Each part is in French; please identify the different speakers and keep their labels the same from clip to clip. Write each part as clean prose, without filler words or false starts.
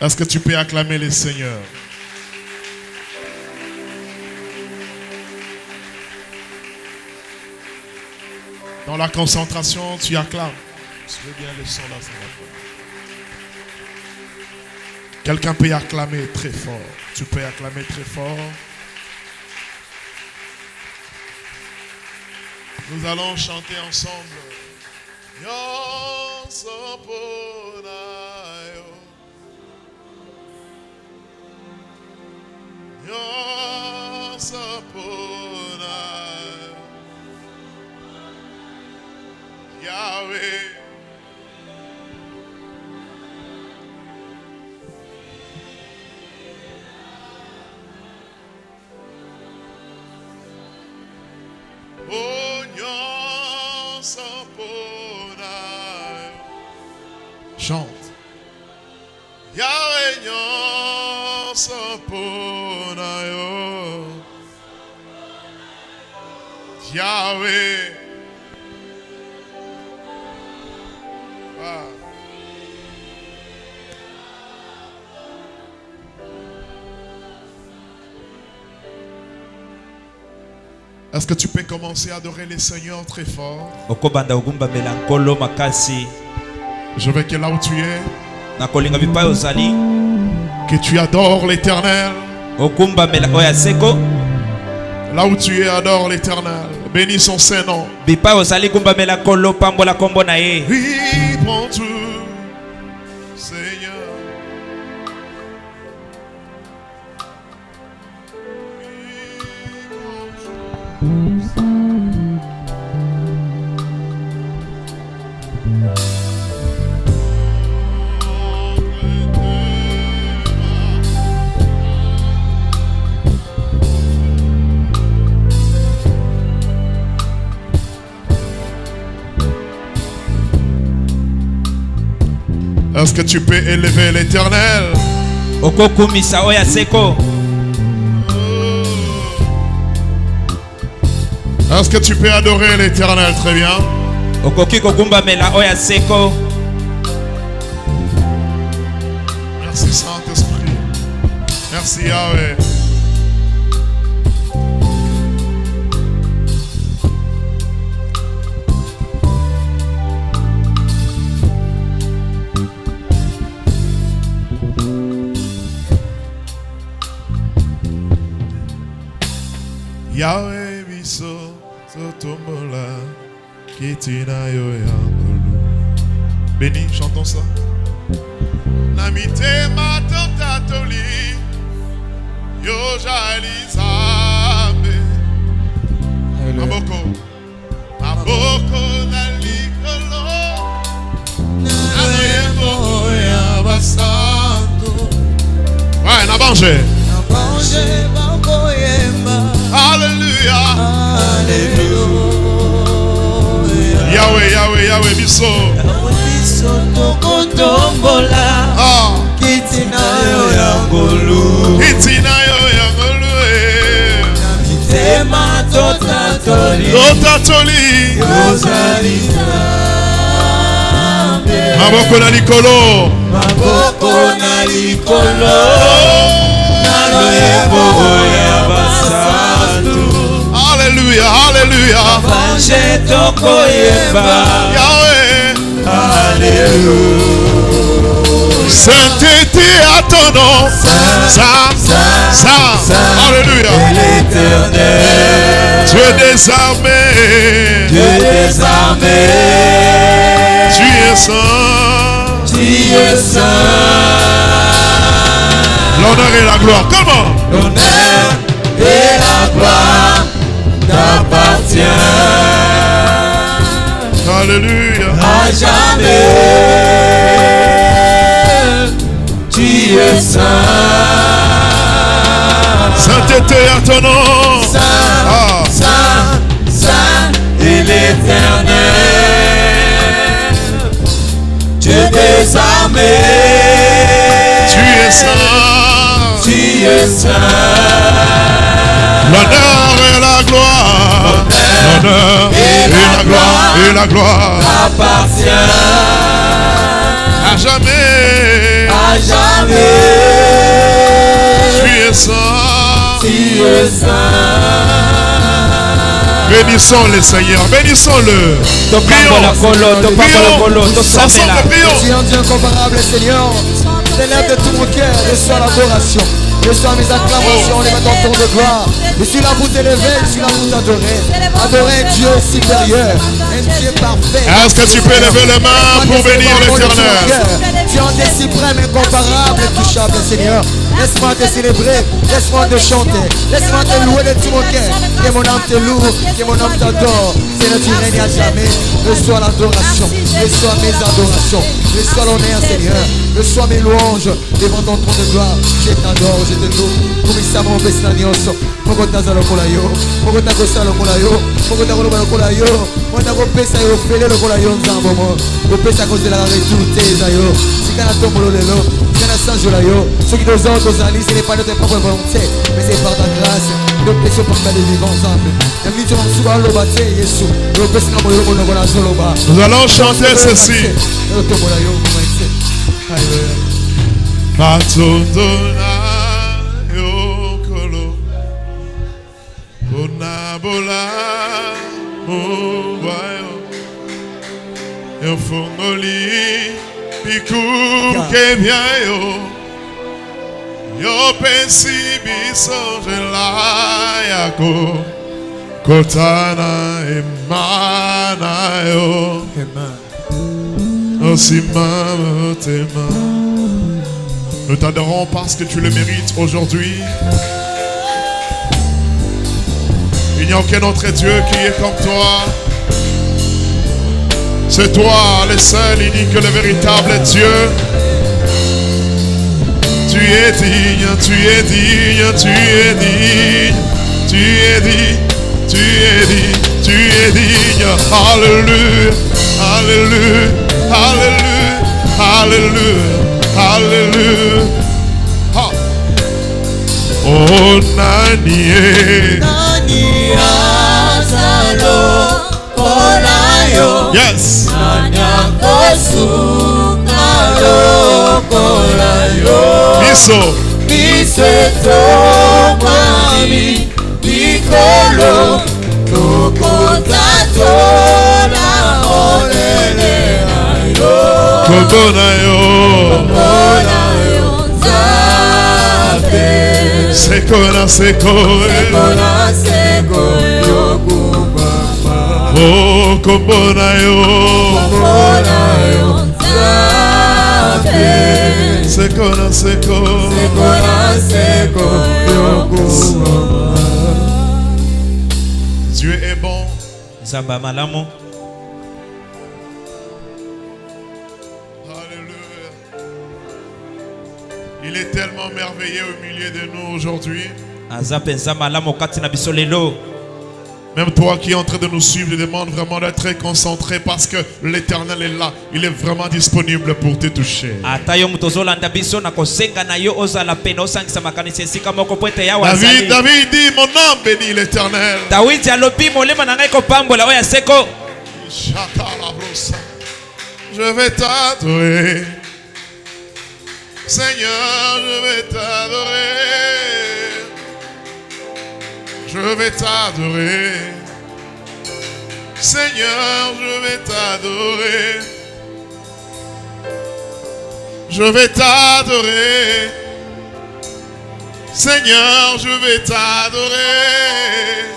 Speaker 1: Est-ce que tu peux acclamer le Seigneur? Dans la concentration, tu acclames. Je veux bien le son là, ça va faire. Quelqu'un peut acclamer très fort. Tu peux acclamer très fort. Nous allons chanter ensemble. Yahweh. Chante. Yahweh nyon saponayo. Yahweh. Est-ce que tu peux commencer à adorer le Seigneur très fort? Je veux que là où tu es, que tu adores l'Éternel. Là où tu es, adore l'Éternel. Bénis son Saint-Nom. Oui, prends tout, Seigneur. Est-ce que tu peux élever l'Éternel? Est-ce que tu peux adorer l'Éternel? Très bien. Merci Saint-Esprit. Merci Yahweh. Yahweh biso sotombola kitina yo yangolu. Béni, chantons ça. Namite matantatoli yo jalizame. Maboko nalikolo naloyebo ya basanto. Ouais, nabanje bakoyemba. Alléluia. Alléluia. Yahweh, Yahweh, Yahweh, biso. Biso tokotombola. Kitina yo yangolu. Kitina yo yangolu. Namitema totatoli. Totatoli. Yozalizame. Maboko na likolo. Maboko na likolo. Alléluia, Alléluia. Yahweh. Alléluia. Sainteté à ton nom. Saint. Alléluia. Dieu des armées. Dieu des armées. Tu es saint. Tu es saint. L'honneur et la gloire. Comment? L'honneur et la gloire t'appartient. Alléluia. À jamais. Tu es saint. Sainteté à ton nom. Saint, Saint et l'Éternel. Dieu des armées. Tu es saint. Tu es saint. L'honneur et la gloire. L'honneur et la gloire. Et la gloire appartient à jamais.
Speaker 2: À jamais.
Speaker 1: Tu es saint.
Speaker 2: Tu es saint.
Speaker 1: Bénissons le Seigneur, bénissons-le.
Speaker 2: Prions,
Speaker 1: ensemble, prions.
Speaker 3: Tu es un Dieu incomparable, Seigneur. T'élèves de tout mon cœur, reçois l'adoration. Reçois mes acclamations, les dans ton de gloire. Je suis là pour t'élever, je suis là pour t'adorer. Adorer un Dieu supérieur, un Dieu parfait.
Speaker 1: Est-ce que tu peux lever les mains pour bénir l'Éternel?
Speaker 3: Tu es un Dieu suprême, incomparable, intouchable, Seigneur. Laisse-moi te célébrer, laisse-moi te chanter, laisse-moi te louer de tout mon cœur. Que mon âme te loue, que mon âme t'adore. Seigneur, tu règnes à jamais. Reçois l'adoration, reçois mes adorations, reçois l'honneur, Seigneur. Reçois mes louanges devant ton trône de gloire. Je t'adore, je te loue. Comme ça, mon bestin nyoso. Moko taza lokola yo, moko takosa lokola yo, moko takoloba lokola yo, moko takopesa yo fele lokola yo nzambo mo. Kopesa kozela retour teza yo. Sika na tombolo lelo, sika na sanjola yo. Ce qui nous entre aux alliés, ce n'est pas notre propre volonté, mais c'est par ta grâce. Nous péchons pour faire des vivants ensemble.
Speaker 1: Nous allons chanter ceci. Matondona yokolo onabola mubayo yofungoli piku kebyayo yo pensi biso jelayako kotana emanayo osimamotema. Nous t'adorons parce que tu le mérites aujourd'hui. Il n'y a aucun autre Dieu qui est comme toi. C'est toi le seul, unique, le véritable Dieu. Tu es digne, tu es digne, tu es digne, tu es digne, tu es digne, tu es digne. Alléluia, alléluia, alléluia, alléluia. Hallelujah. Ha. Oh, Nani
Speaker 2: asalo kolayo.
Speaker 1: Yes.
Speaker 2: Nanyakosungalo kolayo.
Speaker 1: Miso.
Speaker 2: Miseto mami nikolo tokotato na olele ayo.
Speaker 1: Kobonayo. Sekona sekona oh kobonayo sekona sekona Dieu est bon.
Speaker 4: Zamba malamo.
Speaker 1: Il est tellement merveilleux au milieu de nous aujourd'hui. Même toi qui es en train de nous suivre, je demande vraiment d'être très concentré parce que l'Éternel est là. Il est vraiment disponible pour te toucher.
Speaker 4: David
Speaker 1: dit, mon âme bénit l'Éternel. Je vais t'adorer. Seigneur, je vais t'adorer. Je vais t'adorer. Seigneur, je vais t'adorer. Je vais t'adorer. Seigneur, je vais t'adorer.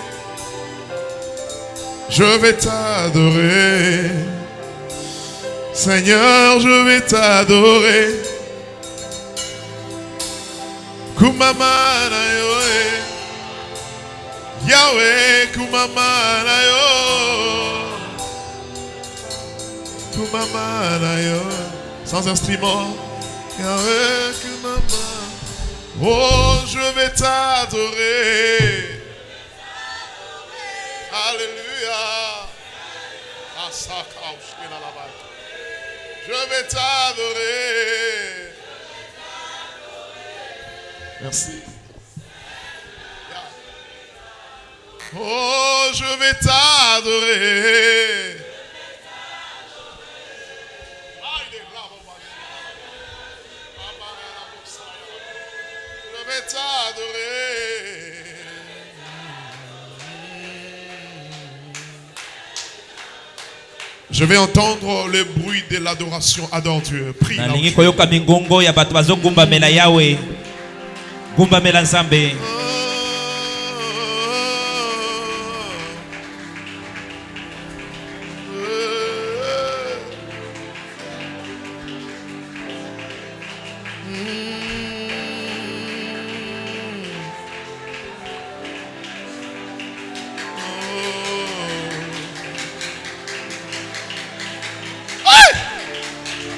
Speaker 1: Je vais t'adorer. Seigneur, je vais t'adorer. Kumamana yo, Yahweh, kumamana yo, kumamana yo, sans instrument, Yahweh, kumamana. Oh, je vais t'adorer. Alléluia. Je vais t'adorer. Merci. Oh, je vais t'adorer. vais t'adorer. Je vais entendre le bruit de l'adoration. Adore Dieu. Prie. là où
Speaker 2: nalingi
Speaker 1: tu es.
Speaker 2: koyoka mingongo ya bato bazogumbamela yawe gumbamela nzambe.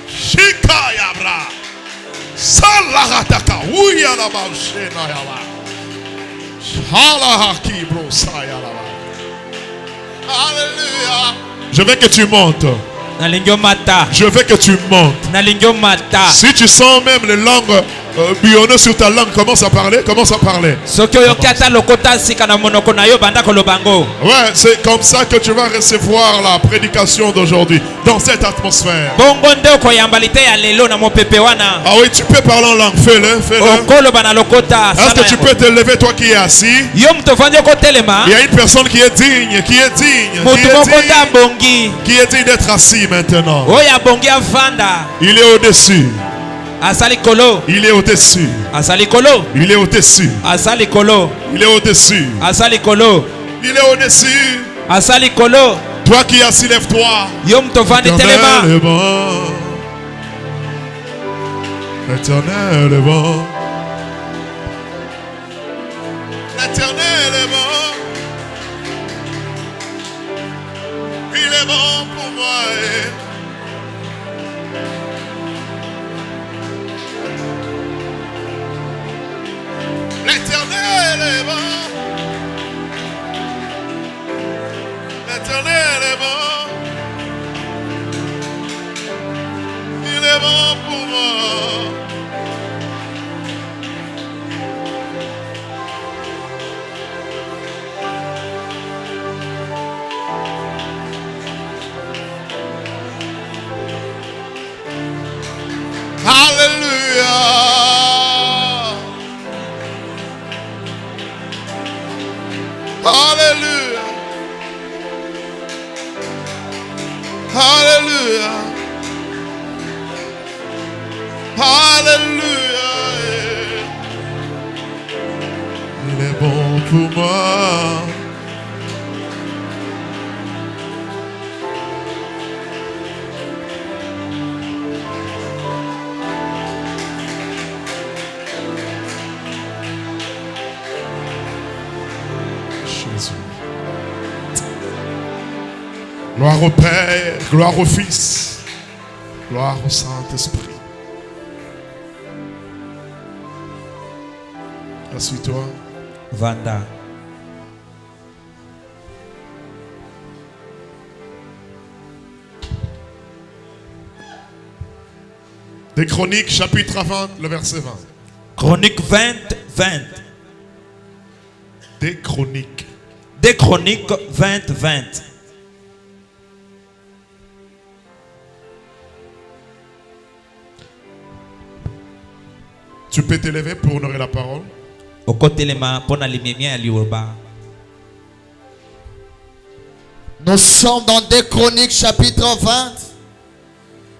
Speaker 1: Shikayabra. Salahataka. Uyalaba Shenayaba. Shalahaki bro Sayalaba. Alléluia. Je veux que tu montes.
Speaker 2: Nalingi omata,
Speaker 1: Je veux que tu montes.
Speaker 2: nalingi omata.
Speaker 1: Si tu sens même les langues bouillonner sur ta langue, commence à parler. Commence à parler.
Speaker 2: Soki oyoki ata lokota sika na monoko na yo banda koloba ngo.
Speaker 1: Ouais, c'est comme ça que tu vas recevoir la prédication d'aujourd'hui dans cette atmosphère.
Speaker 2: Bongo nde okoyamba lite ya lelo na mopepe wana.
Speaker 1: Ah oui, tu peux parler en langue. Fais-le, fais-le.
Speaker 2: Okoloba na lokota.
Speaker 1: Est-ce que tu peux te lever, toi qui es assis?
Speaker 2: Yo mutu ofandi okotelema.
Speaker 1: Il y a une personne qui est digne, qui est digne,
Speaker 2: Mutu moko nde abongi.
Speaker 1: qui est digne d'être assis maintenant.
Speaker 2: Oyo abongi afanda.
Speaker 1: Il est au-dessus.
Speaker 2: Asali kolo.
Speaker 1: Il est au-dessus.
Speaker 2: Asali kolo.
Speaker 1: Il est au-dessus.
Speaker 2: Asali kolo.
Speaker 1: Il est au-dessus.
Speaker 2: Asali kolo.
Speaker 1: Il est au-dessus.
Speaker 2: Asali kolo.
Speaker 1: Toi qui es assis, lève-toi.
Speaker 2: Yo mutu ofandi
Speaker 1: L'éternel
Speaker 2: telema.
Speaker 1: est bon. L'éternel est bon. L'éternel est bon. Il est bon pour moi. L'éternel est bon. L'éternel est bon. Il est bon pour moi. Alléluia. Alléluia. Alléluia. Alléluia. Il est bon pour moi. Jésus. Gloire au Père, gloire au Fils, gloire au Saint-Esprit. Assis-toi.
Speaker 2: Vanda.
Speaker 1: Des Chroniques, chapitre 20, le verset 20.
Speaker 2: Chronique 20, 20.
Speaker 1: Des Chroniques.
Speaker 2: Des Chroniques 20, 20.
Speaker 1: Tu peux t'élever pour honorer la parole.
Speaker 2: Okotelema pona limemia ya liwoba.
Speaker 3: Nous sommes dans 2 Chroniques chapitre 20.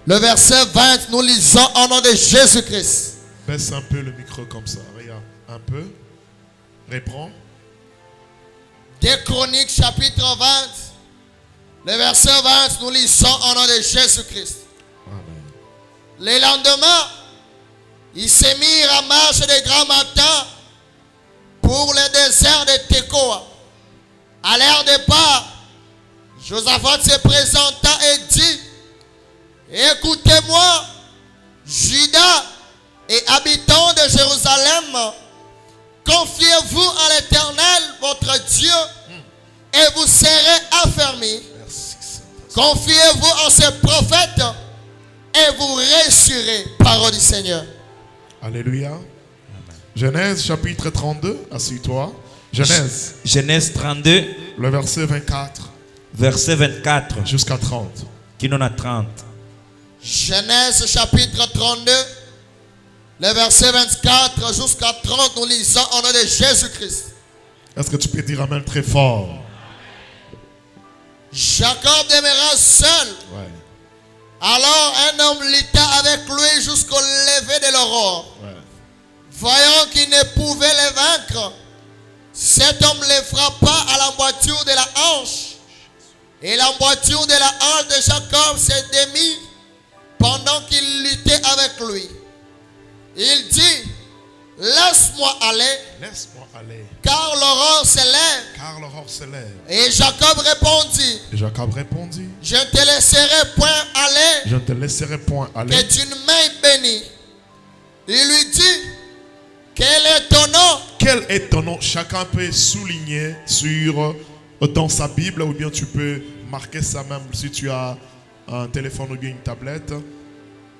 Speaker 3: Le verset 20, nous lisons au nom de Jésus-Christ.
Speaker 1: Baisse un peu le micro comme ça. Regarde. Un peu. Reprends.
Speaker 3: 2 Chroniques chapitre 20. Le verset 20, nous lisons au nom de Jésus-Christ.
Speaker 1: Amen.
Speaker 3: Le lendemain, ils se mirent en marche de grand matin pour le désert de Tekoa. À leur départ, Josaphat se présenta et dit: écoutez-moi, Juda et habitants de Jérusalem, confiez-vous à l'Éternel, votre Dieu, et vous serez affermis.
Speaker 1: Merci, Saint-Esprit.
Speaker 3: Confiez-vous en ce prophète et vous réussirez. Parole du Seigneur.
Speaker 1: Alléluia. Genèse chapitre 32. Assis-toi. Genèse,
Speaker 2: Genèse 32,
Speaker 1: le verset 24
Speaker 2: verset 24.
Speaker 1: jusqu'à 30.
Speaker 2: Qui n'en a 30.
Speaker 3: Genèse chapitre 32,
Speaker 4: Le verset 24 jusqu'à 30, nous lisons au nom de Jésus-Christ.
Speaker 1: Est-ce que tu peux dire amen très fort?
Speaker 4: Jacob demeura seul.
Speaker 1: Ouais.
Speaker 4: Alors un homme lutta avec lui jusqu'au lever de l'aurore.
Speaker 1: Ouais.
Speaker 4: Voyant qu'il ne pouvait les vaincre, cet homme les frappa à l'emboîture de la hanche. Et l'emboîture de la hanche de Jacob se démit pendant qu'il luttait avec lui. Il dit, laisse-moi aller,
Speaker 1: Laisse-moi aller,
Speaker 4: car l'aurore s'élève.
Speaker 1: car l'aurore se lève.
Speaker 4: Et Jacob répondit,
Speaker 1: Et Jacob répondit,
Speaker 4: je ne te laisserai point aller,
Speaker 1: je ne te laisserai point
Speaker 4: que
Speaker 1: aller.
Speaker 4: tu ne m'aies béni. Il lui dit, quel est ton nom?
Speaker 1: Quel est ton nom? Chacun peut souligner dans sa Bible, ou bien tu peux marquer ça même si tu as un téléphone ou bien une tablette.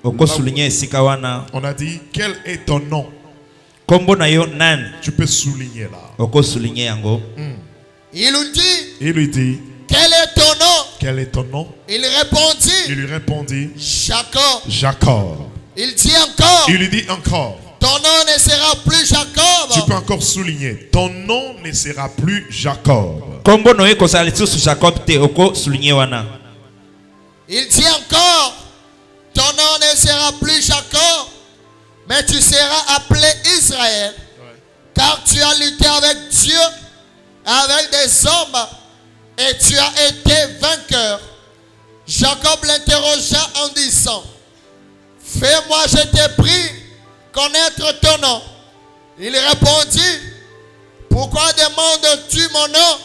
Speaker 2: Okosulinye esika wana.
Speaker 1: On a dit, quel est ton nom?
Speaker 2: Kombo na yo nan.
Speaker 1: Tu peux souligner là.
Speaker 2: Okosulinye yango.
Speaker 4: Il lui dit,
Speaker 1: Il lui dit,
Speaker 4: quel est ton nom?
Speaker 1: quel est ton nom?
Speaker 4: Il répondit,
Speaker 1: Il lui répondit,
Speaker 4: Jacob.
Speaker 1: Jacob.
Speaker 4: Il dit encore,
Speaker 1: Il lui dit encore,
Speaker 4: ton nom ne sera plus
Speaker 1: tu
Speaker 4: Jacob,
Speaker 1: peux encore souligner, ton nom ne sera plus Jacob.
Speaker 2: Kombo no eko sala lisusu Jacob te okosulinye wana.
Speaker 4: il dit encore, ton nom ne sera plus Jacob, mais tu seras appelé Israël, car tu as lutté avec Dieu, avec des hommes, et tu as été vainqueur. Jacob l'interrogea en disant, fais-moi, je t'ai pris, connaître ton nom. Il répondit, pourquoi demandes-tu mon nom?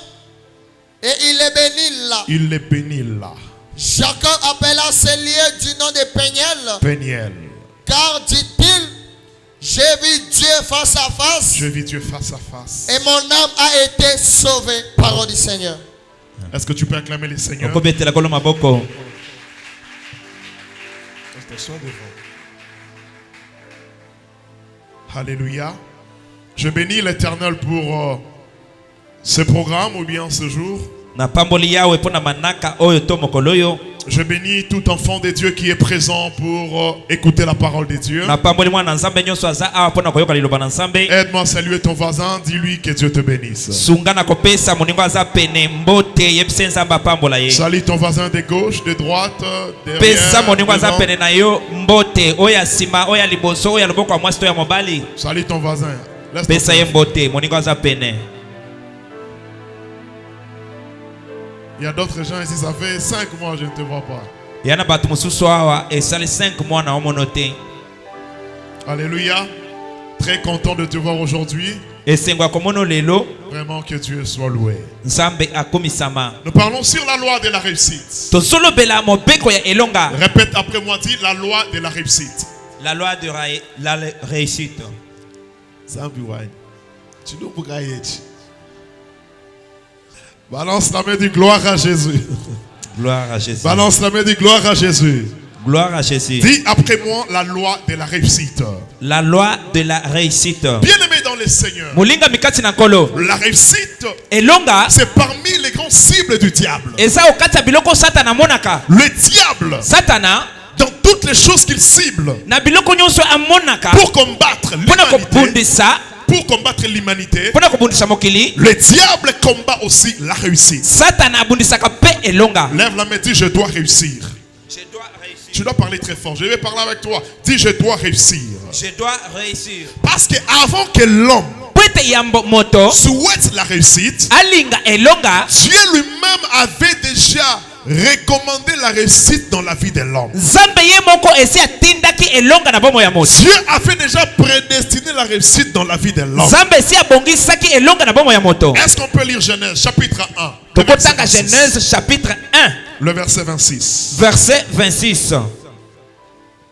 Speaker 4: Et il les bénit là.
Speaker 1: Il les bénit là.
Speaker 4: Jacob appela ce lieu du nom de Péniel,
Speaker 1: Péniel.
Speaker 4: car dit-il, j'ai vu Dieu face à face,
Speaker 1: Je vis Dieu face à face.
Speaker 4: et mon âme a été sauvée. Parole du Seigneur.
Speaker 1: Est-ce que tu peux acclamer les seigneurs?
Speaker 2: Okobetela kolo maboko.
Speaker 1: Sois devant. Alléluia. Je bénis l'Éternel pour ce programme ou bien ce jour.
Speaker 2: Na pamboli yawe pona manaka oyo to mokolo yo.
Speaker 1: Je bénis tout enfant de Dieu qui est présent pour écouter la parole de Dieu.
Speaker 2: Na pamboli mwana nzambe nyonso aza awa pona koyoka liloba na nzambe.
Speaker 1: Aide-moi à saluer ton voisin. Dis-lui que Dieu te bénisse.
Speaker 2: Sungana kopesa moningo aza pene mbote yebise nzamba pambola ye.
Speaker 1: Salue ton voisin de gauche, de droite,
Speaker 2: Pesa
Speaker 1: derrière,
Speaker 2: moningo aza
Speaker 1: devant.
Speaker 2: pene na yo mbote oya sima oya liboso oya loboko ya mwasi to ya mobali.
Speaker 1: Salue ton voisin. Laisse
Speaker 2: Pesa
Speaker 1: ton
Speaker 2: ye mbote moningo aza pene.
Speaker 1: Il y a d'autres gens ici, ça fait 5 mois je ne te vois pas.
Speaker 2: Yana batu mususu awa esali 5 mois na omonote.
Speaker 1: Alléluia. Très content de te voir aujourd'hui.
Speaker 2: Esengo komono lelo
Speaker 1: Vraiment que Dieu soit loué.
Speaker 2: nzambe akomisama.
Speaker 1: Nous parlons sur la loi de la réussite.
Speaker 2: Tozolo bela mobeko ya elonga.
Speaker 1: Répète après moi, dis la loi de la réussite.
Speaker 2: La loi de la réussite.
Speaker 1: Balance la main, dis gloire à Jésus.
Speaker 2: Gloire à Jésus.
Speaker 1: Balance la main, dis gloire à Jésus.
Speaker 2: Gloire à Jésus.
Speaker 1: Dis après moi la loi de la réussite.
Speaker 2: La loi de la réussite.
Speaker 1: Bien-aimé dans le Seigneur,
Speaker 2: Molinga mikati na kolo.
Speaker 1: la réussite,
Speaker 2: Elonga
Speaker 1: c'est parmi les grandes cibles du diable.
Speaker 2: eza okata biloko satana monaka.
Speaker 1: Le diable,
Speaker 2: Satana
Speaker 1: dans toutes les choses qu'il cible
Speaker 2: na biloko nyonso amonaka
Speaker 1: pour combattre
Speaker 2: pona
Speaker 1: l'humanité,
Speaker 2: kobundisa
Speaker 1: pour combattre l'humanité,
Speaker 2: pona kobundisa mokili.
Speaker 1: le diable combat aussi la réussite.
Speaker 2: Satana abundisaka pe elonga.
Speaker 1: Lève la main, dis je dois réussir.
Speaker 2: Je dois réussir.
Speaker 1: Tu dois parler très fort. Je vais parler avec toi. Dis je dois réussir.
Speaker 2: Je dois réussir.
Speaker 1: Parce que avant que l'homme
Speaker 2: Pwete yambo moto
Speaker 1: souhaite la réussite,
Speaker 2: alinga elonga.
Speaker 1: Dieu lui-même avait déjà recommandé la réussite dans la vie de l'homme.
Speaker 2: Zambe ye moko esi atindaki elonga na bomo ya moto.
Speaker 1: Dieu avait déjà prédestiné la réussite dans la vie de l'homme.
Speaker 2: Zambe esi abongisaki elonga na bomo ya moto.
Speaker 1: Est-ce qu'on peut lire Genèse chapitre 1 le verset
Speaker 2: Tokotanga
Speaker 1: 26.
Speaker 2: Genèse chapitre 1
Speaker 1: Le verset 26.
Speaker 2: verset 26.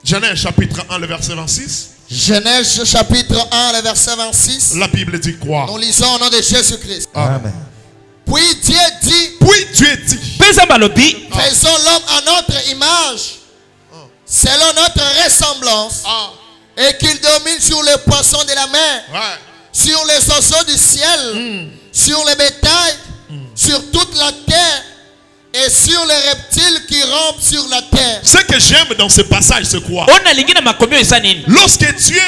Speaker 1: Genèse chapitre 1 le verset 26.
Speaker 4: Genèse chapitre 1, le verset 26.
Speaker 1: La Bible dit quoi?
Speaker 4: Nous lisons au nom de Jésus-Christ.
Speaker 2: Amen.
Speaker 4: Puis Dieu dit,
Speaker 1: Puis Dieu dit,
Speaker 2: Pesa balobi
Speaker 4: faisons l'homme à notre image, selon notre ressemblance, et qu'il domine sur les poissons de la mer,
Speaker 1: ouais,
Speaker 4: sur les oiseaux du ciel, sur les bétails, sur toute la terre, et sur les reptiles qui rampent sur la terre.
Speaker 1: ce que j'aime dans ce passage, c'est quoi?
Speaker 2: ona lingine makomio esa nini?
Speaker 1: Lorsque Dieu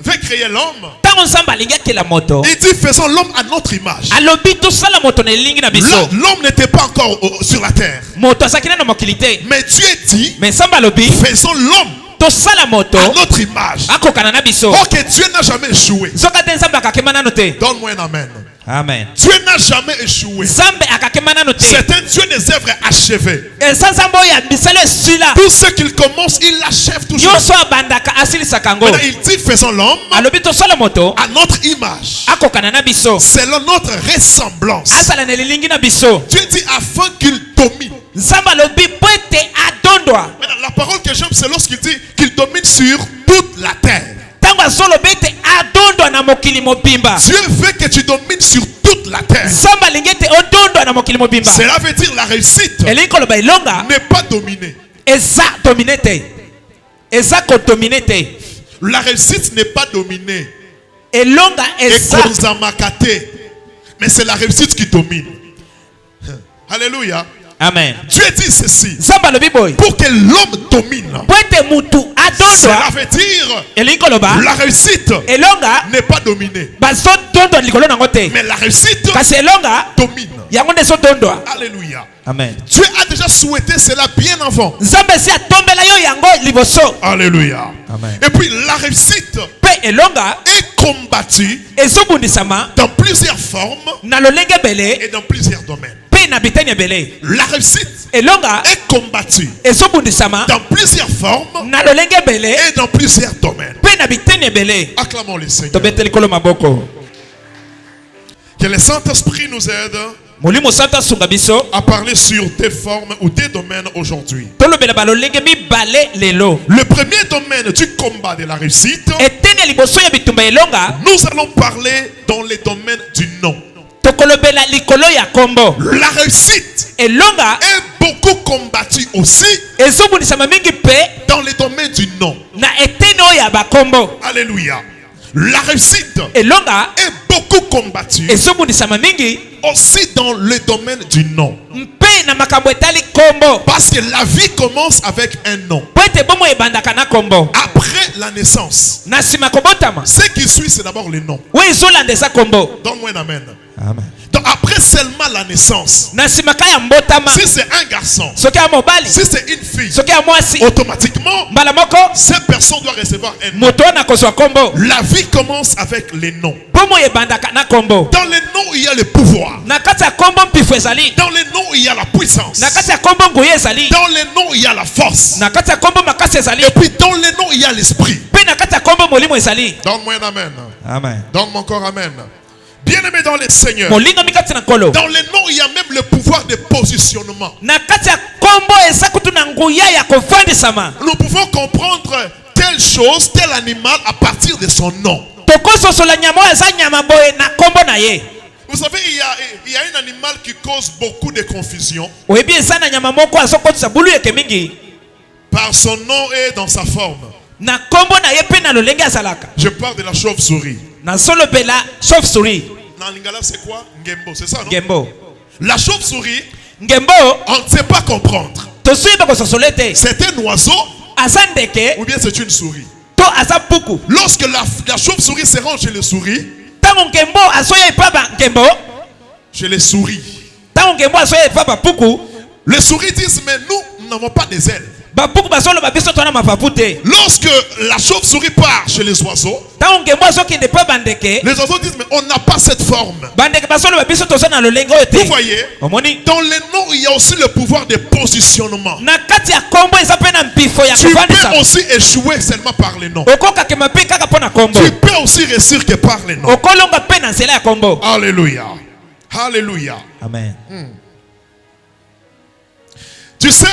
Speaker 1: veut créer l'homme,
Speaker 2: Tango nzambe alingaki la moto.
Speaker 1: il dit faisons l'homme à notre image.
Speaker 2: Alobi tosala moto na elingi na biso.
Speaker 1: L'homme n'était pas encore sur la terre.
Speaker 2: Moto asakina na mokili te.
Speaker 1: Mais Dieu dit
Speaker 2: Mais nzambe alobi
Speaker 1: faisons l'homme
Speaker 2: tosala moto
Speaker 1: à notre image.
Speaker 2: akokana na biso.
Speaker 1: Ok, Dieu n'a jamais échoué.
Speaker 2: Soka te nzambe akakema nano te.
Speaker 1: Donne-moi un amen.
Speaker 2: Amen.
Speaker 1: Dieu n'a jamais échoué.
Speaker 2: Nzambe akakema nano te.
Speaker 1: C'est un Dieu des œuvres achevées.
Speaker 2: Eza nzambe oyo abisala esila.
Speaker 1: Tout ce qu'il commence, il l'achève toujours.
Speaker 2: Nyonso abandaka asilisaka yango.
Speaker 1: Maintenant, il dit faisons l'homme
Speaker 2: Alobi tosala moto
Speaker 1: à notre image,
Speaker 2: akokana na biso.
Speaker 1: selon notre ressemblance.
Speaker 2: Asala na elingi na biso.
Speaker 1: Dieu dit afin qu'il domine.
Speaker 2: Nzambe alobi po ete adondwa.
Speaker 1: Maintenant, la parole que j'aime, c'est lorsqu'il dit qu'il domine sur toute la terre.
Speaker 2: Tango azolobi ete adondwa na mokili mobimba.
Speaker 1: Dieu veut que tu domines sur toute la terre.
Speaker 2: Nzambe alingi ete odondwa na mokili mobimba.
Speaker 1: Cela veut dire la réussite
Speaker 2: Elingi koloba elonga
Speaker 1: n'est pas dominée.
Speaker 2: eza domine te. Eza kodomine te.
Speaker 1: La réussite n'est pas dominée.
Speaker 2: Elonga
Speaker 1: Et
Speaker 2: eza.
Speaker 1: Kozamakate. Mais c'est la réussite qui domine. Alléluia.
Speaker 2: Amen.
Speaker 1: Dieu dit ceci.
Speaker 2: Nzambe alobi boy.
Speaker 1: Pour que l'homme domine.
Speaker 2: Po ete mutu
Speaker 1: Cela
Speaker 2: adondwa.
Speaker 1: veut dire
Speaker 2: Elingi koloba
Speaker 1: la réussite
Speaker 2: elonga
Speaker 1: n'est pas dominée.
Speaker 2: bazodondwa likolo nango te.
Speaker 1: Mais la réussite
Speaker 2: Kasi elonga
Speaker 1: domine.
Speaker 2: yango nde ezodondwa.
Speaker 1: Alléluia.
Speaker 2: Amen.
Speaker 1: Dieu a déjà souhaité cela bien avant.
Speaker 2: Nzambe esi atombela yo yango liboso.
Speaker 1: Alléluia.
Speaker 2: Amen.
Speaker 1: Et puis la réussite
Speaker 2: Pe elonga
Speaker 1: est combattue
Speaker 2: ezobundisama
Speaker 1: dans plusieurs formes
Speaker 2: na lolenge ebele
Speaker 1: et dans plusieurs domaines.
Speaker 2: pe na biteni ebele.
Speaker 1: La réussite
Speaker 2: Elonga
Speaker 1: est combattue
Speaker 2: ezobundisama
Speaker 1: dans plusieurs formes
Speaker 2: na lolenge ebele
Speaker 1: et dans plusieurs domaines.
Speaker 2: pe na biteni ebele.
Speaker 1: Acclamons le Seigneur.
Speaker 2: Tobete likolo maboko.
Speaker 1: Que le Saint-Esprit nous aide
Speaker 2: Molimo Santo asunga biso.
Speaker 1: à parler sur des formes ou des domaines aujourd'hui.
Speaker 2: Tolobela balolenge mibale lelo.
Speaker 1: Le premier domaine du combat de la réussite,
Speaker 2: Eteni ya liboso ya bitumba elonga
Speaker 1: nous allons parler dans les domaines du nom.
Speaker 2: tokolobela likolo ya kombo.
Speaker 1: La réussite
Speaker 2: Elonga
Speaker 1: est beaucoup combattue aussi
Speaker 2: ezobundisama mingi pe
Speaker 1: dans les domaines du nom.
Speaker 2: na eteni oyo ya bakombo.
Speaker 1: Alléluia. La réussite
Speaker 2: Elonga
Speaker 1: est beaucoup combattue
Speaker 2: ezobundisama mingi
Speaker 1: aussi dans le domaine du nom.
Speaker 2: mpe na makambo etali kombo.
Speaker 1: Parce que la vie commence avec un nom.
Speaker 2: Po ete bomo ebandaka na kombo.
Speaker 1: Après la naissance,
Speaker 2: Na nsima kobotama
Speaker 1: ce qui suit, c'est d'abord le nom.
Speaker 2: oyo ezolanda eza kombo.
Speaker 1: Donne-moi un amen.
Speaker 2: Amen.
Speaker 1: Donc après seulement la naissance,
Speaker 2: Na nsima ka ya mbotama
Speaker 1: si c'est un garçon,
Speaker 2: soki ya mobali
Speaker 1: si c'est une fille,
Speaker 2: soki ya mwasi
Speaker 1: automatiquement,
Speaker 2: mbala moko
Speaker 1: cette personne doit recevoir un nom.
Speaker 2: moto wana akozwa kombo.
Speaker 1: La vie commence avec les noms.
Speaker 2: Bomo ebandaka na kombo.
Speaker 1: Dans les noms, il y a le pouvoir.
Speaker 2: Na kati ya kombo mpifu ezali.
Speaker 1: Dans les noms, il y a la puissance.
Speaker 2: Na kati ya kombo nguye ezali.
Speaker 1: Dans les noms, il y a la force.
Speaker 2: Na kati ya kombo makasi ezali.
Speaker 1: Et puis dans les noms, il y a l'esprit.
Speaker 2: Pe na kati ya kombo molimo ezali.
Speaker 1: Donne-moi un amen.
Speaker 2: Amen.
Speaker 1: Donne-moi encore amen. Bien-aimé dans les seigneurs.
Speaker 2: Molinga mikati na nkolo.
Speaker 1: Dans les noms, il y a même le pouvoir de positionnement.
Speaker 2: Na kati ya kombo eza kutu na nguya ya kovandisama.
Speaker 1: Nous pouvons comprendre telle chose, tel animal à partir de son nom.
Speaker 2: Tokososola nyama oyo eza nyama boye na kombo na ye.
Speaker 1: Vous savez, il y a un animal qui cause beaucoup de confusion
Speaker 2: Oyebi eza na nyama moko azokotisa bulu yeke mingi.
Speaker 1: par son nom et dans sa forme.
Speaker 2: Na kombo na ye pe na lolenge azalaka.
Speaker 1: Je parle de la chauve-souris.
Speaker 2: Na solobela chauve-souris.
Speaker 1: Dans lingala, c'est quoi? Ngembo, c'est ça, non?
Speaker 2: Ngembo.
Speaker 1: La chauve-souris,
Speaker 2: Ngembo
Speaker 1: on ne sait pas comprendre.
Speaker 2: tosui bakososole te.
Speaker 1: C'est un oiseau
Speaker 2: Aza ndeke
Speaker 1: ou bien c'est une souris.
Speaker 2: to aza puku.
Speaker 1: Lorsque la chauve-souris se rend chez les souris,
Speaker 2: Tango ngembo asoya epa ba ngembo.
Speaker 1: chez les souris,
Speaker 2: Tango ngembo asoya epa ba puku.
Speaker 1: les souris disent, mais nous n'avons pas des ailes.
Speaker 2: Ba puku basoloba biso tona mapapu te.
Speaker 1: Lorsque la chauve-souris part chez les oiseaux,
Speaker 2: Tango ngembo azokende pa bandeke.
Speaker 1: les oiseaux disent, mais on n'a pas cette forme.
Speaker 2: Bandeke basoloba biso toza na lolenge oyo te.
Speaker 1: Vous voyez,
Speaker 2: Omoni.
Speaker 1: dans les noms, il y a aussi le pouvoir de positionnement.
Speaker 2: Na kati ya kombo eza pe na mpifo ya
Speaker 1: Tu peux
Speaker 2: kovandisa.
Speaker 1: aussi échouer seulement par les noms.
Speaker 2: Okoka kema pe kaka pona kombo.
Speaker 1: Tu peux aussi réussir que par les noms.
Speaker 2: Okolonga pe na nzela ya kombo.
Speaker 1: Alléluia. Alléluia.
Speaker 2: Amen.
Speaker 1: Tu sais,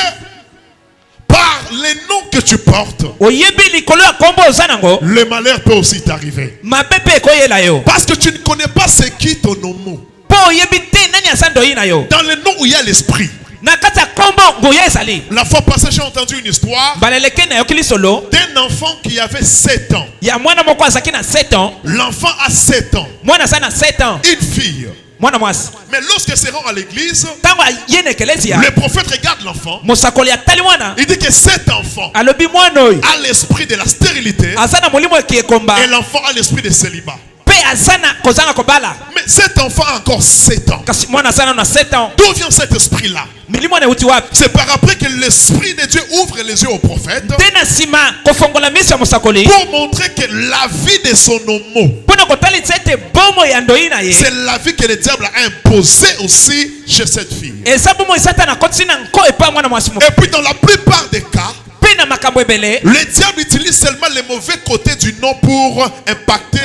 Speaker 1: par les noms que tu portes,
Speaker 2: Oyebi likolo ya kombo oza nango.
Speaker 1: le malheur peut aussi t'arriver.
Speaker 2: Mabe pe ekoyela yo.
Speaker 1: Parce que tu ne connais pas ce qui ton nom.
Speaker 2: Po oyebi te nani aza ndoyi na yo.
Speaker 1: Dans les noms où il y a l'esprit.
Speaker 2: Na kati ya kombo nguya ezali.
Speaker 1: La fois passée, j'ai entendu une histoire
Speaker 2: Baleleke na yokili solo.
Speaker 1: d'un enfant qui avait 7 ans.
Speaker 2: Ya mwana moko azaki na 7 ans.
Speaker 1: L'enfant a 7 ans.
Speaker 2: Mwana aza na 7 ans.
Speaker 1: Une fille.
Speaker 2: mwana mwasi
Speaker 1: Mais lorsqu'elle se rend à l'église,
Speaker 2: ntango aye na ekelezia
Speaker 1: le prophète regarde l'enfant.
Speaker 2: mosakoli atali mwana
Speaker 1: Il dit que cet enfant
Speaker 2: alobi mwana oyo
Speaker 1: a l'esprit de la stérilité
Speaker 2: aza na molimo ekiekomba
Speaker 1: et l'enfant a l'esprit de célibat.
Speaker 2: mpe aza na kozanga kobala
Speaker 1: Mais cet enfant a encore 7 ans.
Speaker 2: kasi mwana aza nano na 7 ans
Speaker 1: D'où vient cet esprit-là?
Speaker 2: milimo na euti wapi
Speaker 1: C'est par après que l'esprit de Dieu ouvre les yeux au prophète
Speaker 2: nde na nsima kofongola miso ya mosakoli
Speaker 1: pour montrer que la vie de son homo,
Speaker 2: mpona kotalitisa ete bomo ya ndoi na ye
Speaker 1: c'est la vie que le diable a imposée aussi chez cette fille.
Speaker 2: eza bomo esatana akotisi na nko epai ya mwana mwasi moko
Speaker 1: Et puis dans la plupart des cas,
Speaker 2: mpe na makambo ebele
Speaker 1: le diable utilise seulement les mauvais côtés du nom pour impacter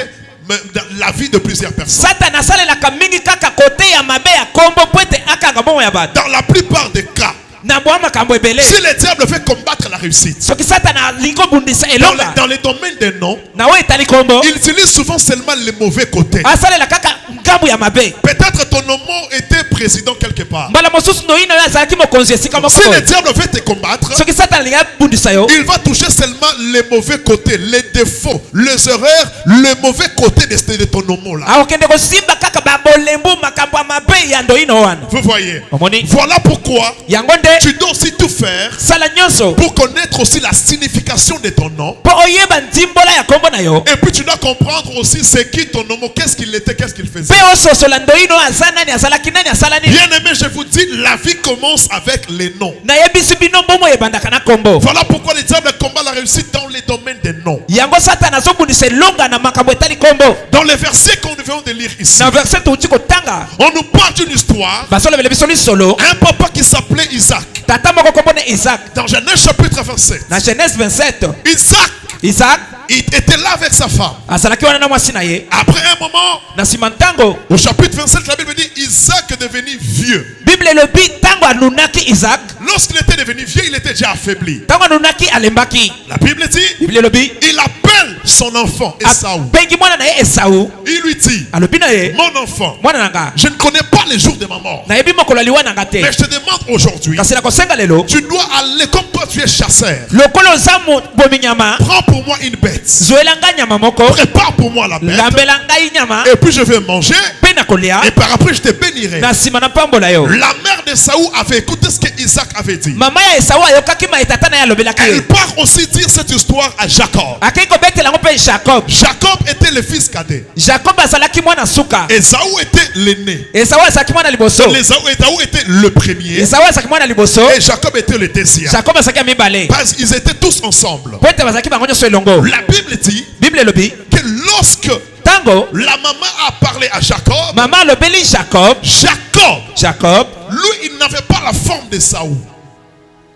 Speaker 1: la vie de plusieurs personnes.
Speaker 2: satana asalelaka mingi kaka kote ya mabe ya kombo mpo ete akanga bomo ya bato
Speaker 1: Dans la plupart des cas,
Speaker 2: na bwa makambo ebele
Speaker 1: si le diable veut combattre la réussite,
Speaker 2: soki satana alingi kobundisa elonga
Speaker 1: dans les domaines des noms,
Speaker 2: na oyo etali kombo
Speaker 1: il utilise souvent seulement les mauvais côtés.
Speaker 2: asalela kaka ngambu ya mabe
Speaker 1: Peut-être ton homo était président quelque part.
Speaker 2: mbala mosusu ndoi na yo azalaki mokonzi esika moko
Speaker 1: Si le
Speaker 2: boye
Speaker 1: diable veut te combattre,
Speaker 2: soki satana alingi abundisa yo
Speaker 1: il va toucher seulement les mauvais côtés, les défauts, les erreurs, le mauvais côté de ton homo là.
Speaker 2: akokende kosimba kaka babolembu makambo ya mabe ya ndoi no wana
Speaker 1: Vous voyez?
Speaker 2: omoni
Speaker 1: Voilà pourquoi
Speaker 2: yango nde
Speaker 1: tu dois aussi tout faire
Speaker 2: sala nyonso
Speaker 1: pour connaître aussi la signification de ton nom.
Speaker 2: mpo oyeba ndimbola ya kombo na yo
Speaker 1: Et puis tu dois comprendre aussi c'est qui ton homo, qu'est-ce qu'il était, qu'est-ce qu'il faisait.
Speaker 2: mpe ososola ndoi no aza nani azalaki nani asala nini
Speaker 1: Bien aimé, je vous dis, la vie commence avec les noms.
Speaker 2: nayebisi bino bomo ebandaka na kombo
Speaker 1: Voilà pourquoi le diable combat la réussite dans les domaines des noms.
Speaker 2: yango satana azobundisa elonga na makambo etali kombo
Speaker 1: Dans les versets qu'on vient de lire ici,
Speaker 2: na verset touti kotanga
Speaker 1: on nous parle d'une histoire.
Speaker 2: basolobele biso lisolo
Speaker 1: Un papa qui s'appelait Isaac.
Speaker 2: tata moko kombo na isaac
Speaker 1: Dans Genèse chapitre 27,
Speaker 2: na genèse 27
Speaker 1: Isaac,
Speaker 2: isaac
Speaker 1: il était là avec sa femme.
Speaker 2: azalaki wana na mwasi na ye
Speaker 1: Après un moment,
Speaker 2: na nsima ntango
Speaker 1: au chapitre 27, la Bible dit Isaac est devenu vieux.
Speaker 2: bible elobi ntango anunaki isaac
Speaker 1: Lorsqu'il était devenu vieux, il était déjà affaibli.
Speaker 2: ntango anunaki alembaki
Speaker 1: La Bible dit
Speaker 2: bible elobi
Speaker 1: il appelle son enfant Esaü.
Speaker 2: abengi mwana na ye esau
Speaker 1: Il lui dit
Speaker 2: alobi na ye
Speaker 1: mon enfant,
Speaker 2: mwana na nga
Speaker 1: je ne connais pas les jours de ma mort.
Speaker 2: nayebi mokolo aliwa na nga te
Speaker 1: Mais je te demande aujourd'hui,
Speaker 2: kasi nakosenga lelo
Speaker 1: tu dois aller comme toi tu es chasseur.
Speaker 2: lokolo oza bomi nyama
Speaker 1: Prends pour moi une bête.
Speaker 2: zwela nga nyama moko
Speaker 1: Prépare pour moi la bête.
Speaker 2: lambela ngai nyama
Speaker 1: Et puis je vais manger.
Speaker 2: mpe na kolia
Speaker 1: Et par après je te bénirai.
Speaker 2: na nsima na pambola yo
Speaker 1: La mère de Saül avait écouté ce que Isaac avait dit.
Speaker 2: mama ya esau ayokaki ma etata na ye alobelaki
Speaker 1: Elle
Speaker 2: ye
Speaker 1: part aussi dire cette histoire à Jacob.
Speaker 2: akei kobetela yango mpe jacob
Speaker 1: Jacob était le fils cadet.
Speaker 2: jacob azalaki mwana suka
Speaker 1: Esaü était l'aîné.
Speaker 2: esau azalaki mwana liboso
Speaker 1: Esaü était le premier.
Speaker 2: esau azalaki mwana liboso
Speaker 1: Et Jacob était le deuxième.
Speaker 2: jacob azalaki ya mibale
Speaker 1: Parce qu'ils étaient tous ensemble.
Speaker 2: po ete bazalaki bango nyonso elongo
Speaker 1: La Bible dit
Speaker 2: bible elobi
Speaker 1: que lorsque
Speaker 2: ntango
Speaker 1: la maman a parlé à Jacob,
Speaker 2: mama alobeli jacob
Speaker 1: lui, il n'avait pas la forme de Saül.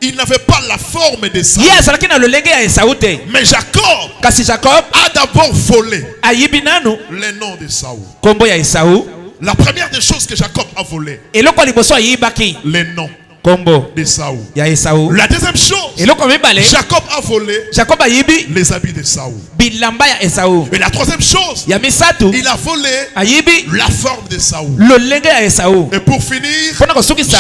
Speaker 1: Il n'avait pas la forme de Saül.
Speaker 2: ye azalaki na lolenge ya esau te
Speaker 1: Mais Jacob
Speaker 2: kasi jacob
Speaker 1: a d'abord volé
Speaker 2: ayibi nanu
Speaker 1: le nom de Saül.
Speaker 2: kombo ya esau
Speaker 1: La première des choses que Jacob a volé,
Speaker 2: eloko ya liboso ayibaki
Speaker 1: le nom
Speaker 2: kombo
Speaker 1: de Saül.
Speaker 2: ya esau
Speaker 1: La deuxième chose,
Speaker 2: eloko ya mibale
Speaker 1: Jacob a volé
Speaker 2: jacob ayibi
Speaker 1: les habits de Saül.
Speaker 2: bilamba ya esau
Speaker 1: Et la troisième chose,
Speaker 2: ya misato
Speaker 1: il a volé
Speaker 2: ayibi
Speaker 1: la forme de Saül.
Speaker 2: lolenge ya esau
Speaker 1: Et pour finir,
Speaker 2: mpona kosukisa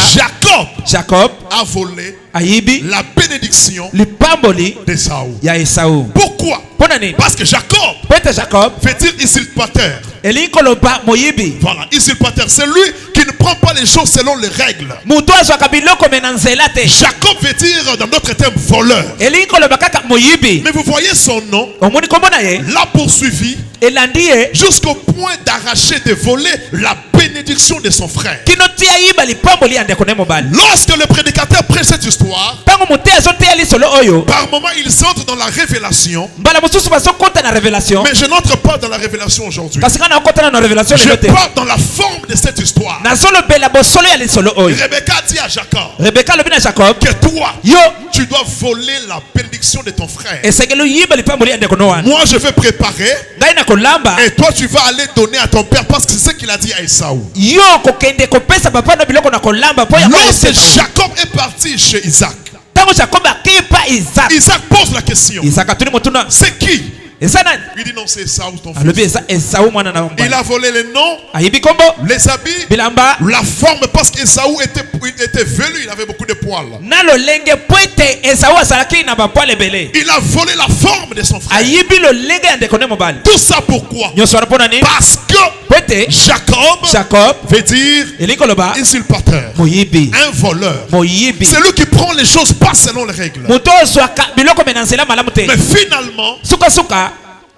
Speaker 2: jacob
Speaker 1: a volé
Speaker 2: ayibi
Speaker 1: la bénédiction
Speaker 2: lipamboli
Speaker 1: de Saül.
Speaker 2: ya esau
Speaker 1: Pourquoi?
Speaker 2: mpona nini
Speaker 1: Parce que Jacob
Speaker 2: po ete jacob
Speaker 1: veut dire usurpateur.
Speaker 2: elingi koloba moyibi
Speaker 1: Voilà, usurpateur, c'est lui qui ne prend pas les choses selon les règles.
Speaker 2: moto azwaka biloko me na nzela te
Speaker 1: Jacob veut dire, dans notre terme, voleur.
Speaker 2: elingi koloba kaka moyibi
Speaker 1: Mais vous voyez son nom,
Speaker 2: omoni kombo na ye
Speaker 1: l'a poursuivi
Speaker 2: elandi ye
Speaker 1: jusqu'au point d'arracher, de voler la bénédiction de son frère.
Speaker 2: kino ti ayiba lipamboli ya ndeko ne mobali
Speaker 1: Lorsque le prédicateur prêche cette histoire,
Speaker 2: ntango moteyi azoteya lisolo oyo
Speaker 1: par moment il entre dans la révélation.
Speaker 2: mbala mosusu bazokɔta na révélation
Speaker 1: Mais je n'entre pas dans la révélation aujourd'hui.
Speaker 2: kasi nga nakɔta na révélation
Speaker 1: Je
Speaker 2: lelo te
Speaker 1: parle dans la forme de cette histoire.
Speaker 2: nazolobela bosolo ya lisolo oyo
Speaker 1: Rebecca dit à Jacob
Speaker 2: rebeka alobi na jacob
Speaker 1: que toi,
Speaker 2: yo
Speaker 1: tu dois voler la bénédiction de ton frère.
Speaker 2: esengeli oyiba lipamboli ya ndeko no wana
Speaker 1: Moi, je vais préparer
Speaker 2: ngai na kolamba
Speaker 1: et toi, tu vas aller donner à ton père parce que c'est ce qu'il a dit à Esaü.
Speaker 2: yo kokende kopesa papa no biloko na kolamba mpo yango
Speaker 1: Lorsque
Speaker 2: esema
Speaker 1: Jacob est parti chez Isaac,
Speaker 2: ntango jacob akei pa isaac
Speaker 1: Isaac pose la question.
Speaker 2: isaac atuni motuna
Speaker 1: C'est qui?
Speaker 2: eza nani
Speaker 1: Il dit non, c'est Esaü, ton fils.
Speaker 2: alobi eza esau mwana na
Speaker 1: Il
Speaker 2: mobali
Speaker 1: a volé les noms,
Speaker 2: ayibi kombo
Speaker 1: les habits,
Speaker 2: bilamba
Speaker 1: la forme parce qu'Esaü était velu, il avait beaucoup de poils.
Speaker 2: na lolenge po ete esau azalaki na bapoile ebele
Speaker 1: Il a volé la forme de son frère.
Speaker 2: ayibi lolenge ya ndeko ne mobali
Speaker 1: Tout ça pourquoi?
Speaker 2: nyonso wana mpo na nini
Speaker 1: Parce que
Speaker 2: po ete Jacob
Speaker 1: veut dire
Speaker 2: elikoloba
Speaker 1: usurpateur,
Speaker 2: moyibi
Speaker 1: un voleur.
Speaker 2: moyibi
Speaker 1: C'est lui qui prend les choses pas selon les règles.
Speaker 2: moto zwaka biloko menanzela malamu te
Speaker 1: Mais finalement,
Speaker 2: suka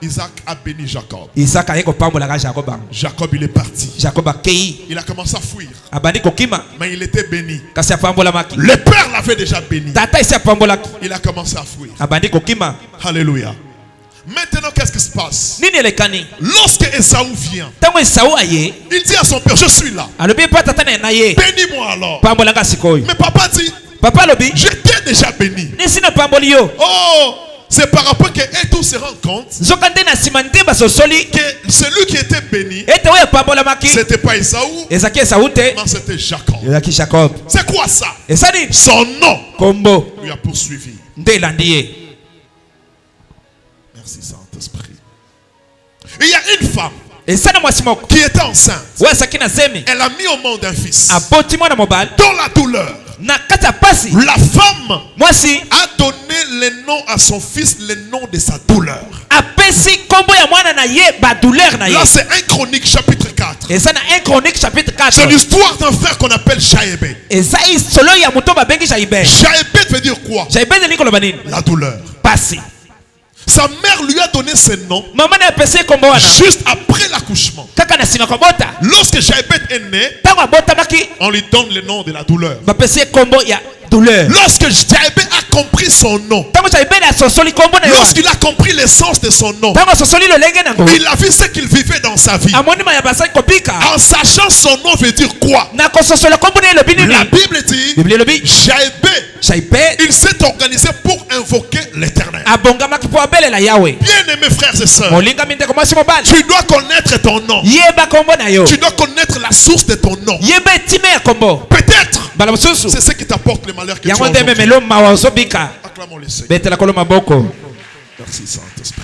Speaker 1: Isaac a béni Jacob.
Speaker 2: Isaka ye kopambolaka Jacob bango.
Speaker 1: Jacob, il est parti.
Speaker 2: Jacob akei
Speaker 1: Il a commencé à fuir.
Speaker 2: abandi kokima
Speaker 1: Mais il était béni.
Speaker 2: kasi apambolamaki
Speaker 1: Le père l'avait déjà béni.
Speaker 2: tata esi apambolaki
Speaker 1: Il a commencé à fuir.
Speaker 2: abandi kokima.
Speaker 1: Alléluia. Maintenant, qu'est-ce qui se passe?
Speaker 2: Nini elekani
Speaker 1: Lorsque Esaü vient,
Speaker 2: ntango Esau aye
Speaker 1: il dit à son père, je suis là.
Speaker 2: alobi mpo tata na ye
Speaker 1: Bénis-moi alors.
Speaker 2: pambolanga sikoyo.
Speaker 1: Mais papa dit,
Speaker 2: Papa alobi
Speaker 1: je t'ai déjà béni.
Speaker 2: nisi na pamboli yo
Speaker 1: Oh, c'est par rapport que tous se rendent compte
Speaker 2: nzoka nde na nsima nde basosoli
Speaker 1: que celui qui était béni,
Speaker 2: ete oyo epambolamaki
Speaker 1: c'était pas Esaü,
Speaker 2: ezalaki Esau te
Speaker 1: mais c'était Jacob.
Speaker 2: ezalaki Jacob.
Speaker 1: C'est quoi ça?
Speaker 2: eza nini
Speaker 1: Son nom
Speaker 2: kombo
Speaker 1: lui a poursuivi.
Speaker 2: nde elandi ye.
Speaker 1: Merci Saint-Esprit. Il y a une femme
Speaker 2: eza na mwasi moko
Speaker 1: qui était enceinte.
Speaker 2: oyo azalaki na zemi
Speaker 1: Elle a mis au monde un fils.
Speaker 2: aboti mwana mobali
Speaker 1: Dans la douleur,
Speaker 2: na kati ya pasi
Speaker 1: la femme
Speaker 2: mwasi
Speaker 1: a donné le nom à son fils, le nom de sa douleur.
Speaker 2: apesi kombo ya mwana na ye badouleur na ye.
Speaker 1: Là, c'est 1 Chronique chapitre 4.
Speaker 2: eza na 1 Chronique chapitre
Speaker 1: C'est
Speaker 2: 4
Speaker 1: l'histoire d'un frère qu'on appelle Jaébet.
Speaker 2: eza solo ya moto babengi Jaibel.
Speaker 1: Jaébet veut dire quoi?
Speaker 2: Jaibel elingi koloba nini?
Speaker 1: La douleur.
Speaker 2: Pasi.
Speaker 1: Sa mère lui a donné ce nom
Speaker 2: mama na apesi kombo wana
Speaker 1: juste après l'accouchement.
Speaker 2: kaka na nsima kobota
Speaker 1: Lorsque Jaébet est né,
Speaker 2: ntango abotamaki
Speaker 1: on lui donne le nom de la douleur.
Speaker 2: bapesi kombo ya douleur.
Speaker 1: Lorsque Jaébet a compris son nom,
Speaker 2: ntango Jaibel asosoli kombo na yo
Speaker 1: lorsqu'il a compris l'essence de son nom,
Speaker 2: ntango asosoli lolenge nango
Speaker 1: il a vu ce qu'il vivait dans sa vie.
Speaker 2: amoni maya basali kobika
Speaker 1: En sachant son nom veut dire quoi?
Speaker 2: na kososola kombo na elobi nini?
Speaker 1: La Bible dit,
Speaker 2: biblia elobi
Speaker 1: Jaébet,
Speaker 2: Jaibel
Speaker 1: il s'est organisé pour invoquer l'Éternel.
Speaker 2: abongamaki mpo abelela yawe.
Speaker 1: Bien-aimés frères et sœurs,
Speaker 2: molingami ndeko mwasi mobali
Speaker 1: tu dois connaître ton nom.
Speaker 2: yeba kombo na yo
Speaker 1: Tu dois connaître la source de ton nom.
Speaker 2: yeba etime ya kombo
Speaker 1: Peut-être,
Speaker 2: mbala mosusu
Speaker 1: c'est ce qui t'apporte le malheur que tu as
Speaker 2: yango nde
Speaker 1: aujourd'hui.
Speaker 2: memelo mawa ozobika
Speaker 1: Acclamons le Seigneur.
Speaker 2: betela kolo maboko.
Speaker 1: Merci Saint-Esprit.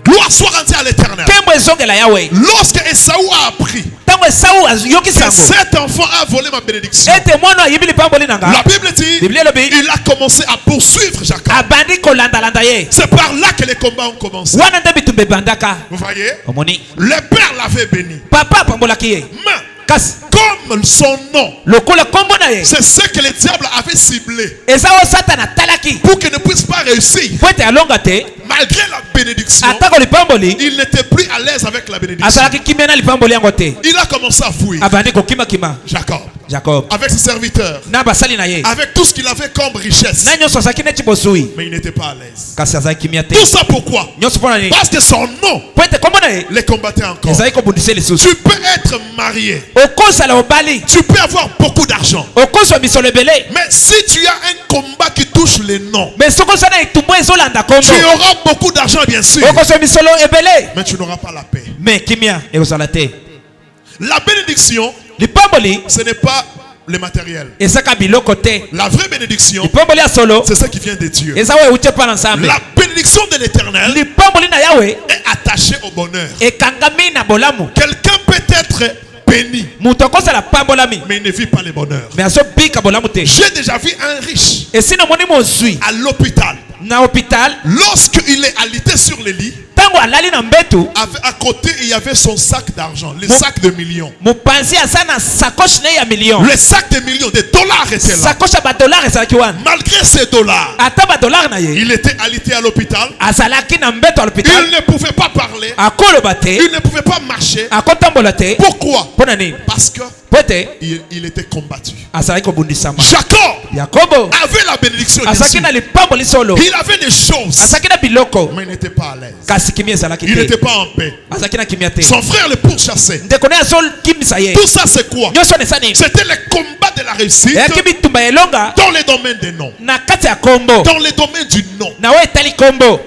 Speaker 1: Gloire soit rendue à l'Éternel.
Speaker 2: Kembo ezongela yawe.
Speaker 1: Lorsque Esaü a appris
Speaker 2: Ntango Esau ayoki
Speaker 1: que
Speaker 2: sango
Speaker 1: cet enfant a volé ma bénédiction,
Speaker 2: ete mwana ayibi lipamboli
Speaker 1: la
Speaker 2: nanga
Speaker 1: Bible dit,
Speaker 2: biblia elobi
Speaker 1: il a commencé à poursuivre Jacob.
Speaker 2: abandi kolandalanda ye.
Speaker 1: C'est par là que les combats ont commencé.
Speaker 2: wana nde bitumba ebandaka.
Speaker 1: Vous voyez?
Speaker 2: omoni
Speaker 1: Le père l'avait béni.
Speaker 2: papa apambolaki ye
Speaker 1: Mais
Speaker 2: kasi
Speaker 1: comme son nom,
Speaker 2: lokola kombo na ye
Speaker 1: c'est ce que le diable avait ciblé
Speaker 2: eza oyo satana atalaki
Speaker 1: pour qu'il ne puisse pas réussir.
Speaker 2: po ete alonga te
Speaker 1: Malgré la bénédiction,
Speaker 2: atako lipamboli
Speaker 1: il n'était plus à l'aise avec la bénédiction.
Speaker 2: azalaki kimia na lipamboli yango te
Speaker 1: Il a commencé à fuir.
Speaker 2: abandi kokimakima
Speaker 1: Jacob,
Speaker 2: Jacob
Speaker 1: avec ses serviteurs,
Speaker 2: na basali na ye
Speaker 1: avec tout ce qu'il avait comme richesse,
Speaker 2: na nyonso azalaki neti bosui
Speaker 1: mais il n'était pas à l'aise.
Speaker 2: kasi azalaki kimia te
Speaker 1: Tout ça pourquoi?
Speaker 2: nyonso mpo na nini
Speaker 1: Parce que son nom
Speaker 2: po ete kombo na ye
Speaker 1: les combattait encore.
Speaker 2: ezalaki kobundisa lisusu
Speaker 1: Tu peux être marié,
Speaker 2: okozala obali
Speaker 1: tu peux avoir beaucoup d'argent,
Speaker 2: okozwa misolo ebele
Speaker 1: mais si tu as un combat qui touche les noms,
Speaker 2: me soki ozala na etumbu ezolanda
Speaker 1: tu
Speaker 2: kombo
Speaker 1: auras beaucoup d'argent bien sûr,
Speaker 2: okozwa misolo ebele
Speaker 1: mais tu n'auras pas la paix.
Speaker 2: me kimia ekozala te.
Speaker 1: La bénédiction,
Speaker 2: lipamboli
Speaker 1: ce n'est pas le matériel.
Speaker 2: ezaka biloko te.
Speaker 1: La vraie bénédiction,
Speaker 2: lipamboli ya solo
Speaker 1: c'est ce qui vient de Dieu.
Speaker 2: eza oyo euti epa na nzambe.
Speaker 1: La bénédiction de l'Éternel
Speaker 2: lipamboli na yawe
Speaker 1: est attachée au bonheur.
Speaker 2: ekangami na bolamu.
Speaker 1: Quelqu'un peut être béni,
Speaker 2: moto akozala pambolami
Speaker 1: mais il ne vit pas le bonheur.
Speaker 2: me azobika bolamu te.
Speaker 1: J'ai déjà vu un riche
Speaker 2: esi namoni mozwi
Speaker 1: à l'hôpital.
Speaker 2: na hôpital
Speaker 1: Lorsqu'il est alité sur le lit,
Speaker 2: ntango alali na mbetu
Speaker 1: à côté, il y avait son sac d'argent, le sac de millions.
Speaker 2: mopanzi aza na sakoche na ye ya million.
Speaker 1: Le sac de millions de dollars était là.
Speaker 2: sakoche ya badollar ezalaki wana
Speaker 1: Malgré ces dollars,
Speaker 2: ata badollar na ye
Speaker 1: il était alité à l'hôpital.
Speaker 2: azalaki na mbeto ya l'hôpital
Speaker 1: Il ne pouvait pas parler.
Speaker 2: akoloba te
Speaker 1: Il ne pouvait pas marcher.
Speaker 2: akotambola te.
Speaker 1: Pourquoi?
Speaker 2: mpo na nini?
Speaker 1: Parce que
Speaker 2: po ete
Speaker 1: il était combattu.
Speaker 2: azalaki kobundisama.
Speaker 1: Jacob
Speaker 2: yakobo
Speaker 1: avait la bénédiction de
Speaker 2: azalaki
Speaker 1: Dieu.
Speaker 2: na lipamboli solo
Speaker 1: Il avait des choses,
Speaker 2: azalaki na biloko
Speaker 1: mais il n'était pas à l'aise.
Speaker 2: kasi kimia ezalaki
Speaker 1: Il
Speaker 2: te.
Speaker 1: n'était pas en paix.
Speaker 2: azalaki na kimia te.
Speaker 1: Son frère le pourchassait.
Speaker 2: ndeko naye azokimisa ye.
Speaker 1: Tout ça, c'est quoi?
Speaker 2: nyonso na eza nini?
Speaker 1: C'était le combat de la réussite
Speaker 2: eyaki bitumba ya elonga
Speaker 1: dans les domaines des noms.
Speaker 2: na kati ya kombo
Speaker 1: Dans les domaines du nom.
Speaker 2: na oyo etali kombo.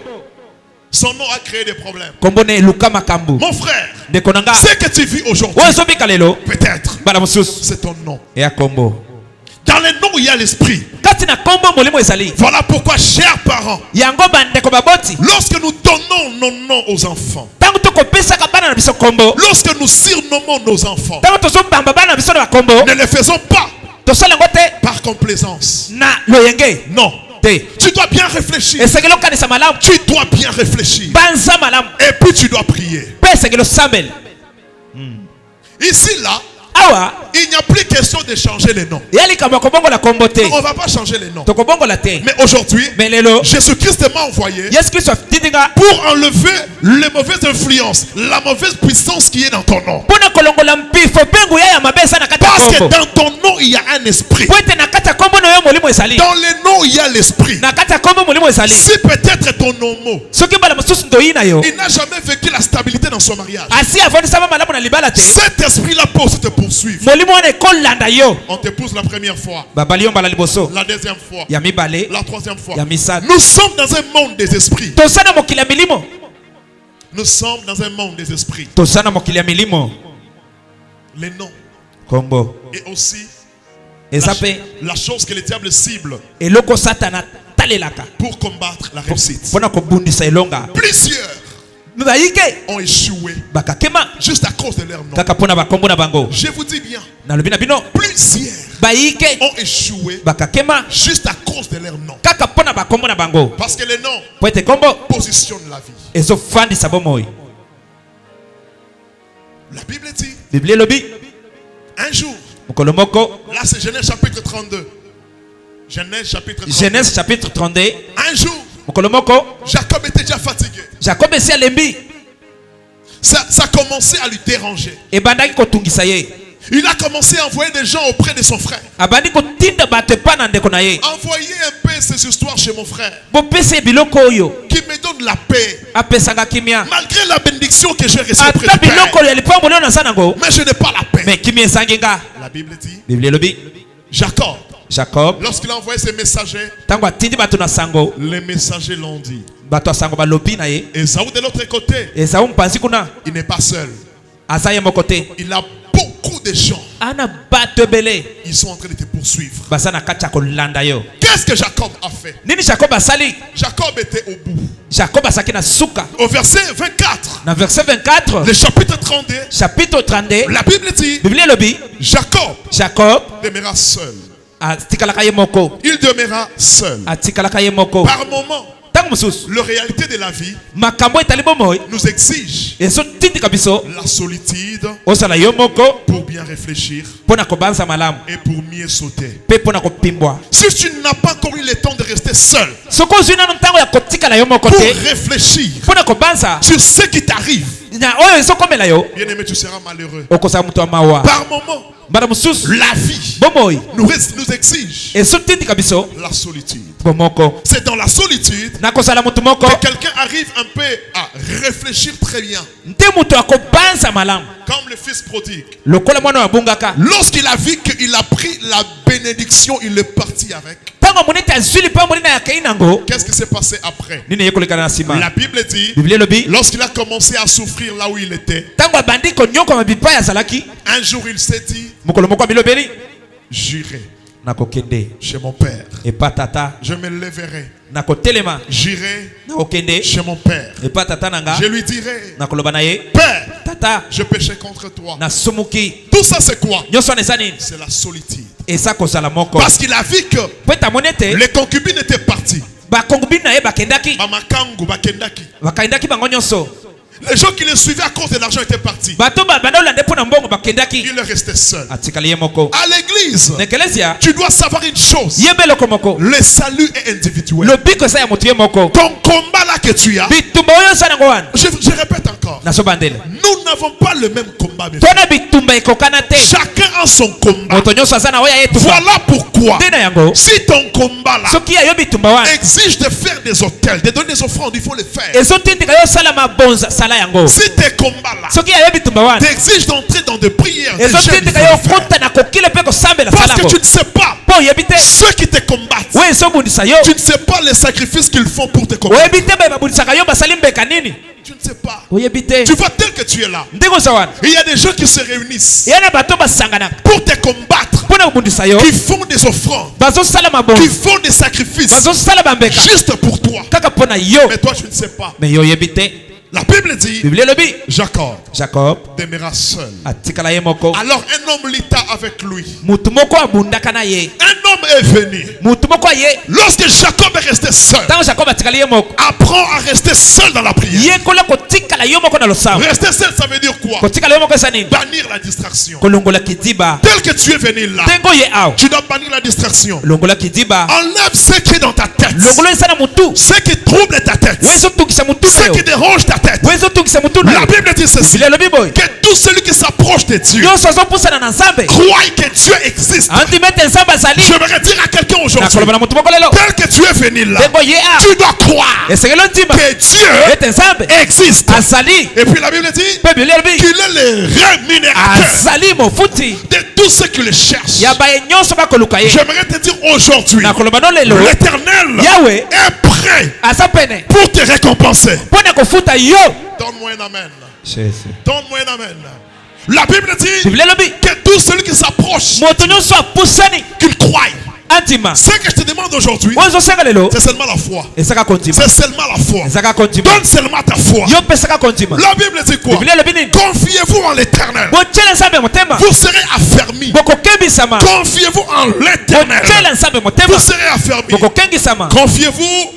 Speaker 1: Son nom a créé des problèmes.
Speaker 2: kombo na eluka makambo.
Speaker 1: Mon frère,
Speaker 2: ndeko na nga
Speaker 1: ce que tu vis aujourd'hui,
Speaker 2: oyo ezobika lelo
Speaker 1: peut-être,
Speaker 2: mbala mosusu
Speaker 1: c'est ton nom.
Speaker 2: eya kombo.
Speaker 1: Dans les noms, il y a l'esprit.
Speaker 2: kati na kombo molimo ezali.
Speaker 1: Voilà pourquoi, chers parents,
Speaker 2: yango bandeko baboti
Speaker 1: lorsque nous donnons nos noms aux enfants,
Speaker 2: ntango tokopesaka bana na biso kombo
Speaker 1: lorsque nous surnommons nos enfants,
Speaker 2: ntango tozobamba bana na biso na bakombo
Speaker 1: ne le faisons pas
Speaker 2: tosala yango te
Speaker 1: par complaisance.
Speaker 2: na loyenge
Speaker 1: Non.
Speaker 2: te
Speaker 1: Tu dois bien réfléchir.
Speaker 2: esengeli okanisa malamu
Speaker 1: Tu dois bien réfléchir.
Speaker 2: banza malamu
Speaker 1: Et puis tu dois prier.
Speaker 2: mpe esengeli osambela.
Speaker 1: Ici, là,
Speaker 2: Awa
Speaker 1: il n'y a plus question de changer les noms.
Speaker 2: yali likambo ya kobongola kombo te
Speaker 1: On ne va pas changer les noms.
Speaker 2: tokobongola te.
Speaker 1: Mais aujourd'hui,
Speaker 2: Me lelo
Speaker 1: Jésus-Christ m'a envoyé
Speaker 2: yesu kristo atindi nga
Speaker 1: pour enlever les mauvaises influences, la mauvaise puissance qui est dans ton nom.
Speaker 2: mpona kolongola mpifo mpe nguya ya mabe eza na kati ya
Speaker 1: Parce que
Speaker 2: kombo
Speaker 1: dans ton nom, il y a un esprit.
Speaker 2: po ete na kati ya kombo na yo molimo ezali
Speaker 1: Dans les noms, il y a l'esprit.
Speaker 2: na kati ya kombo molimo ezali.
Speaker 1: Si peut-être ton homo,
Speaker 2: soki mbala mosusu ndoyi na yo
Speaker 1: il n'a jamais vécu la stabilité dans son mariage,
Speaker 2: asi avandisama malamu na libala te
Speaker 1: cet esprit-là peut aussi te poursuivre.
Speaker 2: molimo wana ekolanda yo.
Speaker 1: On t'épouse la première fois,
Speaker 2: babali yo mbala liboso
Speaker 1: la deuxième fois,
Speaker 2: ya mibale
Speaker 1: la troisième fois.
Speaker 2: ya misato.
Speaker 1: Nous sommes dans un monde des esprits.
Speaker 2: toza na mokili ya milimo
Speaker 1: Nous sommes dans un monde des esprits.
Speaker 2: toza na mokili ya milimo.
Speaker 1: Les noms.
Speaker 2: kombo
Speaker 1: Et aussi,
Speaker 2: eza mpe
Speaker 1: la chose que le diable cible
Speaker 2: eloko satana talelaka
Speaker 1: pour combattre la réussite.
Speaker 2: mpona kobundisa elonga.
Speaker 1: Plusieurs
Speaker 2: bayike
Speaker 1: ont échoué
Speaker 2: bakakema
Speaker 1: juste à cause de leur nom.
Speaker 2: kaka mpona bakombo na bango.
Speaker 1: Je vous dis bien,
Speaker 2: nalobi na bino
Speaker 1: plusieurs
Speaker 2: bayike
Speaker 1: ont échoué
Speaker 2: bakakema
Speaker 1: juste à cause de leur nom.
Speaker 2: kaka mpona bakombo na bango.
Speaker 1: Parce que les noms
Speaker 2: po ete kombo
Speaker 1: positionnent la vie.
Speaker 2: ezofandisa bomoi.
Speaker 1: La Bible dit,
Speaker 2: biblia elobi
Speaker 1: un jour,
Speaker 2: mokolo moko
Speaker 1: là c'est Genèse chapitre 32. Genèse chapitre 32.
Speaker 2: genèse chapitre 32
Speaker 1: Un jour,
Speaker 2: mokolo moko
Speaker 1: Jacob était déjà fatigué.
Speaker 2: jacob esi alembi
Speaker 1: Ça commençait à lui déranger.
Speaker 2: ebandaki kotungisa ye.
Speaker 1: Il a commencé à envoyer des gens auprès de son frère.
Speaker 2: abandi kotinda bato epa na ndeko na ye.
Speaker 1: Envoyez un peu ces histoires chez mon frère,
Speaker 2: bopesa ye biloko oyo
Speaker 1: qui me donne la paix.
Speaker 2: apesanga kimia
Speaker 1: Malgré la bénédiction que j'ai reçue auprès
Speaker 2: ata
Speaker 1: du Père.
Speaker 2: biloko oyo ya lipamboli oyo naza nango
Speaker 1: Mais je n'ai pas la paix.
Speaker 2: me kimia ezangi nga.
Speaker 1: La Bible dit,
Speaker 2: biblia elobi
Speaker 1: Jacob,
Speaker 2: jacob
Speaker 1: lorsqu'il a envoyé ses messagers,
Speaker 2: ntango atindi bato na sango
Speaker 1: les messagers l'ont dit.
Speaker 2: bato ya sango balobi na ye.
Speaker 1: Esaü de l'autre côté,
Speaker 2: ezau mpanzi kuna
Speaker 1: il n'est pas seul.
Speaker 2: aza ye moko te
Speaker 1: Il a beaucoup de gens.
Speaker 2: ana bato ebele
Speaker 1: Ils sont en train de te poursuivre.
Speaker 2: baza na kati ya kolanda yo.
Speaker 1: Qu'est-ce que Jacob a fait?
Speaker 2: nini jacob asali?
Speaker 1: Jacob était au bout.
Speaker 2: jacob asaki na suka
Speaker 1: Au verset 24,
Speaker 2: na verset 24
Speaker 1: le chapitre 32,
Speaker 2: chapitre 32
Speaker 1: la Bible dit,
Speaker 2: biblia elobi
Speaker 1: Jacob
Speaker 2: jacob
Speaker 1: demeura seul.
Speaker 2: atikalaka ye moko
Speaker 1: Il demeura seul.
Speaker 2: atikalaka ye moko.
Speaker 1: Par moment,
Speaker 2: ntango mosusu
Speaker 1: la réalité de la vie
Speaker 2: makambo etali bomoi
Speaker 1: nous exige
Speaker 2: ezotindika biso
Speaker 1: la solitude
Speaker 2: ozala yo moko
Speaker 1: pour bien réfléchir
Speaker 2: mpona kobanza malamu
Speaker 1: et pour mieux sauter.
Speaker 2: mpe mpona kopimbwa.
Speaker 1: Si tu n'as pas encore eu le temps de rester seul
Speaker 2: soki ozwi nano ntango ya kotikala yo moko
Speaker 1: pour
Speaker 2: te
Speaker 1: réfléchir
Speaker 2: mpona kobanza
Speaker 1: sur ce qui t'arrive,
Speaker 2: na oyo ezokomela yo
Speaker 1: bien aimé, tu seras malheureux.
Speaker 2: okozala moto ya mawa.
Speaker 1: Par moment,
Speaker 2: mbala mosusu
Speaker 1: la vie
Speaker 2: bomoi
Speaker 1: nous exige
Speaker 2: ezotindika biso
Speaker 1: la solitude.
Speaker 2: bomoko.
Speaker 1: C'est dans la solitude
Speaker 2: na kozala moto moko
Speaker 1: que quelqu'un arrive un peu à réfléchir très bien.
Speaker 2: nde moto akobanza malamu
Speaker 1: Comme le fils prodigue.
Speaker 2: lokola mwana abungaka.
Speaker 1: Lorsqu'il a vu qu'il a pris la bénédiction, il est parti avec.
Speaker 2: ntango amoni ete azwi lipamboli na yakei nango
Speaker 1: Qu'est-ce qui s'est passé après?
Speaker 2: nini ekolekana na
Speaker 1: La
Speaker 2: nsima.
Speaker 1: Bible dit,
Speaker 2: biblia elobi
Speaker 1: lorsqu'il a commencé à souffrir là où il était,
Speaker 2: ntango abandi konyokoma bipai azalaki
Speaker 1: un jour il s'est dit,
Speaker 2: mokolo moko abilobeli
Speaker 1: j'irai
Speaker 2: nakokende
Speaker 1: chez mon père.
Speaker 2: epa tata
Speaker 1: Je me lèverai.
Speaker 2: nakotelema
Speaker 1: J'irai
Speaker 2: nakokende
Speaker 1: chez mon père.
Speaker 2: epa tata na nga
Speaker 1: Je lui dirai,
Speaker 2: nakoloba na ye
Speaker 1: Père,
Speaker 2: tata
Speaker 1: je péchais contre toi.
Speaker 2: nasumuki.
Speaker 1: Tout ça c'est quoi?
Speaker 2: nyonso wana eza nini?
Speaker 1: C'est la solitude.
Speaker 2: eza kozala moko
Speaker 1: Parce qu'il a vu que
Speaker 2: po ete amoni ete
Speaker 1: les concubines étaient parties.
Speaker 2: bakongubini na ye bakendaki
Speaker 1: Mamakangu, bakendaki.
Speaker 2: bakendaki bango nyonso.
Speaker 1: Les gens qui le suivaient à cause de l'argent étaient partis.
Speaker 2: bato babanda olanda mpo na mbongo bakendaki.
Speaker 1: Il est resté seul.
Speaker 2: atikali ye moko.
Speaker 1: À l'église,
Speaker 2: na ekelezia
Speaker 1: tu dois savoir une chose.
Speaker 2: yeba eloko moko.
Speaker 1: Le salut est individuel.
Speaker 2: lobiko eza ya moto ye moko.
Speaker 1: Ton combat là que tu as,
Speaker 2: bitumba oyo oza nango wana
Speaker 1: je répète encore,
Speaker 2: nazobandela
Speaker 1: nous n'avons pas le même combat. Mes frères.
Speaker 2: tona bitumba ekokana te.
Speaker 1: Chacun a son combat.
Speaker 2: moto nyonso aza na oyo ayetuka.
Speaker 1: Voilà pourquoi,
Speaker 2: nde na yango
Speaker 1: si ton combat là
Speaker 2: soki yayo bitumba wana
Speaker 1: exige de faire des hôtels, de donner des offrandes, il faut le faire.
Speaker 2: ezotindika yo osala mabonza sala yango.
Speaker 1: Si tes combats là
Speaker 2: soki yayo bitumba wana
Speaker 1: t'exige d'entrer dans des prières, des jeûnes, il
Speaker 2: ezotindika
Speaker 1: faut
Speaker 2: yo
Speaker 1: le faire.
Speaker 2: okota na kokile mpe kosambela
Speaker 1: Parce
Speaker 2: sala
Speaker 1: que
Speaker 2: yango.
Speaker 1: tu ne sais pas,
Speaker 2: mpo oyebi te
Speaker 1: ceux qui te combattent,
Speaker 2: oyo ezobundisa yo
Speaker 1: tu ne sais pas les sacrifices qu'ils font pour te combattre.
Speaker 2: oyebi te baye babundisaka yo basali mbeka nini
Speaker 1: Tu ne sais pas.
Speaker 2: oyebi te
Speaker 1: Tu vois tel que tu es là.
Speaker 2: ndenge oza wana
Speaker 1: Il y a des gens qui se réunissent
Speaker 2: eya na bato basanganaka
Speaker 1: pour te combattre,
Speaker 2: mpo na kobundisa yo
Speaker 1: qui font des offrandes,
Speaker 2: bazosala
Speaker 1: qui
Speaker 2: mabonzo
Speaker 1: font des sacrifices
Speaker 2: bazosala bambeka
Speaker 1: juste pour toi.
Speaker 2: kaka mpo na yo.
Speaker 1: Mais toi, tu ne sais pas.
Speaker 2: me yo oyebi te.
Speaker 1: La Bible dit,
Speaker 2: biblia elobi
Speaker 1: Jacob
Speaker 2: jacob
Speaker 1: demeura seul.
Speaker 2: atikala ye moko.
Speaker 1: Alors un homme lutta avec lui.
Speaker 2: motu moko abundaka na ye.
Speaker 1: Un homme est venu.
Speaker 2: mutu moko ye
Speaker 1: Lorsque Jacob est resté seul,
Speaker 2: ntango jacob atikali ye moko
Speaker 1: apprends à rester seul dans la prière.
Speaker 2: yekola kotikala yo moko na losambo.
Speaker 1: Rester seul, ça veut dire quoi?
Speaker 2: Kotikala yo moko eza nini?
Speaker 1: Bannir la distraction.
Speaker 2: kolongola kidiba.
Speaker 1: Tel que tu es venu là,
Speaker 2: ntengo ye awa
Speaker 1: tu dois bannir la distraction.
Speaker 2: longola kidiba.
Speaker 1: Enlève ce qui est dans ta tête,
Speaker 2: longola eza na mutu
Speaker 1: ce qui trouble ta tête,
Speaker 2: wezotungisa mutu na
Speaker 1: ce
Speaker 2: yo
Speaker 1: qui dérange ta tête.
Speaker 2: wezotungisa mutu na
Speaker 1: La
Speaker 2: yo.
Speaker 1: Bible dit ceci,
Speaker 2: Biblia elobi boye
Speaker 1: que tout celui qui s'approche de Dieu
Speaker 2: nyonso azopusana na nzambe
Speaker 1: croit que Dieu existe.
Speaker 2: andimete nzambe azali.
Speaker 1: J'aimerais dire à quelqu'un aujourd'hui,
Speaker 2: nakoloba na mutu moko lelo
Speaker 1: tel que tu es venu là,
Speaker 2: ntengo ye awa
Speaker 1: tu dois croire
Speaker 2: esengeli ondima
Speaker 1: que Dieu
Speaker 2: ete nzambe
Speaker 1: existe.
Speaker 2: azali.
Speaker 1: Et puis la Bible dit
Speaker 2: mpe biblia elobi
Speaker 1: qu'il est le rémunérateur
Speaker 2: azali mofuti
Speaker 1: de tous ceux qui le cherchent.
Speaker 2: ya baye nyonso bakoluka ye.
Speaker 1: J'aimerais te dire aujourd'hui,
Speaker 2: nakoloba no lelo
Speaker 1: l'Éternel
Speaker 2: yawe
Speaker 1: est prêt
Speaker 2: aza pene
Speaker 1: pour te récompenser.
Speaker 2: mpo na kofuta yo.
Speaker 1: Donne-moi un amen. Donne-moi un amen. La Bible dit
Speaker 2: biblia elobi
Speaker 1: que tout celui qui s'approche,
Speaker 2: moto nyonso apusani
Speaker 1: qu'il croie.
Speaker 2: andima.
Speaker 1: Ce que je te demande aujourd'hui,
Speaker 2: oyo ozosenga lelo
Speaker 1: c'est seulement la foi.
Speaker 2: ezaka kondima.
Speaker 1: C'est seulement la foi.
Speaker 2: ezaka kondima.
Speaker 1: Donne seulement ta foi.
Speaker 2: yo pesaka kondima.
Speaker 1: La Bible dit quoi?
Speaker 2: biblia elobi nini?
Speaker 1: Confiez-vous en l'Éternel.
Speaker 2: botyela nzambe motema
Speaker 1: Vous serez affermis.
Speaker 2: bokokebisama.
Speaker 1: Confiez-vous en l'Éternel.
Speaker 2: botyela nzambe motema
Speaker 1: Vous serez affermis.
Speaker 2: bokokengisama.
Speaker 1: Confiez-vous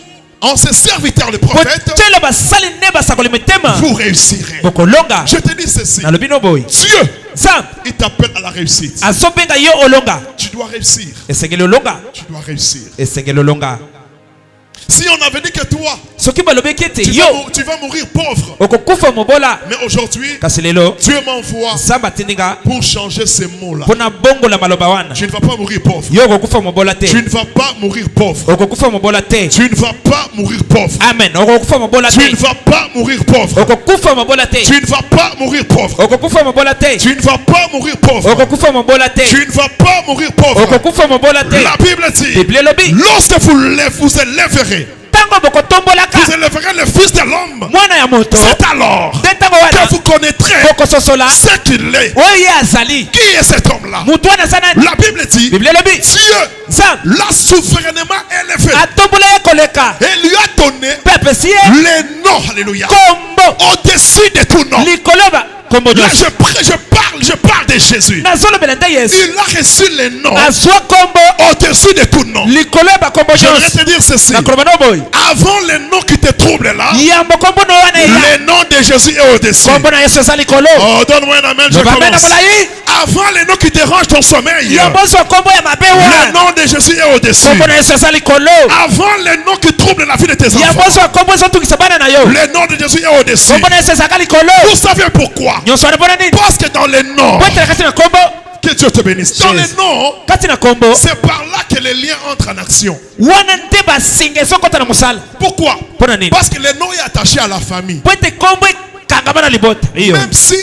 Speaker 1: en ses serviteurs, les prophètes.
Speaker 2: botyela basali ne basakoli mitema
Speaker 1: Vous réussirez.
Speaker 2: bokolonga.
Speaker 1: Je te dis ceci.
Speaker 2: nalobi no boye
Speaker 1: Dieu,
Speaker 2: nzambe
Speaker 1: il t'appelle à la réussite.
Speaker 2: azobenga yo olonga.
Speaker 1: Tu dois réussir.
Speaker 2: esengeli olonga.
Speaker 1: Tu dois réussir.
Speaker 2: esengeli olonga.
Speaker 1: Si on avait dit que toi,
Speaker 2: soki balobeki ete
Speaker 1: tu
Speaker 2: yo
Speaker 1: vas mourir pauvre.
Speaker 2: okokufa mobola
Speaker 1: Mais aujourd'hui,
Speaker 2: kasi lelo
Speaker 1: Dieu m'envoie
Speaker 2: nzambe atindinga
Speaker 1: pour changer ces mots-là.
Speaker 2: mpona bongola maloba wana.
Speaker 1: Tu ne vas pas mourir pauvre.
Speaker 2: yo okokufa mobola
Speaker 1: Tu
Speaker 2: te.
Speaker 1: ne vas pas mourir pauvre.
Speaker 2: okokufa mobola te.
Speaker 1: Tu ne vas pas mourir pauvre.
Speaker 2: amen. okokufa mobola
Speaker 1: Tu ne
Speaker 2: te.
Speaker 1: vas pas mourir pauvre.
Speaker 2: okokufa mobola te.
Speaker 1: Tu ne vas pas mourir pauvre.
Speaker 2: okokufa mobola te.
Speaker 1: Tu ne vas pas mourir pauvre.
Speaker 2: okokufa mobola te.
Speaker 1: Tu ne vas pas mourir pauvre.
Speaker 2: okokufa mobola te.
Speaker 1: La Bible dit,
Speaker 2: biblia elobi
Speaker 1: lorsque vous élèverez,
Speaker 2: ntango bokotombolaka
Speaker 1: vous élèverez le Fils de l'homme.
Speaker 2: mwana ya moto
Speaker 1: C'est alors
Speaker 2: nde ntango
Speaker 1: que
Speaker 2: wana
Speaker 1: vous connaîtrez
Speaker 2: bokososola
Speaker 1: ce qu'il est.
Speaker 2: oyo ye azali.
Speaker 1: Qui est cet homme-là?
Speaker 2: mutu wana aza nani?
Speaker 1: La Bible dit,
Speaker 2: biblia elobi
Speaker 1: Dieu
Speaker 2: nzambe
Speaker 1: l'a souverainement élevé
Speaker 2: atombola ye koleka
Speaker 1: et lui a donné
Speaker 2: mpe apesi ye
Speaker 1: les noms, alléluia,
Speaker 2: kombo
Speaker 1: au-dessus de tout nom.
Speaker 2: likolo ba kombo
Speaker 1: Là,
Speaker 2: nyonso.
Speaker 1: je parle de Jésus.
Speaker 2: nazolobela nde yesu
Speaker 1: Il a reçu les noms
Speaker 2: azwa kombo
Speaker 1: au-dessus de tout nom.
Speaker 2: likolo ya bakombo
Speaker 1: J'aimerais
Speaker 2: nyonso.
Speaker 1: te dire ceci.
Speaker 2: nakoloba no boye
Speaker 1: Avant les noms qui te troublent là,
Speaker 2: yambo kombo no wana eya
Speaker 1: le nom de Jésus est au-dessus.
Speaker 2: kombo na yesu eza likolo.
Speaker 1: Oh, donne-moi un amen, je
Speaker 2: loba amen na
Speaker 1: commence.
Speaker 2: molai.
Speaker 1: Avant les noms qui dérangent ton sommeil,
Speaker 2: yambo so kombo ya mabe
Speaker 1: le
Speaker 2: wana
Speaker 1: nom de Jésus est au-dessus.
Speaker 2: kombo na yesu eza likolo.
Speaker 1: Avant les noms qui troublent la vie de tes
Speaker 2: yambo
Speaker 1: enfants,
Speaker 2: so kombo ezotungisa bana na yo
Speaker 1: le nom de Jésus est au-dessus.
Speaker 2: kombo na yesu ezaka likolo.
Speaker 1: Vous savez pourquoi?
Speaker 2: nyonso wana mpona nini?
Speaker 1: Parce que dans les noms,
Speaker 2: po etela kati na kombo
Speaker 1: que Dieu te bénisse. Dans les noms,
Speaker 2: kati na kombo
Speaker 1: c'est par là que les liens entrent en action.
Speaker 2: wana nde basinga ezokɔta na mosala.
Speaker 1: Pourquoi?
Speaker 2: mpona nini?
Speaker 1: Parce que le nom est attaché à la famille.
Speaker 2: po ete kombo ekangama na libota iyo.
Speaker 1: Même si,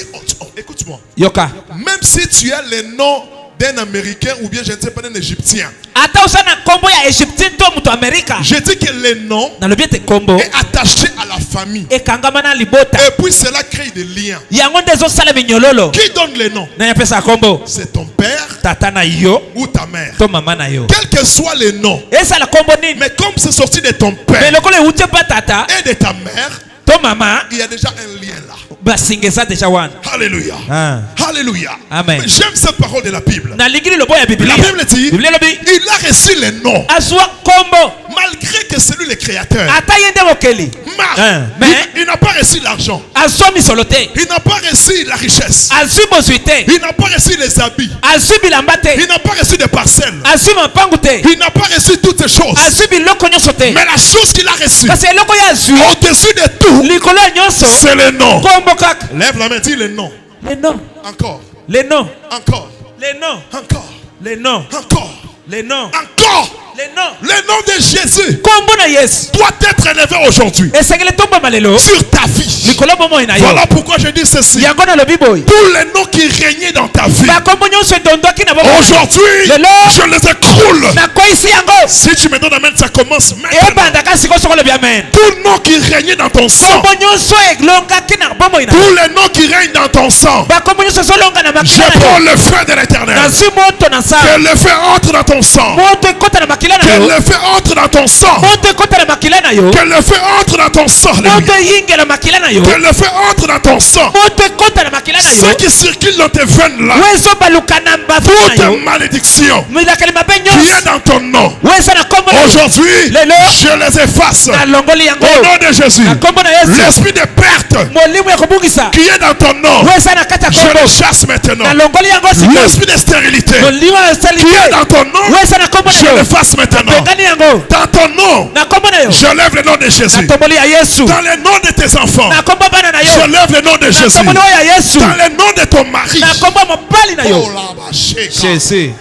Speaker 1: écoute-moi,
Speaker 2: yoka
Speaker 1: même si tu as le nom d'un Américain ou bien je ne sais pas d'un Égyptien,
Speaker 2: ata oza na kombo ya egyptien to moto amerika
Speaker 1: je dis que le nom
Speaker 2: nalobi ete kombo
Speaker 1: est attaché à la famille.
Speaker 2: ekangama na libota
Speaker 1: Et puis cela crée des liens.
Speaker 2: yango nde ezosala minyololo.
Speaker 1: Qui donne les noms?
Speaker 2: nani apesaka kombo?
Speaker 1: C'est ton père
Speaker 2: tata na yo
Speaker 1: ou ta mère.
Speaker 2: to mama na yo.
Speaker 1: Quel que soit le nom.
Speaker 2: ezala kombo nini?
Speaker 1: Mais comme c'est sorti de ton
Speaker 2: me
Speaker 1: père
Speaker 2: lokolo ewuti mpa tata
Speaker 1: et de ta mère,
Speaker 2: to mama
Speaker 1: il y a déjà un lien là.
Speaker 2: basinga eza deja wana.
Speaker 1: Alléluia.
Speaker 2: Ah.
Speaker 1: Alléluia.
Speaker 2: Amen.
Speaker 1: Mais j'aime cette parole de la Bible.
Speaker 2: nalingi lilobo ya
Speaker 1: La
Speaker 2: biblia.
Speaker 1: Bible dit,
Speaker 2: biblia elobi
Speaker 1: il a reçu les noms.
Speaker 2: azwa kombo
Speaker 1: Malgré que c'est lui le créateur.
Speaker 2: ata ye nde mokeli.
Speaker 1: Marc,
Speaker 2: Mais
Speaker 1: il n'a pas reçu l'argent.
Speaker 2: azwa misolo te.
Speaker 1: Il n'a pas reçu la richesse.
Speaker 2: azwi bozwi te.
Speaker 1: Il n'a pas reçu les habits.
Speaker 2: azwi bilamba te.
Speaker 1: Il n'a pas reçu des parcelles.
Speaker 2: azwi mapangu te.
Speaker 1: Il n'a pas reçu toutes ces choses.
Speaker 2: azwi biloko nyonso te.
Speaker 1: Mais la chose qu'il a reçue,
Speaker 2: kasi eloko ye azwi
Speaker 1: au-dessus de tout,
Speaker 2: likolo ya nyonso
Speaker 1: c'est le nom.
Speaker 2: kombo kaka.
Speaker 1: Lève la main, dis le nom.
Speaker 2: les noms
Speaker 1: Encore.
Speaker 2: les noms
Speaker 1: Encore.
Speaker 2: les noms
Speaker 1: Encore.
Speaker 2: les noms
Speaker 1: Encore.
Speaker 2: les noms
Speaker 1: Encore.
Speaker 2: les noms
Speaker 1: Le nom de Jésus
Speaker 2: kombo na yesu
Speaker 1: doit être élevé aujourd'hui
Speaker 2: esengeli tombama lelo
Speaker 1: sur ta vie.
Speaker 2: likolo bomoi na yo.
Speaker 1: Voilà pourquoi je dis ceci.
Speaker 2: yango nalobi boye
Speaker 1: Tous les noms qui régnaient dans ta vie,
Speaker 2: bakombo nyonso edondoki na bomoi
Speaker 1: aujourd'hui,
Speaker 2: lelo
Speaker 1: je les écroule.
Speaker 2: nakweyisi yango
Speaker 1: Si tu me donnes amen, ça commence maintenant.
Speaker 2: ebandaka sikoyo soko lobi amen.
Speaker 1: Tout nom qui régnait dans ton sang,
Speaker 2: kombo nyonso elongaki na bomoi na
Speaker 1: tous les noms qui règnent dans ton sang,
Speaker 2: bakombo nyonso ezolonga na
Speaker 1: je
Speaker 2: makila na
Speaker 1: prends
Speaker 2: yo.
Speaker 1: le feu de l'éternel.
Speaker 2: nazwi moto na
Speaker 1: Que
Speaker 2: nzambe
Speaker 1: le feu entre dans ton sang.
Speaker 2: moto ekota na makila makila na
Speaker 1: Que
Speaker 2: yo
Speaker 1: le feu entre dans ton sang.
Speaker 2: moto ekotela makila na yo
Speaker 1: Que le feu entre dans ton sang.
Speaker 2: moto
Speaker 1: Alléluia.
Speaker 2: eyingela makila na yo
Speaker 1: Que le feu entre dans ton sang.
Speaker 2: moto ekotela makila na yo
Speaker 1: Ce qui circule dans tes veines là.
Speaker 2: wezobaluka na mbavu na
Speaker 1: Toute
Speaker 2: yo
Speaker 1: malédiction
Speaker 2: milakeli mabe
Speaker 1: qui est
Speaker 2: nyonso
Speaker 1: dans ton nom.
Speaker 2: weza na kombo na yo
Speaker 1: Aujourd'hui,
Speaker 2: Lelo.
Speaker 1: je les efface.
Speaker 2: nalongoli yango
Speaker 1: Au nom de Jésus.
Speaker 2: na kombo na yesu
Speaker 1: L'esprit de perte
Speaker 2: molimo ya kobungisa
Speaker 1: qui est dans ton nom.
Speaker 2: weza na kati ya
Speaker 1: Je le
Speaker 2: kombo
Speaker 1: chasse maintenant.
Speaker 2: nalongoli yango sikoyo
Speaker 1: L'esprit de stérilité
Speaker 2: molimo ya
Speaker 1: qui est
Speaker 2: salite
Speaker 1: dans ton nom.
Speaker 2: weza na kombo
Speaker 1: Je
Speaker 2: na
Speaker 1: le
Speaker 2: yo
Speaker 1: fasse maintenant.
Speaker 2: pekani yango
Speaker 1: Dans ton nom,
Speaker 2: na kombo na yo
Speaker 1: je lève le nom de Jésus.
Speaker 2: na tomboli ya yesu
Speaker 1: Dans le nom de tes enfants,
Speaker 2: na kombo bana na yo
Speaker 1: je lève le nom de
Speaker 2: na
Speaker 1: Jésus.
Speaker 2: tomboli oyo ya yesu
Speaker 1: Dans le nom de ton mari.
Speaker 2: na kombo mobali na
Speaker 1: Oh
Speaker 2: yo
Speaker 1: là, bah, shake.
Speaker 2: jésus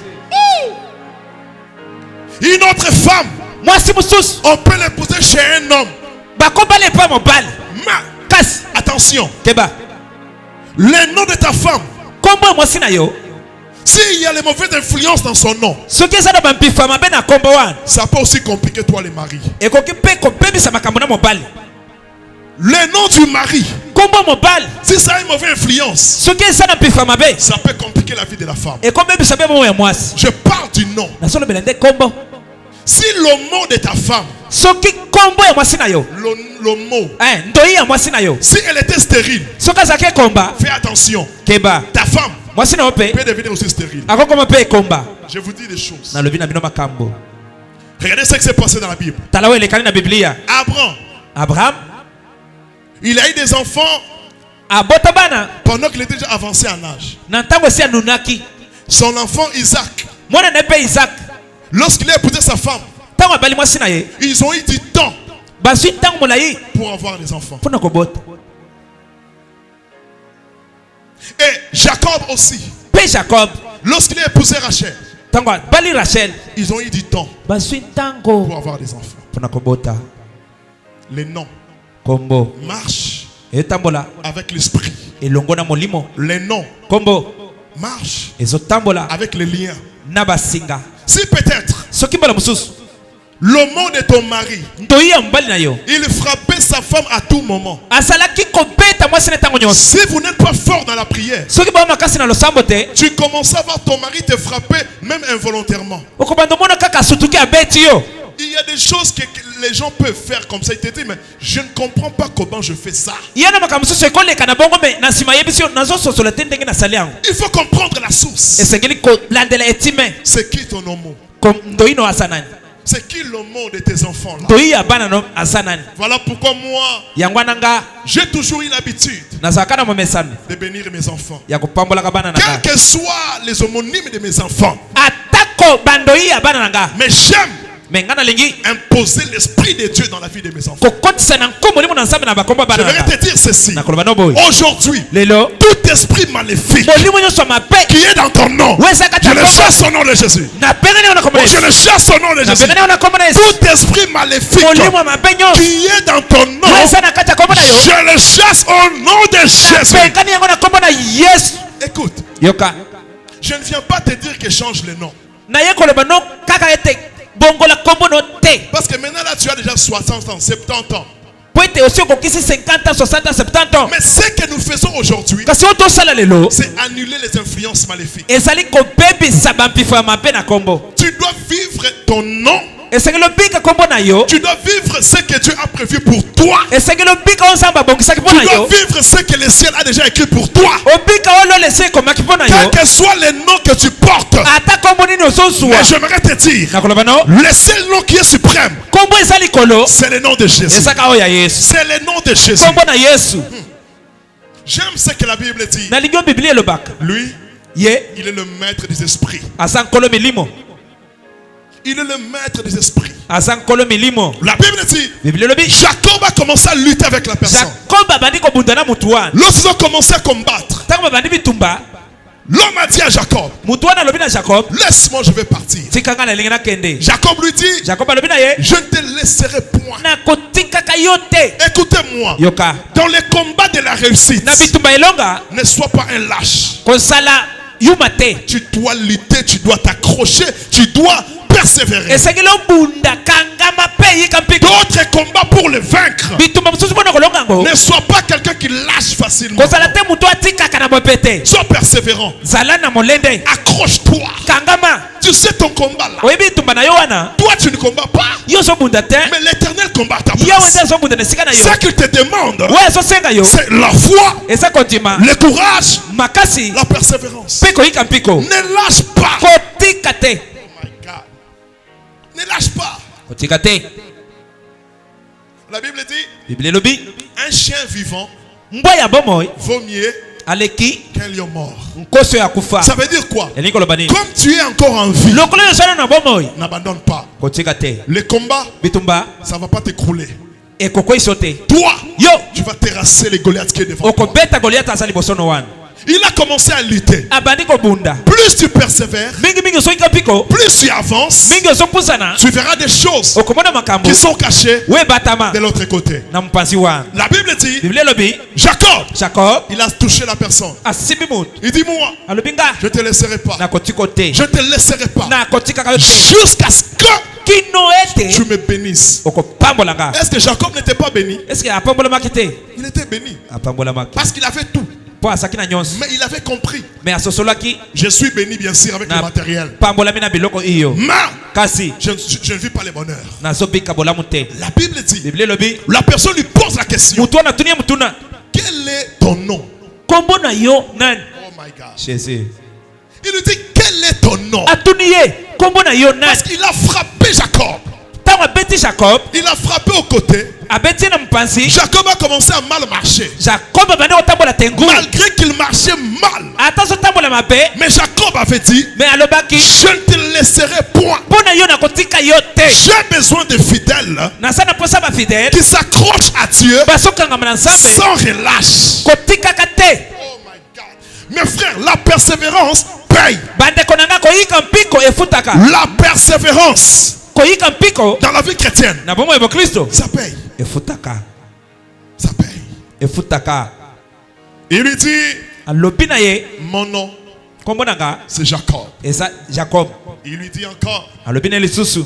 Speaker 1: Une autre femme,
Speaker 2: mwasi mosusu
Speaker 1: on peut l'épouser chez un homme.
Speaker 2: bakobala epa mobali
Speaker 1: Mais
Speaker 2: kasi
Speaker 1: attention,
Speaker 2: keba
Speaker 1: le nom de ta femme,
Speaker 2: kombo ya mwasi na yo
Speaker 1: s'il y a les mauvaises influences dans son nom,
Speaker 2: soki eza na bampifa mabe na kombo wana
Speaker 1: ça peut aussi compliquer toi les maris.
Speaker 2: ekoki mpe kobebisa makambo na mobali
Speaker 1: Le nom du mari,
Speaker 2: kombo mobali
Speaker 1: si ça a une mauvaise influence,
Speaker 2: soki eza na mpifa mabe
Speaker 1: ça peut compliquer la vie de la femme.
Speaker 2: ekobebisa mpe momo ya mwasi
Speaker 1: Je parle du nom.
Speaker 2: nasolobela nde kombo
Speaker 1: Si le mot de ta femme,
Speaker 2: soki kombo ya mwasi na yo
Speaker 1: le mot,
Speaker 2: ndoyi ya mwasi na yo
Speaker 1: si elle était stérile,
Speaker 2: soki azalaki ekomba
Speaker 1: fais attention.
Speaker 2: keba
Speaker 1: Ta femme
Speaker 2: mwasi na yo mpe
Speaker 1: peut devenir aussi stérile.
Speaker 2: akokoma mpe ekomba
Speaker 1: Je vous dis des choses.
Speaker 2: nalobi na bino makambo
Speaker 1: Regardez ce qui s'est passé dans la Bible.
Speaker 2: tala oyo elekani na biblia
Speaker 1: Abraham,
Speaker 2: abraham
Speaker 1: il a eu des enfants
Speaker 2: abota bana
Speaker 1: pendant qu'il était déjà avancé en âge.
Speaker 2: na ntango esi anunaki
Speaker 1: Son enfant Isaac,
Speaker 2: mwana na ye mpe isaac
Speaker 1: lorsqu'il a épousé sa femme,
Speaker 2: ntango abali mwasi na ye
Speaker 1: ils ont eu du temps
Speaker 2: bazwi ntango molayi
Speaker 1: pour avoir des enfants.
Speaker 2: mpona kobota
Speaker 1: Et Jacob aussi,
Speaker 2: mpe jacob
Speaker 1: lorsqu'il a épousé Rachel,
Speaker 2: ntango abali rachel
Speaker 1: ils ont eu du temps
Speaker 2: bazwi ntango
Speaker 1: pour avoir des enfants.
Speaker 2: mpona kobota
Speaker 1: Les noms
Speaker 2: kombo
Speaker 1: marchent
Speaker 2: etambola
Speaker 1: avec l'esprit.
Speaker 2: elongo na molimo
Speaker 1: Les noms
Speaker 2: kombo
Speaker 1: marchent
Speaker 2: ezotambola
Speaker 1: avec les liens.
Speaker 2: na basinga
Speaker 1: Si peut-être
Speaker 2: soki mbala mosusu
Speaker 1: le mot de ton mari,
Speaker 2: ndoyi ya mobali na yo
Speaker 1: il frappait sa femme à tout moment.
Speaker 2: azalaki kobeta mwasi na ntango nyonso
Speaker 1: Si vous n'êtes pas fort dans la prière,
Speaker 2: soki bao makasi na losambo te
Speaker 1: tu commences à voir ton mari te frapper même involontairement.
Speaker 2: okobanda omona kaka asutuki abeti yo
Speaker 1: Il y a des choses que les gens peuvent faire comme ça. Il te dit, mais je ne comprends pas comment je fais ça.
Speaker 2: ye na makambo mosusu ekoleka na bongo me na nsima yebisi yo nazososola te ndenge nasali yango
Speaker 1: Il faut comprendre la source.
Speaker 2: esengeli kolandela etime
Speaker 1: C'est qui ton homo?
Speaker 2: ndoyi no aza nani
Speaker 1: C'est qui le mot de tes enfants là?
Speaker 2: ndoyi ya bana no aza nani
Speaker 1: Voilà pourquoi moi,
Speaker 2: yango wana nga
Speaker 1: j'ai toujours eu l'habitude
Speaker 2: nazalaka na momesano
Speaker 1: de bénir mes enfants.
Speaker 2: ya kopambolaka bana na
Speaker 1: Quels
Speaker 2: nga
Speaker 1: que soient les homonymes de mes enfants.
Speaker 2: atako bandoyi ya bana na nga
Speaker 1: Mais j'aime
Speaker 2: me nga nalingi
Speaker 1: imposer l'esprit de Dieu dans la vie de mes enfants.
Speaker 2: kokotisa na nkombo limo na nzambe na bakombo
Speaker 1: Je
Speaker 2: bana na
Speaker 1: vais
Speaker 2: nga
Speaker 1: te dire ceci.
Speaker 2: nakoloba no boye
Speaker 1: Aujourd'hui,
Speaker 2: lelo
Speaker 1: tout esprit maléfique
Speaker 2: molimo nyonso ya mabe
Speaker 1: qui est dans ton nom,
Speaker 2: weza kati
Speaker 1: je
Speaker 2: ya
Speaker 1: le
Speaker 2: kombo
Speaker 1: chasse au nom de Jésus.
Speaker 2: napengani yo na kombo na
Speaker 1: Je
Speaker 2: yesu
Speaker 1: le chasse au nom de Jésus.
Speaker 2: napengani yo na kombo na yesu
Speaker 1: Tout esprit maléfique
Speaker 2: molimo ya mabe nyonso
Speaker 1: qui est dans ton nom,
Speaker 2: weza na kati ya kombo na yo
Speaker 1: je le chasse au nom de Jésus.
Speaker 2: napengani yango na kombo na yesu
Speaker 1: Écoute,
Speaker 2: yoka
Speaker 1: je ne viens pas te dire que change le nom.
Speaker 2: naye koloba no kaka ete bongola kombo no te
Speaker 1: Parce que maintenant là, tu as déjà 60 ans, 70 ans.
Speaker 2: po ete osi okokisi 50 ans 60 ans 70 ans
Speaker 1: Mais ce que nous faisons aujourd'hui,
Speaker 2: kasi oyo tosala lelo
Speaker 1: c'est annuler les influences maléfiques.
Speaker 2: ezali kobebisa bampifo ya mabe na kombo
Speaker 1: Tu dois vivre ton nom.
Speaker 2: esengeli obika kombo na yo
Speaker 1: Tu dois vivre ce que Dieu a prévu pour toi.
Speaker 2: esengeli obika oyo nzambe abongisaki mpo
Speaker 1: Tu
Speaker 2: na
Speaker 1: dois
Speaker 2: yo
Speaker 1: vivre ce que le ciel a déjà écrit pour toi.
Speaker 2: obika oyo lolesi ekomaki mpo na yo
Speaker 1: Quel que soit le nom que tu portes.
Speaker 2: ata kombo nini ozozwa
Speaker 1: Mais j'aimerais te dire,
Speaker 2: nakoloba no
Speaker 1: le seul nom qui est suprême,
Speaker 2: kombo eza likolo
Speaker 1: c'est le nom de Jésus.
Speaker 2: ezaka oyo ya yesu
Speaker 1: C'est le nom de Jésus.
Speaker 2: kombo na yesu
Speaker 1: J'aime ce que la Bible dit.
Speaker 2: nalingi oyo biblia elobaka
Speaker 1: Lui,
Speaker 2: ye
Speaker 1: il est le maître des esprits.
Speaker 2: aza nkolo milimo
Speaker 1: Il est le maître des esprits.
Speaker 2: aza nkolo milimo
Speaker 1: La Bible dit,
Speaker 2: biblia elobi
Speaker 1: Jacob a commencé à lutter avec la personne.
Speaker 2: jakob abandi kobunda na mutu wana
Speaker 1: Lorsqu'ils ont commencé à combattre,
Speaker 2: ntango babandi bitumba
Speaker 1: l'homme a dit à Jacob,
Speaker 2: mutu wana alobi na jakob
Speaker 1: laisse-moi, je vais partir.
Speaker 2: tikanga na elingi nakende
Speaker 1: Jacob lui dit,
Speaker 2: jakob alobi na ye
Speaker 1: je ne te laisserai point.
Speaker 2: nakotikaka yo te
Speaker 1: Écoutez-moi,
Speaker 2: yoka
Speaker 1: dans les combats de la réussite,
Speaker 2: na bitumba elonga
Speaker 1: ne sois pas un lâche.
Speaker 2: kosala yuma te
Speaker 1: Tu dois lutter, tu dois t'accrocher, tu dois, peu persévérer.
Speaker 2: esengeli obunda kangama pe yika mpiko
Speaker 1: D'autres combats pour le vaincre.
Speaker 2: bitumba mosusu mpona kolonga yango
Speaker 1: Ne sois pas quelqu'un qui lâche facilement.
Speaker 2: kozala te moto atikaka na bopete
Speaker 1: Sois persévérant.
Speaker 2: zala na molende
Speaker 1: Accroche-toi.
Speaker 2: kangama
Speaker 1: Tu sais ton combat là.
Speaker 2: oyebi bitumba na yo wana
Speaker 1: Toi, tu ne combats pas.
Speaker 2: yo ozobunda te
Speaker 1: Mais l'éternel combat à ta
Speaker 2: yawe nde
Speaker 1: place.
Speaker 2: azobunda na esika na yo
Speaker 1: Ce qu'il te demande,
Speaker 2: oyo azosenga yo
Speaker 1: c'est la foi,
Speaker 2: eza kondima
Speaker 1: le courage,
Speaker 2: makasi
Speaker 1: la persévérance.
Speaker 2: mpe koyika mpiko
Speaker 1: Ne lâche pas.
Speaker 2: kotika te
Speaker 1: Oh my God. Ne lâche pas.
Speaker 2: kotika te
Speaker 1: La Bible dit,
Speaker 2: biblia elobi
Speaker 1: un chien vivant
Speaker 2: mbwa ya bomoi
Speaker 1: vaut mieux
Speaker 2: aleki
Speaker 1: qu'un lion mort.
Speaker 2: nkoso ya kufa
Speaker 1: Ça veut dire quoi?
Speaker 2: elingi koloba nini
Speaker 1: Comme tu es encore en vie,
Speaker 2: lokolo yo zwana na bomoi
Speaker 1: n'abandonne pas.
Speaker 2: kotika te
Speaker 1: Le combat,
Speaker 2: bitumba
Speaker 1: ça ne va pas t'écrouler.
Speaker 2: ekokweiso te
Speaker 1: Toi,
Speaker 2: yo
Speaker 1: tu vas terrasser les Goliaths qui est devant toi.
Speaker 2: okobeta goliata aza liboso no wana
Speaker 1: Il a commencé à lutter.
Speaker 2: abandi kobunda
Speaker 1: Plus tu persévères,
Speaker 2: mingi ozoyika mpiko
Speaker 1: plus tu avances,
Speaker 2: mingi ozopusana
Speaker 1: tu verras des choses
Speaker 2: okomona makambo
Speaker 1: qui sont cachées
Speaker 2: webatama
Speaker 1: de l'autre côté.
Speaker 2: na mpanzi wana
Speaker 1: La Bible dit,
Speaker 2: biblia elobi
Speaker 1: Jacob,
Speaker 2: jacob
Speaker 1: il a touché la personne.
Speaker 2: asimbi moto
Speaker 1: Il dit, moi,
Speaker 2: alobi nga
Speaker 1: je ne te laisserai pas.
Speaker 2: nakotika te
Speaker 1: Je ne te laisserai pas.
Speaker 2: nakotikaka yo te
Speaker 1: Jusqu'à ce que
Speaker 2: kino ete
Speaker 1: tu me bénisses.
Speaker 2: okopambola nga
Speaker 1: Est-ce que Jacob n'était pas béni?
Speaker 2: eske apambolamaki te
Speaker 1: Il était béni.
Speaker 2: apambolamaki
Speaker 1: Parce qu'il avait tout.
Speaker 2: mpo azalaki na nyonso
Speaker 1: Mais il avait compris.
Speaker 2: me asosolaki
Speaker 1: Je suis béni, bien sûr, avec le
Speaker 2: na
Speaker 1: matériel.
Speaker 2: pambolami na biloko iyo
Speaker 1: Mais
Speaker 2: kasi
Speaker 1: je ne vis pas les bonheurs.
Speaker 2: nazobika bolamu te
Speaker 1: La Bible dit,
Speaker 2: biblia elobi
Speaker 1: la personne lui pose la question.
Speaker 2: motu wana atuni ye mutuna
Speaker 1: Quel est ton nom?
Speaker 2: kombo na yo nani
Speaker 1: Oh my God.
Speaker 2: jésus
Speaker 1: Il lui dit, quel est ton nom?
Speaker 2: atuni ye kombo na yo nani
Speaker 1: Parce qu'il a frappé Jacob.
Speaker 2: ntango abeti jacob
Speaker 1: Il a frappé au côté.
Speaker 2: abeti ye na mpanzi
Speaker 1: Jacob a commencé à mal marcher.
Speaker 2: jacob abandi kotambola te ngulu
Speaker 1: Malgré qu'il marchait mal.
Speaker 2: ata azotambola mabe
Speaker 1: Mais Jacob avait dit,
Speaker 2: me alobaki
Speaker 1: je ne te laisserai point.
Speaker 2: mpo na yo nakotika yo te
Speaker 1: J'ai besoin de fidèles
Speaker 2: naza na mposa bafidele
Speaker 1: qui s'accrochent à Dieu
Speaker 2: bazokangama na nzambe
Speaker 1: sans relâche.
Speaker 2: kotikaka te
Speaker 1: Oh my God. Mes frères, la persévérance paye.
Speaker 2: bandeko na nga koyika mpiko efutaka
Speaker 1: La persévérance
Speaker 2: koyika mpiko
Speaker 1: dans la vie chrétienne,
Speaker 2: na bomoi ya bokristo
Speaker 1: ça paye.
Speaker 2: efutaka
Speaker 1: Ça paye.
Speaker 2: efutaka
Speaker 1: Il lui dit,
Speaker 2: alobi na ye
Speaker 1: mon nom,
Speaker 2: kombo na nga
Speaker 1: c'est Jacob.
Speaker 2: eza jacob
Speaker 1: Il lui dit encore,
Speaker 2: alobi na lisusu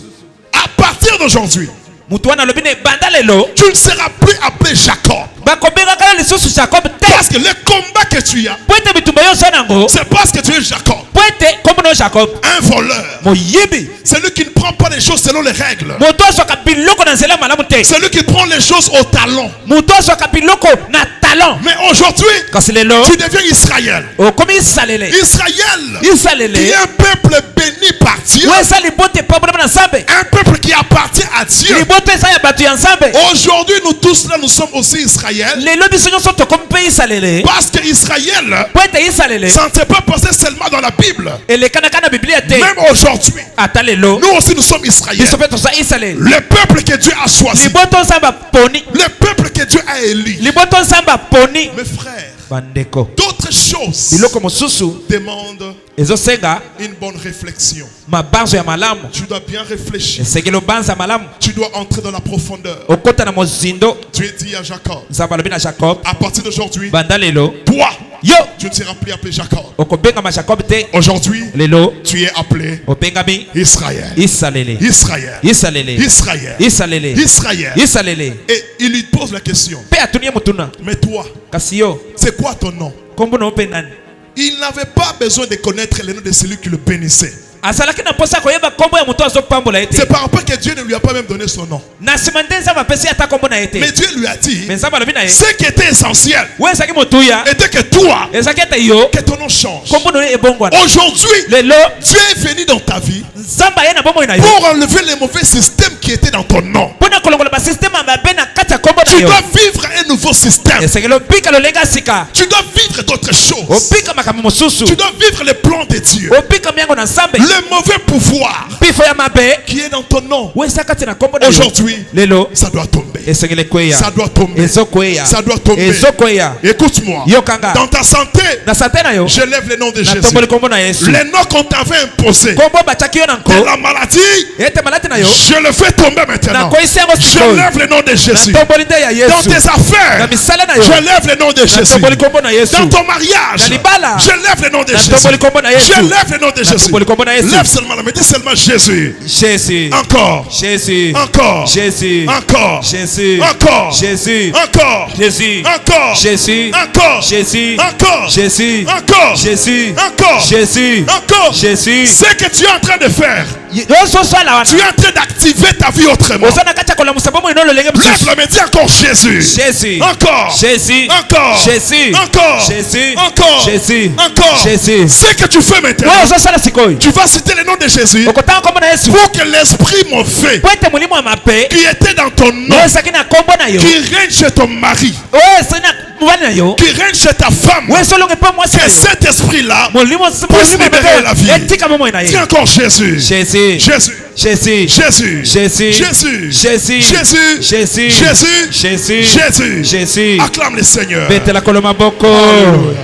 Speaker 1: à partir d'aujourd'hui,
Speaker 2: motu wana alobi na banda lelo
Speaker 1: tu ne seras plus appelé Jacob.
Speaker 2: bakobengaka na lisusu jacob te
Speaker 1: Parce que le combat que tu as,
Speaker 2: po ete bitumba yo oza nango
Speaker 1: c'est parce que tu es Jacob,
Speaker 2: po ete kombo na yo jacob
Speaker 1: un voleur.
Speaker 2: moyibi
Speaker 1: Celui qui ne prend pas les choses selon les règles.
Speaker 2: moto azwaka biloko na nzela malamu te
Speaker 1: Celui qui prend les choses au talon.
Speaker 2: moto azwaka biloko na talon
Speaker 1: Mais aujourd'hui,
Speaker 2: kasi lelo
Speaker 1: tu deviens Israël.
Speaker 2: okomi isalele
Speaker 1: Israël, qui
Speaker 2: isalele
Speaker 1: est un peuple béni par Dieu.
Speaker 2: oyo eza liboto epambolama na nzambe
Speaker 1: Un peuple qui appartient à Dieu.
Speaker 2: liboto eza ya bato ya nzambe
Speaker 1: Aujourd'hui, nous tous là, nous sommes aussi Israël.
Speaker 2: lelo biso nyonso tokomi mpe isalele
Speaker 1: Parce que Israël,
Speaker 2: po ete isalele
Speaker 1: ça ne s'est pas passé seulement dans la Bible.
Speaker 2: elekanaka na biblia te
Speaker 1: Même aujourd'hui,
Speaker 2: ata lelo
Speaker 1: nous aussi nous sommes Israël.
Speaker 2: biso mpe toza isalele
Speaker 1: Le peuple que Dieu a choisi.
Speaker 2: liboto nzambe aponi
Speaker 1: Le peuple que Dieu a élu.
Speaker 2: liboto nzambe aponi
Speaker 1: Mes frères,
Speaker 2: bandeko
Speaker 1: d'autres choses
Speaker 2: biloko mosusu
Speaker 1: demandent
Speaker 2: ezosenga
Speaker 1: une bonne réflexion.
Speaker 2: mabanzo ya malamu
Speaker 1: Tu dois bien réfléchir.
Speaker 2: esengeli obanza malamu
Speaker 1: Tu dois entrer dans la profondeur.
Speaker 2: okota na mozindo
Speaker 1: Dieu dit à Jacob,
Speaker 2: nzambe alobi na jacob
Speaker 1: à partir d'aujourd'hui,
Speaker 2: banda lelo
Speaker 1: toi,
Speaker 2: yo
Speaker 1: tu ne seras plus appelé Jacob.
Speaker 2: okobengama jacob te
Speaker 1: Aujourd'hui,
Speaker 2: lelo
Speaker 1: tu es appelé
Speaker 2: obengami
Speaker 1: Israël.
Speaker 2: isalele
Speaker 1: Israël.
Speaker 2: isalele
Speaker 1: Israël.
Speaker 2: isalele
Speaker 1: Israël.
Speaker 2: isalele
Speaker 1: Et il lui pose la question,
Speaker 2: mpe atuni ye motuna
Speaker 1: mais toi,
Speaker 2: kasi yo
Speaker 1: c'est quoi ton nom?
Speaker 2: kombo na yo mpe nani
Speaker 1: Il n'avait pas besoin de connaître le nom de celui qui le bénissait.
Speaker 2: azalaki na mposa koyeba kombo ya moto azopambola ye
Speaker 1: C'est
Speaker 2: te
Speaker 1: par rapport que Dieu ne lui a pas même donné son nom.
Speaker 2: na nsima nde nzambe apesi ye ata kombo na ye te
Speaker 1: Mais Dieu lui a dit,
Speaker 2: me nzambe alobi na ye
Speaker 1: ce qui était essentiel
Speaker 2: oyo ezalaki motuya
Speaker 1: était que toi,
Speaker 2: ezalaki ete yo
Speaker 1: que ton nom change.
Speaker 2: kombo na yo ebongwana
Speaker 1: Aujourd'hui,
Speaker 2: lelo
Speaker 1: Dieu est venu dans ta vie
Speaker 2: nzambe aye na bomoi na yo
Speaker 1: pour enlever les mauvais systèmes qui étaient dans ton nom.
Speaker 2: mpona kolongola basysteme ya mabe na kati ya kombo na
Speaker 1: Tu
Speaker 2: yo
Speaker 1: dois vivre un nouveau système.
Speaker 2: esengeli obika lolenga ya sika
Speaker 1: Tu dois vivre d'autres choses.
Speaker 2: obika makambo mosusu
Speaker 1: Tu dois vivre les plans de Dieu.
Speaker 2: obika miango na nzambe
Speaker 1: Le mauvais pouvoir
Speaker 2: mpifo ya mabe
Speaker 1: qui est dans ton nom,
Speaker 2: oyo eza kati na kombo na yo
Speaker 1: aujourd'hui,
Speaker 2: lelo
Speaker 1: ça doit tomber.
Speaker 2: esengeli ekweya
Speaker 1: Ça doit tomber.
Speaker 2: ezokweya
Speaker 1: Ça doit tomber.
Speaker 2: ezokweya
Speaker 1: Écoute-moi.
Speaker 2: yokanga
Speaker 1: Dans ta santé,
Speaker 2: na sante na yo
Speaker 1: je lève le nom de Jésus.
Speaker 2: natomboli kombo na yesu
Speaker 1: Les noms qu'on t'avait imposés,
Speaker 2: kombo batiaki yo na nko
Speaker 1: de la maladie,
Speaker 2: ete maladi na yo
Speaker 1: je le fais tomber maintenant.
Speaker 2: nakoyisi yango
Speaker 1: Je
Speaker 2: sikoyo
Speaker 1: lève le nom de Jésus.
Speaker 2: natomboli nde ya
Speaker 1: Dans
Speaker 2: yesu
Speaker 1: tes
Speaker 2: na
Speaker 1: affaires,
Speaker 2: misala na yo
Speaker 1: je lève le nom de Jésus.
Speaker 2: natomboli kombo na yesu
Speaker 1: Dans ton mariage,
Speaker 2: Nalibala.
Speaker 1: Je lève le nom de Jésus.
Speaker 2: Natomboli kombo na Yesu.
Speaker 1: Je lève le nom de Jésus.
Speaker 2: Natomboli kombo na Yesu.
Speaker 1: Lève seulement la main. Dis seulement Jésus.
Speaker 2: Jésus.
Speaker 1: Encore.
Speaker 2: Jésus.
Speaker 1: Encore.
Speaker 2: Jésus.
Speaker 1: Encore.
Speaker 2: Jésus.
Speaker 1: Encore.
Speaker 2: Jésus.
Speaker 1: Encore.
Speaker 2: Jésus.
Speaker 1: Encore.
Speaker 2: Jésus.
Speaker 1: Encore.
Speaker 2: Jésus.
Speaker 1: Encore.
Speaker 2: Jésus.
Speaker 1: Encore.
Speaker 2: Jésus.
Speaker 1: Encore.
Speaker 2: Jésus.
Speaker 1: Encore.
Speaker 2: Jésus.
Speaker 1: Ce que tu es en train de faire,
Speaker 2: Yoso swala wana.
Speaker 1: tu es en train d'activer ta vie autrement.
Speaker 2: Osana kacha kola musabomo ino lolenge
Speaker 1: Lève
Speaker 2: mususu.
Speaker 1: la main. Dis encore Jésus.
Speaker 2: Jésus.
Speaker 1: Encore.
Speaker 2: Jésus.
Speaker 1: Encore.
Speaker 2: Jésus.
Speaker 1: Encore.
Speaker 2: Jésus.
Speaker 1: Encore.
Speaker 2: Jésus.
Speaker 1: Encore.
Speaker 2: Jésus.
Speaker 1: Ce que tu fais maintenant,
Speaker 2: Wewe ososala sikoyo.
Speaker 1: tu vas citer le nom de Jésus
Speaker 2: Okotanga kombo na Yesu.
Speaker 1: pour que l'esprit mauvais
Speaker 2: Kwete mulimo amape.
Speaker 1: qui était dans ton nom,
Speaker 2: Wewe sakina kombo na yo.
Speaker 1: qui règne chez ton mari,
Speaker 2: Wewe sana mubani na yo.
Speaker 1: qui règne chez ta femme,
Speaker 2: Wewe solonge pa mwasi na
Speaker 1: que
Speaker 2: yo.
Speaker 1: cet esprit-là
Speaker 2: Mulimo
Speaker 1: puisse libérer la vie.
Speaker 2: Etika momo na
Speaker 1: Dis
Speaker 2: yo.
Speaker 1: encore Jésus.
Speaker 2: Jésus.
Speaker 1: Jésus.
Speaker 2: Jésus.
Speaker 1: Jésus.
Speaker 2: Jésus.
Speaker 1: Jésus.
Speaker 2: Jésus.
Speaker 1: Jésus.
Speaker 2: Jésus.
Speaker 1: Jésus.
Speaker 2: Jésus.
Speaker 1: Jésus.
Speaker 2: Jésus.
Speaker 1: Acclame le Seigneur.
Speaker 2: Betela koloma boko.
Speaker 1: Alléluia.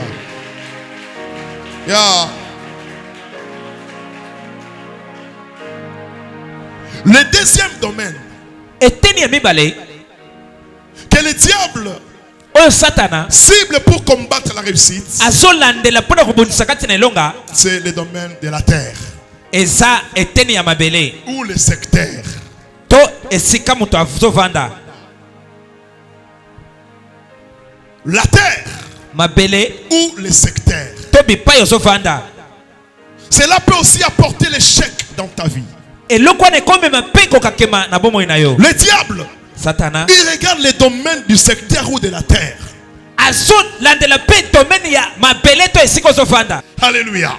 Speaker 1: Yeah. Le deuxième domaine
Speaker 2: Eteni ya mibale.
Speaker 1: que le diable
Speaker 2: Oyo satana.
Speaker 1: cible pour combattre la réussite,
Speaker 2: Azolandela pona kobundisa kati na elonga.
Speaker 1: c'est le domaine de la terre
Speaker 2: Eza eteni ya mabele.
Speaker 1: ou le secteur.
Speaker 2: To esika mutu azovanda.
Speaker 1: La terre
Speaker 2: Mabele.
Speaker 1: ou le secteur.
Speaker 2: To bipai ozovanda.
Speaker 1: Cela peut aussi apporter l'échec dans ta vie.
Speaker 2: Eloko wana ekomema mpe kokakema na bomoi na yo.
Speaker 1: Le diable,
Speaker 2: Satana.
Speaker 1: il regarde les domaines du secteur ou de la terre.
Speaker 2: Azolandela mpe domene ya mabele to esika ozovanda.
Speaker 1: Alléluia.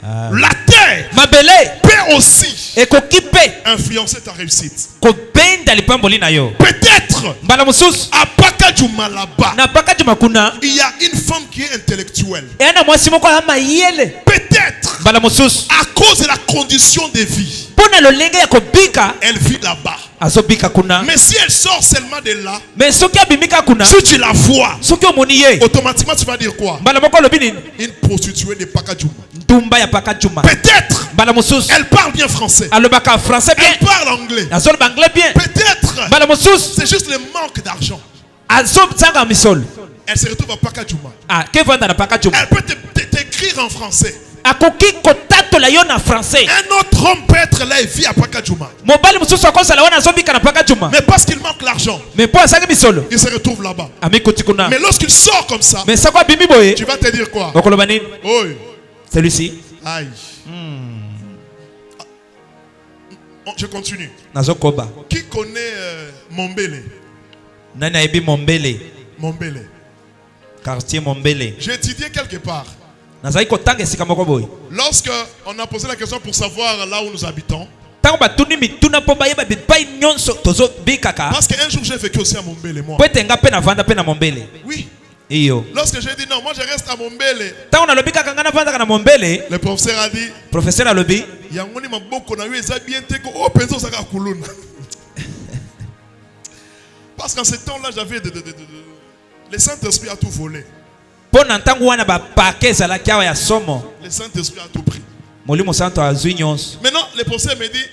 Speaker 1: La terre
Speaker 2: Mabele
Speaker 1: peut aussi
Speaker 2: ekoki mpe
Speaker 1: influencer ta réussite.
Speaker 2: kobenda lipamboli na yo.
Speaker 1: Peut-être
Speaker 2: Mbala mosusu
Speaker 1: à Pakadjouma là-bas,
Speaker 2: na pakati makuna
Speaker 1: il y a une femme qui est intellectuelle.
Speaker 2: eyana mwasi moko ama yele.
Speaker 1: Peut-être
Speaker 2: Mbala mosusu
Speaker 1: à cause de la condition de vie,
Speaker 2: mpona lolenge ya kobika
Speaker 1: elle vit là-bas.
Speaker 2: azobika kuna.
Speaker 1: Mais si elle sort seulement de là,
Speaker 2: Mais soki abimika kuna,
Speaker 1: si tu la vois,
Speaker 2: soki omoni ye,
Speaker 1: automatiquement tu vas dire quoi?
Speaker 2: mbala moko alobi nini?
Speaker 1: Une prostituée de Pakadjouma.
Speaker 2: Ndumba ya pakajuma.
Speaker 1: Peut-être
Speaker 2: Mbala mosusu
Speaker 1: elle parle bien français.
Speaker 2: alobaka français bien,
Speaker 1: Elle parle anglais.
Speaker 2: azoloba anglais bien.
Speaker 1: Peut-être
Speaker 2: Mbala mosusu
Speaker 1: c'est juste le manque d'argent.
Speaker 2: azozanga misolo.
Speaker 1: Elle se retrouve à Pakadjouma.
Speaker 2: Ah, kevanda na pakajuma.
Speaker 1: Elle peut t'écrire en français.
Speaker 2: Akoki kotatola yo na français.
Speaker 1: Un autre homme peut être là et vit à Pakadjouma.
Speaker 2: Mobali mosusu akosala wana azobika na pakajuma.
Speaker 1: Mais parce qu'il manque l'argent,
Speaker 2: Mais po asangi misolo,
Speaker 1: il se retrouve là-bas.
Speaker 2: amikuti kuna.
Speaker 1: Mais lorsqu'il sort comme ça,
Speaker 2: Mais sako abimi boye,
Speaker 1: tu vas te dire quoi?
Speaker 2: okoloba nini?
Speaker 1: Oh,
Speaker 2: Celui-ci
Speaker 1: aïe. Je continue.
Speaker 2: nazokoba.
Speaker 1: Qui connaît Mombele?
Speaker 2: Nani ayebi Mombele?
Speaker 1: Mombele.
Speaker 2: Quartier Mombele.
Speaker 1: J'ai étudié quelque part.
Speaker 2: Nazali kotanga esika moko boye.
Speaker 1: Lorsque on a posé la question pour savoir là où nous habitons,
Speaker 2: Tango batuni mituna po bayeba bipai nyonso tozo bikaka.
Speaker 1: parce qu'un jour j'ai vécu aussi à Mombele, moi.
Speaker 2: Po etenga pe na vanda pe na Mombele.
Speaker 1: Oui.
Speaker 2: Iyo.
Speaker 1: Lorsque j'ai dit non, moi je reste à Mombele,
Speaker 2: Tango nalobi kaka nga na vanda na Mombele,
Speaker 1: le professeur a dit
Speaker 2: professeur alobi,
Speaker 1: Yangoni maboko na yo eza bien te ko o penzo saka kuluna. Parce qu'en ce temps-là, j'avais le Saint-Esprit a tout volé.
Speaker 2: po na ntango wana ba pake ezalaki awa ya somo.
Speaker 1: Le Saint-Esprit a tout pris.
Speaker 2: Molimo santo azwi nyonso.
Speaker 1: Maintenant, le professeur me dit,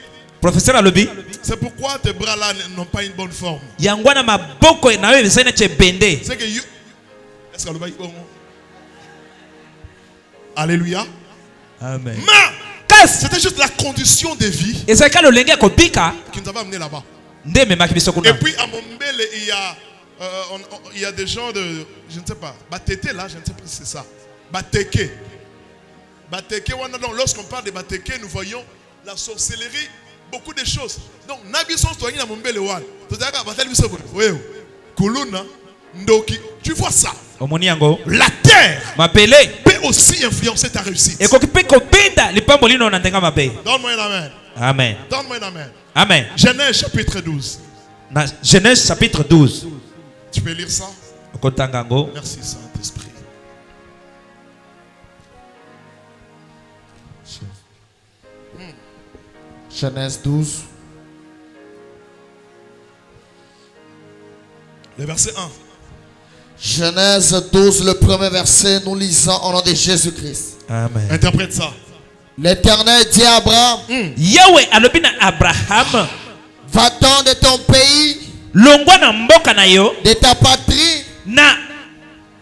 Speaker 2: Professeur alobi,
Speaker 1: c'est pourquoi tes bras là n'ont pas une bonne forme.
Speaker 2: yango wana maboko na yo ezali neti ebende.
Speaker 1: C'est que you... Est-ce que le bail bon? Alléluia.
Speaker 2: Amen.
Speaker 1: Mais
Speaker 2: Kasi
Speaker 1: c'était juste la condition de vie
Speaker 2: ezalaki lolenge ya kobika
Speaker 1: qui nous avait amené là-bas.
Speaker 2: nde ememaki biso
Speaker 1: Et
Speaker 2: kuna.
Speaker 1: puis à Mombele, il y a des gens de, je ne sais pas, Bateke là, je ne sais pas si c'est ça. Bateke. Bateke, lorsqu'on parle de Bateke, nous voyons la sorcellerie, beaucoup de choses. Donc, Nabison, tu as Mombele, tu vois ça.
Speaker 2: Omoni yango.
Speaker 1: La terre
Speaker 2: Mapele
Speaker 1: peut aussi influencer ta réussite.
Speaker 2: ekoki mpe kobenda lipambo lino na ndenga mabe.
Speaker 1: Donne-moi un amen.
Speaker 2: Amen.
Speaker 1: Donne-moi un amen.
Speaker 2: Amen.
Speaker 1: Genèse chapitre 12.
Speaker 2: Na Genèse chapitre 12.
Speaker 1: Tu peux lire ça?
Speaker 2: Okotanga ngo.
Speaker 1: Merci Saint-Esprit.
Speaker 4: Genèse 12.
Speaker 1: Le verset 1.
Speaker 4: Genèse 12, le premier verset, nous lisons au nom de Jésus-Christ.
Speaker 2: Amen.
Speaker 1: Interprète ça.
Speaker 4: L'Éternel dit à Abraham,
Speaker 2: Yahweh alobi na Abraham,
Speaker 4: va-t'en de ton pays,
Speaker 2: longwa na mboka na yo,
Speaker 4: de ta patrie,
Speaker 2: na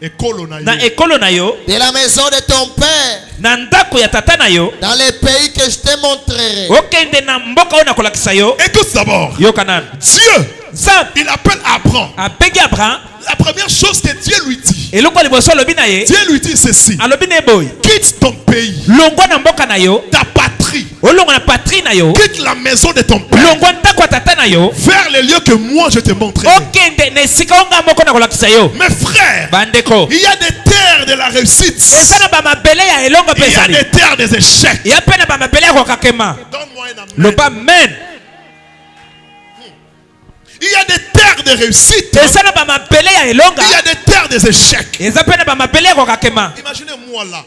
Speaker 1: ekolo na yo.
Speaker 2: na ekolo na yo,
Speaker 4: de la maison de ton père,
Speaker 2: na ndako ya tata na yo,
Speaker 4: dans les pays que je te montrerai.
Speaker 2: okende na mboka oyo nakolakisa yo.
Speaker 1: Écoute d'abord.
Speaker 2: Yoka nani?
Speaker 1: Dieu,
Speaker 2: Nzambe
Speaker 1: il appelle Abraham.
Speaker 2: abengi Abraham,
Speaker 1: La première chose que Dieu lui dit,
Speaker 2: eloko ya liboso alobi na ye,
Speaker 1: Dieu lui dit ceci.
Speaker 2: alobi na ye boye,
Speaker 1: Quitte ton pays,
Speaker 2: longwa na mboka na yo,
Speaker 1: ta patrie,
Speaker 2: olongwa na patrie na yo,
Speaker 1: quitte la maison de ton père,
Speaker 2: longwa ndako ya tata na yo,
Speaker 1: vers les lieux que moi je te montrerai.
Speaker 2: okende na esika oyo nga moko nakolakisa yo.
Speaker 1: Mes frères,
Speaker 2: Bandeko,
Speaker 1: il y a des terres de la réussite.
Speaker 2: eza na bamabele ya elongo mpe
Speaker 1: Il y a
Speaker 2: ezali,
Speaker 1: des terres des échecs.
Speaker 2: ya mpe na bamabele ya kokakema.
Speaker 1: Donne-moi un amen.
Speaker 2: Loba amen.
Speaker 1: Il y a des terres de réussite.
Speaker 2: eza na bamabele ya elonga,
Speaker 1: Il y a des terres des échecs.
Speaker 2: eza mpe na bamabele ya kokakema.
Speaker 1: Imaginez-moi là.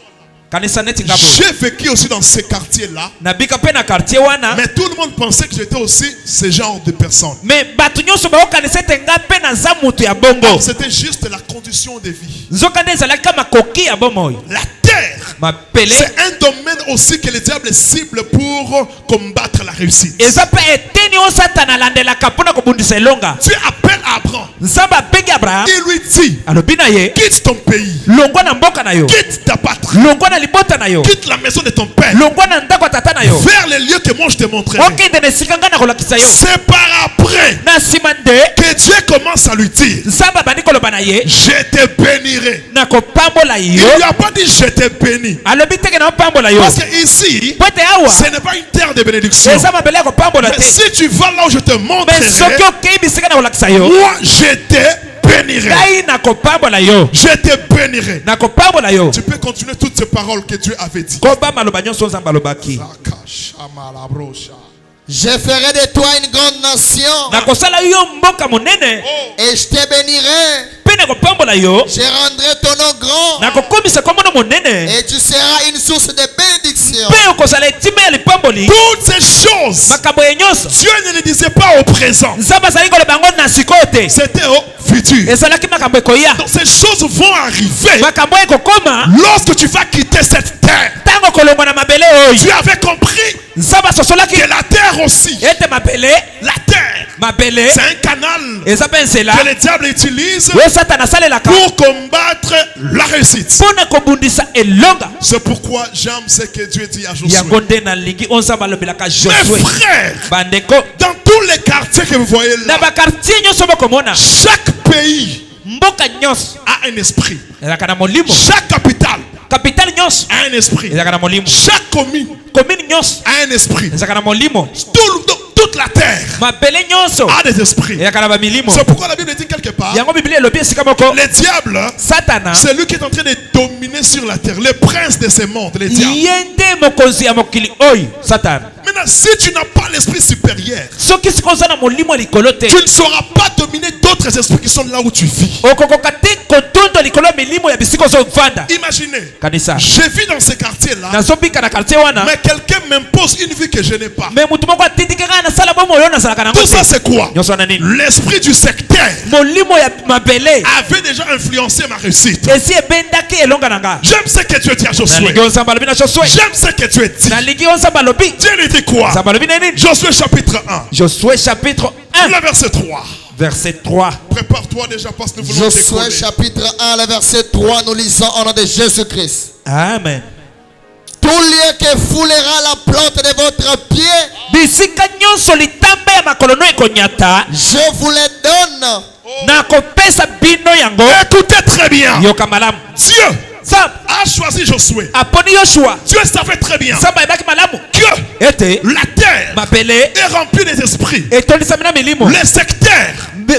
Speaker 2: Kanisa neti ngapo
Speaker 1: J'ai vécu aussi dans ces quartiers-là.
Speaker 2: nabika mpe na quartier wana,
Speaker 1: Mais tout le monde pensait que j'étais aussi ce genre de personne.
Speaker 2: me bato nyonso bakokanisa ete nga mpe naza mutu ya bongo.
Speaker 1: Alors, c'était juste la condition de vie.
Speaker 2: Nzoka nde ezalaki kama koki ya bomoi.
Speaker 1: La terre,
Speaker 2: Mapele
Speaker 1: c'est un domaine aussi que le diable cible pour combattre la réussite.
Speaker 2: eza mpe eteni oyo satana alandelaka mpona kobundisa elonga.
Speaker 1: Dieu appelle Abraham.
Speaker 2: Nzambe abengi Abraham,
Speaker 1: Il lui dit,
Speaker 2: alobi na ye,
Speaker 1: quitte ton pays,
Speaker 2: longwa na mboka na yo,
Speaker 1: quitte ta patrie,
Speaker 2: longwa na libota na yo,
Speaker 1: quitte la maison de ton père,
Speaker 2: longwa na ndako ya tata na yo,
Speaker 1: vers les lieux que moi je te montrerai.
Speaker 2: okende na esika ngai nakolakisa yo.
Speaker 1: C'est par après
Speaker 2: Na nsima nde
Speaker 1: que Dieu commence à lui dire,
Speaker 2: nzambe abandi koloba na ye,
Speaker 1: je te bénirai.
Speaker 2: nakopambola
Speaker 1: Il
Speaker 2: yo.
Speaker 1: lui a pas dit je te bénis.
Speaker 2: Alobi teke na opambola yo,
Speaker 1: Parce que ici,
Speaker 2: po ete awa
Speaker 1: ce n'est pas une terre de bénédiction.
Speaker 2: eza mabele ya kopambola
Speaker 1: Mais
Speaker 2: te,
Speaker 1: si tu vas là où je te
Speaker 2: me
Speaker 1: montrerai,
Speaker 2: soki okei bisika nakolakisa yo,
Speaker 1: moi je te bénirai.
Speaker 2: ngai nakopambola yo,
Speaker 1: Je te bénirai.
Speaker 2: nakopambola yo.
Speaker 1: Tu peux continuer toutes ces paroles que Dieu avait dit.
Speaker 2: Koba maloba nyonso nzambe alobaki.
Speaker 4: Je ferai de toi une grande nation
Speaker 2: Nakosala yo mboka monene,
Speaker 4: et je te bénirai.
Speaker 2: mpe nakopambola yo,
Speaker 4: Je rendrai ton nom grand
Speaker 2: nakokomisa kombo na monene,
Speaker 4: et tu seras une source de bénédiction.
Speaker 2: mpe okozala etima ya lipamboli.
Speaker 1: Toutes ces choses,
Speaker 2: Makambo ya nyonso
Speaker 1: Dieu ne les disait pas au présent.
Speaker 2: nzambe azali koloba yango na sikoyo te,
Speaker 1: C'était au futur.
Speaker 2: ezalaki makambo ekoya.
Speaker 1: Donc ces choses vont arriver
Speaker 2: Makambo ekokoma
Speaker 1: lorsque tu vas quitter cette terre.
Speaker 2: ntango kolongwa na mabele oyo.
Speaker 1: Tu avais compris
Speaker 2: Nzambe asosolaki
Speaker 1: que la terre aussi,
Speaker 2: ete mabele,
Speaker 1: la terre,
Speaker 2: mabele
Speaker 1: c'est un canal
Speaker 2: eza mpe nzela
Speaker 1: que le diable utilise
Speaker 2: oyo satana asalelaka
Speaker 1: pour combattre la réussite.
Speaker 2: mpona kobundisa elonga.
Speaker 1: C'est pourquoi j'aime ce que Dieu dit à Josué.
Speaker 2: yango nde nalingi oyo nzambe alobelaka
Speaker 1: Mes
Speaker 2: Josue.
Speaker 1: frères,
Speaker 2: Bandeko,
Speaker 1: dans tous les quartiers que vous voyez
Speaker 2: na
Speaker 1: là,
Speaker 2: bakartier nyonso bokomona,
Speaker 1: chaque pays
Speaker 2: mboka nyonso
Speaker 1: a un esprit.
Speaker 2: ezalaka na molimo,
Speaker 1: Chaque capitale
Speaker 2: kapitale nyonso
Speaker 1: a un esprit.
Speaker 2: ezalaka na molimo,
Speaker 1: Chaque commune
Speaker 2: komini nyonso
Speaker 1: a un esprit.
Speaker 2: ezalaka na molimo,
Speaker 1: Toute la terre
Speaker 2: mabele nyonso
Speaker 1: a des esprits.
Speaker 2: ezalaka na bamilimo.
Speaker 1: C'est pourquoi la Bible dit quelque part,
Speaker 2: Yango biblia elobi esika moko,
Speaker 1: le diable,
Speaker 2: satana
Speaker 1: c'est lui qui est en train de dominer sur la terre, le prince de ce monde, le diable.
Speaker 2: ye nde mokonzi ya mokili oyo satana.
Speaker 1: Maintenant, si tu n'as pas l'esprit supérieur,
Speaker 2: soki sikoyo oza na molimo ya likolo te,
Speaker 1: tu ne sauras pas dominer d'autres esprits qui sont là où tu vis.
Speaker 2: okokoka te kotondo likolo ya milimo ya bisika ozovanda.
Speaker 1: Imaginez,
Speaker 2: Kanisa
Speaker 1: je vis dans ces quartiers-là,
Speaker 2: nazobika na quartier wana,
Speaker 1: mais quelqu'un m'impose une vie que je n'ai pas.
Speaker 2: me mutu moko atindiki ngai nasala bomo oyo nazalaka nango
Speaker 1: Tout ça,
Speaker 2: te.
Speaker 1: c'est quoi?
Speaker 2: Nyonso wana nini?
Speaker 1: L'esprit du secteur
Speaker 2: Molimo ya mabele
Speaker 1: avait déjà influencé ma réussite.
Speaker 2: esi ebendaki elonga na nga.
Speaker 1: J'aime ce que Dieu dit à Josué.
Speaker 2: Nalingi oyo nzambe alobi na Josue,
Speaker 1: J'aime ce que Dieu dit.
Speaker 2: nalingi oyo nzambe alobi.
Speaker 1: Dieu lui dit quoi?
Speaker 2: Nzambe alobi na nini?
Speaker 1: Josué chapitre 1,
Speaker 2: Josué chapitre 1
Speaker 1: le verset 3.
Speaker 2: verset 3.
Speaker 1: Prépare-toi déjà parce que nous voulons
Speaker 4: Josué
Speaker 1: décoller.
Speaker 4: chapitre 1, le verset 3, nous lisons au nom de Jésus-Christ.
Speaker 2: Amen.
Speaker 4: Tout lieu que foulera la plante de votre pied,
Speaker 2: Bisika nyonso litamba ya makolo no ekonyata,
Speaker 4: je vous les donne.
Speaker 2: nakopesa bino yango.
Speaker 1: Écoutez très bien.
Speaker 2: Yoka malamu.
Speaker 1: Dieu
Speaker 2: Nzambe
Speaker 1: a choisi Josué.
Speaker 2: aponi Yoshua.
Speaker 1: Dieu savait très bien
Speaker 2: Nzambe ayebaki malamu
Speaker 1: que
Speaker 2: ete
Speaker 1: la terre
Speaker 2: mabele
Speaker 1: est remplie des esprits.
Speaker 2: etondisami na milimo.
Speaker 1: Les secteurs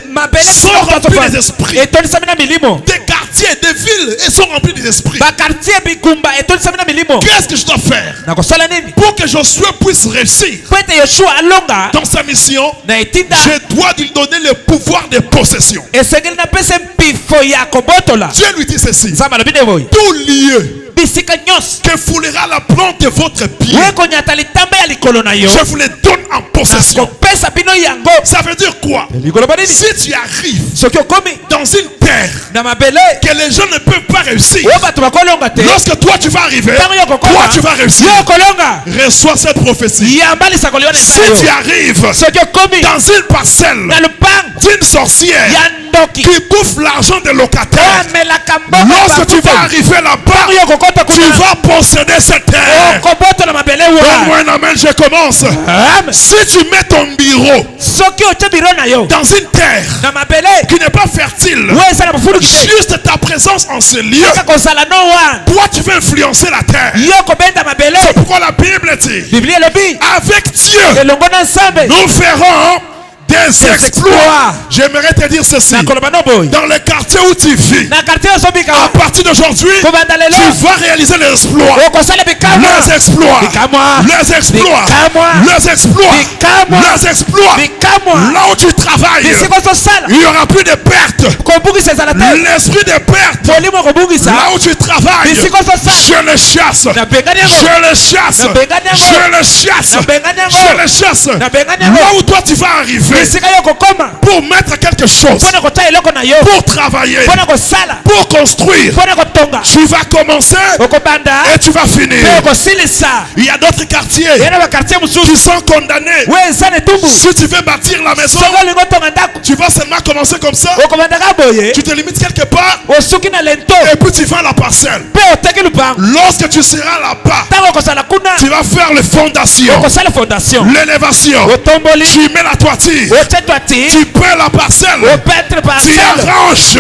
Speaker 2: Mabele
Speaker 1: sont remplis des esprits.
Speaker 2: etondisami na milimo.
Speaker 1: Des quartiers, des villes, ils sont remplis des esprits.
Speaker 2: Bakartier bigumba etondisami na milimo.
Speaker 1: Qu'est-ce que je dois faire
Speaker 2: nakosala nini
Speaker 1: pour que Josué puisse réussir
Speaker 2: po ete Yoshua alonga
Speaker 1: dans sa mission?
Speaker 2: na etinda?
Speaker 1: Je dois lui donner le pouvoir de possession.
Speaker 2: esengeli napesa mpifo ya kobotola.
Speaker 1: Dieu lui dit ceci.
Speaker 2: nzambe alobi nde boye,
Speaker 1: Tout lieu
Speaker 2: bisika nyonso
Speaker 1: que foulera la plante de votre pied,
Speaker 2: oyo ekonyata litamba ya likolo na yo,
Speaker 1: je vous les donne en possession.
Speaker 2: nakopesa bino yango.
Speaker 1: Ça veut dire quoi?
Speaker 2: likoloba nini?
Speaker 1: Si tu arrives
Speaker 2: soki okomi
Speaker 1: dans une terre
Speaker 2: na mabele
Speaker 1: que les gens ne peuvent pas réussir,
Speaker 2: oyo bato bakolonga te,
Speaker 1: lorsque toi tu vas arriver,
Speaker 2: ntango yo
Speaker 1: toi
Speaker 2: kokoma
Speaker 1: tu vas réussir.
Speaker 2: yo okolonga.
Speaker 1: Reçois cette prophétie.
Speaker 2: yamba lisako liona
Speaker 1: Si tu arrives
Speaker 2: soki okomi
Speaker 1: dans une parcelle
Speaker 2: na lupango
Speaker 1: d'une sorcière,
Speaker 2: ya ndo ndoki
Speaker 1: qui bouffe l'argent des locataires.
Speaker 2: amelaka mbongo
Speaker 1: Lorsque tu vas arriver là-bas,
Speaker 2: yo kokota
Speaker 1: tu
Speaker 2: kuna
Speaker 1: vas posséder cette terre.
Speaker 2: okobotola mabele
Speaker 1: Donne-moi
Speaker 2: wa
Speaker 1: un amen, je commence.
Speaker 2: Amen.
Speaker 1: Si tu mets ton bureau
Speaker 2: soki otie biro na yo
Speaker 1: dans une terre
Speaker 2: na mabele
Speaker 1: qui n'est pas fertile,
Speaker 2: we ezala bofuluki te
Speaker 1: juste ta présence en ce lieu,
Speaker 2: kaka kozala no wana
Speaker 1: toi tu veux influencer la terre.
Speaker 2: yo kobenda mabele
Speaker 1: C'est pourquoi la Bible dit,
Speaker 2: biblia elobi
Speaker 1: avec Dieu,
Speaker 2: elongo na nzambe
Speaker 1: nous ferons des exploits.
Speaker 2: exploits.
Speaker 1: J'aimerais te dire ceci.
Speaker 2: nakoloba no boy
Speaker 1: Dans le quartier où tu vis,
Speaker 2: na quartier osobika
Speaker 1: à partir d'aujourd'hui,
Speaker 2: kobanda lelo
Speaker 1: tu vas réaliser les exploits.
Speaker 2: okosala bikamwa
Speaker 1: Les exploits.
Speaker 2: bikamwa
Speaker 1: Les exploits.
Speaker 2: bikamwa
Speaker 1: Les exploits.
Speaker 2: bikamwa
Speaker 1: Les exploits.
Speaker 2: bikamwa
Speaker 1: Là où tu travailles,
Speaker 2: bisiko ozosala
Speaker 1: il n'y aura plus de pertes.
Speaker 2: kobungisa ezala te
Speaker 1: L'esprit de perte,
Speaker 2: molimo kobungisa
Speaker 1: là où tu travailles,
Speaker 2: bisiko ozosala
Speaker 1: je le chasse.
Speaker 2: nabengani yango
Speaker 1: Je le chasse.
Speaker 2: nabengani yango
Speaker 1: Je le chasse.
Speaker 2: nabengani
Speaker 1: Je
Speaker 2: yango
Speaker 1: le chasse.
Speaker 2: nabengani yango
Speaker 1: Là où toi tu vas arriver
Speaker 2: bisika yo kokoma
Speaker 1: pour mettre quelque chose,
Speaker 2: mpona kotia eloko na yo
Speaker 1: pour travailler,
Speaker 2: mpona kosala
Speaker 1: pour construire,
Speaker 2: mpona kotonga
Speaker 1: tu vas commencer
Speaker 2: okobanda
Speaker 1: et tu vas finir.
Speaker 2: mpe okosilisa
Speaker 1: Il y a d'autres quartiers
Speaker 2: ye na bakartier
Speaker 1: qui
Speaker 2: mosusu
Speaker 1: sont condamnés.
Speaker 2: we eza na etumbu
Speaker 1: Si tu veux bâtir la maison,
Speaker 2: soki olingi otonga ndako
Speaker 1: tu vas seulement commencer comme ça.
Speaker 2: okobandaka boye
Speaker 1: Tu te limites quelque part
Speaker 2: osuki na lento
Speaker 1: et puis tu vends la parcelle.
Speaker 2: mpe oteki lupango
Speaker 1: Lorsque tu seras là-bas,
Speaker 2: ntango okosala kuna
Speaker 1: tu vas faire les fondations,
Speaker 2: okosala fondation
Speaker 1: l'élévation.
Speaker 2: otomboli
Speaker 1: Tu mets la toiture,
Speaker 2: otie twati
Speaker 1: tu peins la parcelle,
Speaker 2: opetre
Speaker 1: tu
Speaker 2: parcelle
Speaker 1: arranges.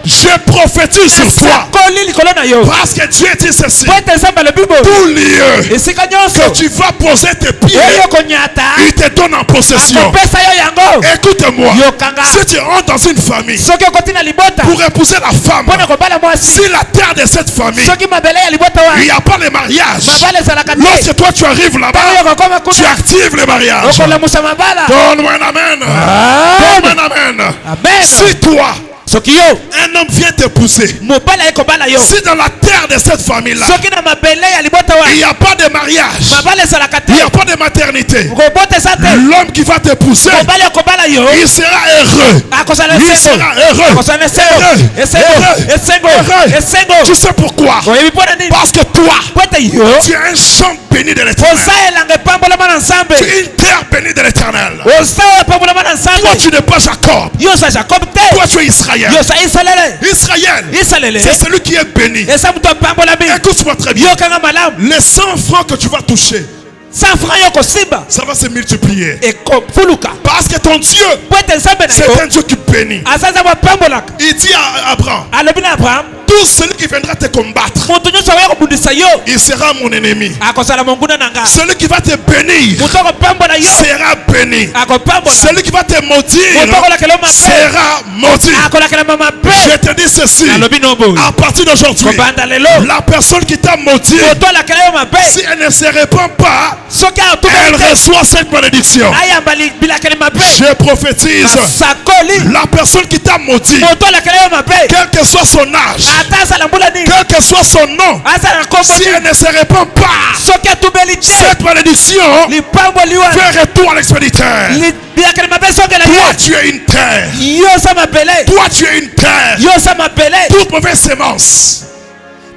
Speaker 1: Je prophétise sur toi.
Speaker 2: asakoli likolo na yo
Speaker 1: Parce que Dieu dit ceci.
Speaker 2: po ete nzambe alobi boye
Speaker 1: Tout lieu
Speaker 2: esika
Speaker 1: que
Speaker 2: nyonso
Speaker 1: tu vas poser tes pieds,
Speaker 2: oyo konyata
Speaker 1: il te donne en possession.
Speaker 2: akopesa yo yango
Speaker 1: Écoute-moi.
Speaker 2: yokanga
Speaker 1: Si tu rentres dans une famille
Speaker 2: soki okoti na libota
Speaker 1: pour épouser la femme,
Speaker 2: mpona kobala mwasi
Speaker 1: si la terre de cette famille,
Speaker 2: soki mabele ya libota
Speaker 1: il
Speaker 2: wana
Speaker 1: n'y a pas de mariage.
Speaker 2: mabala ezalaka te
Speaker 1: Lorsque toi tu arrives
Speaker 2: ntango
Speaker 1: là-bas,
Speaker 2: yo kokoma
Speaker 1: tu
Speaker 2: kuna
Speaker 1: actives le mariage.
Speaker 2: okolamusa mabala
Speaker 1: Donne-moi un amen. Donne-moi un amen.
Speaker 2: amen
Speaker 1: Si toi,
Speaker 2: soki yo
Speaker 1: un homme vient t'épouser,
Speaker 2: mobala ye kobala yo
Speaker 1: si dans la terre de cette famille-là,
Speaker 2: soki na mabele ya libota
Speaker 1: il n'y
Speaker 2: wana
Speaker 1: a pas de mariage,
Speaker 2: mabala ezalaka te
Speaker 1: il n'y a pas de maternité,
Speaker 2: kobota eza te
Speaker 1: l'homme qui va t'épouser,
Speaker 2: mobali ya kobala yo
Speaker 1: il sera heureux.
Speaker 2: akosala
Speaker 1: Il
Speaker 2: esengo
Speaker 1: sera heureux.
Speaker 2: akosala esengo
Speaker 1: Heureux.
Speaker 2: esengo
Speaker 1: Heureux.
Speaker 2: esengo
Speaker 1: Heureux.
Speaker 2: esengo
Speaker 1: Tu sais pourquoi?
Speaker 2: oyebi mpona nini
Speaker 1: Parce que toi,
Speaker 2: po ete yo
Speaker 1: tu es un champ béni de l'éternel.
Speaker 2: oza elanga epambolama na nzambe
Speaker 1: Tu es une terre bénie de l'éternel.
Speaker 2: oza oyo epambolama na nzambe
Speaker 1: Toi, tu n'es pas Jacob.
Speaker 2: yo oza jacob te
Speaker 1: Toi, tu es Israël.
Speaker 2: yo oza isalele
Speaker 1: Israël,
Speaker 2: isalele
Speaker 1: c'est celui qui est béni.
Speaker 2: eza moto apambolami
Speaker 1: Écoute-moi très bien.
Speaker 2: yokanga malamu
Speaker 1: Les 100 francs que tu vas toucher,
Speaker 2: 100 franc yo kosimba
Speaker 1: ça va se multiplier.
Speaker 2: ekofuluka
Speaker 1: Parce que ton Dieu,
Speaker 2: po ete nzambe na
Speaker 1: c'est
Speaker 2: yo
Speaker 1: un Dieu qui bénit.
Speaker 2: aza aza bapambolaka
Speaker 1: Il dit à Abraham,
Speaker 2: alobi na abraham
Speaker 1: tout celui qui viendra te combattre,
Speaker 2: moto nyonso akoya kobundisa yo
Speaker 1: il sera mon ennemi.
Speaker 2: akosala monguna na nga
Speaker 1: Celui qui va te bénir
Speaker 2: moto akopambola yo
Speaker 1: sera béni.
Speaker 2: akopambola
Speaker 1: Celui qui va te maudire
Speaker 2: moto akolakela yo mabe
Speaker 1: sera maudit.
Speaker 2: akolakelama mabe
Speaker 1: Je te dis ceci,
Speaker 2: alobi no boye
Speaker 1: à partir d'aujourd'hui,
Speaker 2: kobanda lelo
Speaker 1: la personne qui t'a maudit,
Speaker 2: moto alakela yo mabe
Speaker 1: si elle ne se répand pas,
Speaker 2: soki
Speaker 1: elle
Speaker 2: atumeli te
Speaker 1: reçoit cette malédiction.
Speaker 2: ayamba bilakeli mabe
Speaker 1: Je prophétise,
Speaker 2: asakoli
Speaker 1: la personne qui t'a maudit,
Speaker 2: moto alakela yo mabe
Speaker 1: quel que soit son âge,
Speaker 2: ata azala mbula nini
Speaker 1: quel que soit son nom,
Speaker 2: azala na kombo
Speaker 1: si elle
Speaker 2: nini
Speaker 1: ne se répand pas,
Speaker 2: soki atumeli te
Speaker 1: cette malédiction
Speaker 2: lipamboli wana
Speaker 1: fait retour à l'expéditeur.
Speaker 2: bilakeli mabe sokela
Speaker 1: Toi,
Speaker 2: ye
Speaker 1: tu es une terre.
Speaker 2: yo oza mabele
Speaker 1: Toi, tu es une terre.
Speaker 2: yo oza mabele
Speaker 1: Toute mauvaise sémence,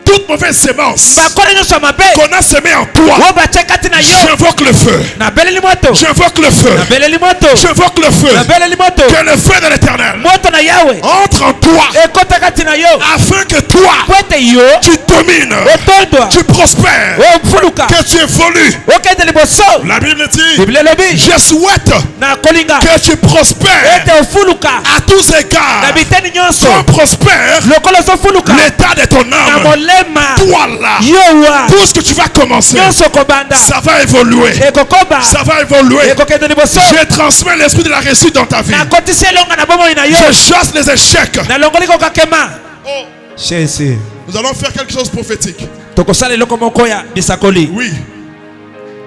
Speaker 1: toute mauvaise sémence
Speaker 2: bakolo nyonso ya mabe
Speaker 1: qu'on a semé en toi,
Speaker 2: oyo batie kati na yo
Speaker 1: j'invoque le feu.
Speaker 2: nabeleli moto
Speaker 1: J'invoque le feu.
Speaker 2: nabeleli moto
Speaker 1: J'invoque le feu.
Speaker 2: nabeleli moto
Speaker 1: Que le feu de l'éternel
Speaker 2: moto na yawe
Speaker 1: entre en toi
Speaker 2: ekota kati na yo
Speaker 1: afin que toi,
Speaker 2: po ete yo
Speaker 1: tu domines,
Speaker 2: otondwa
Speaker 1: tu prospères,
Speaker 2: ofuluka
Speaker 1: que tu évolues.
Speaker 2: okende liboso
Speaker 1: La Bible dit,
Speaker 2: biblia elobi
Speaker 1: je souhaite
Speaker 2: na kolinga
Speaker 1: que tu prospères
Speaker 2: ete ofuluka
Speaker 1: à tous
Speaker 2: na
Speaker 1: égards.
Speaker 2: biteni nyonso
Speaker 1: Sois prospère
Speaker 2: lokolo ozofuluka
Speaker 1: l'état de ton
Speaker 2: na
Speaker 1: âme.
Speaker 2: molema
Speaker 1: Toi là,
Speaker 2: yowa
Speaker 1: tout ce que tu vas commencer,
Speaker 2: nyonso kobanda
Speaker 1: ça va évoluer.
Speaker 2: ekokoba
Speaker 1: Ça va évoluer.
Speaker 2: ekokende liboso
Speaker 1: Je transmets l'esprit de la réussite dans ta vie.
Speaker 2: nakotisi elonga na bomoi na yo
Speaker 1: Je chasse les échecs.
Speaker 2: nalongoli kokakema
Speaker 1: Oh,
Speaker 2: shesi
Speaker 1: nous allons faire quelque chose de prophétique.
Speaker 2: tokosala eloko moko ya bisakoli
Speaker 1: Oui.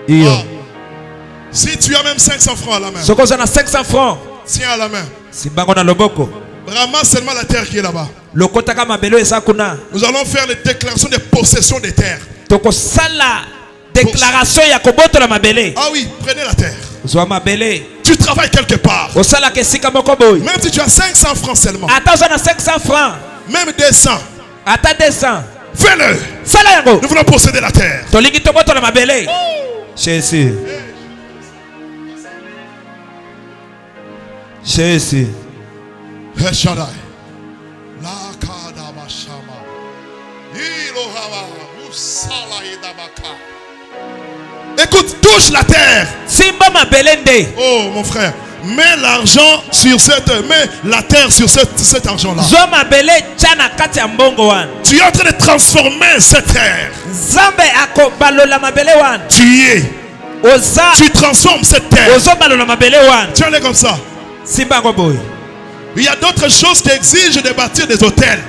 Speaker 2: iyo
Speaker 1: Ah. Si tu as même 500 francs à la main,
Speaker 2: soki oza na 500 francs
Speaker 1: tiens à la main.
Speaker 2: simbango na loboko
Speaker 1: Ramasse seulement la terre qui est là-bas.
Speaker 2: lokotaka mabele oyo eza kuna
Speaker 1: Nous allons faire les déclarations de possession des terres.
Speaker 2: tokosala déclaration ya kobotola mabele
Speaker 1: Ah oui, prenez la terre.
Speaker 2: zwa mabele
Speaker 1: Tu travailles quelque part.
Speaker 2: osalaka esika moko boye
Speaker 1: Même si tu as 500 francs seulement,
Speaker 2: ata oza na 500 francs
Speaker 1: même 200,
Speaker 2: ata 200
Speaker 1: fais-le.
Speaker 2: sala yango
Speaker 1: Nous voulons posséder la terre.
Speaker 2: tolingi tobotola mabele shesi shesi
Speaker 1: El Shaddai. La kadabashama. Ilohava. Usala idabaka. Écoute, touche la terre.
Speaker 2: Simba mabelende.
Speaker 1: Oh mon frère, mets l'argent sur mets la terre sur cet argent-là.
Speaker 2: Zo mabele chana kati ya mbongo wan.
Speaker 1: Tu es en train de transformer cette terre.
Speaker 2: Zambe ako balola mabele wan.
Speaker 1: Tu y es.
Speaker 2: Oza.
Speaker 1: Tu transformes cette terre.
Speaker 2: Ozo balola mabele wan.
Speaker 1: Tu en es comme ça.
Speaker 2: Simba ngo boy.
Speaker 1: Il y a d'autres choses qui exigent de bâtir des hôtels.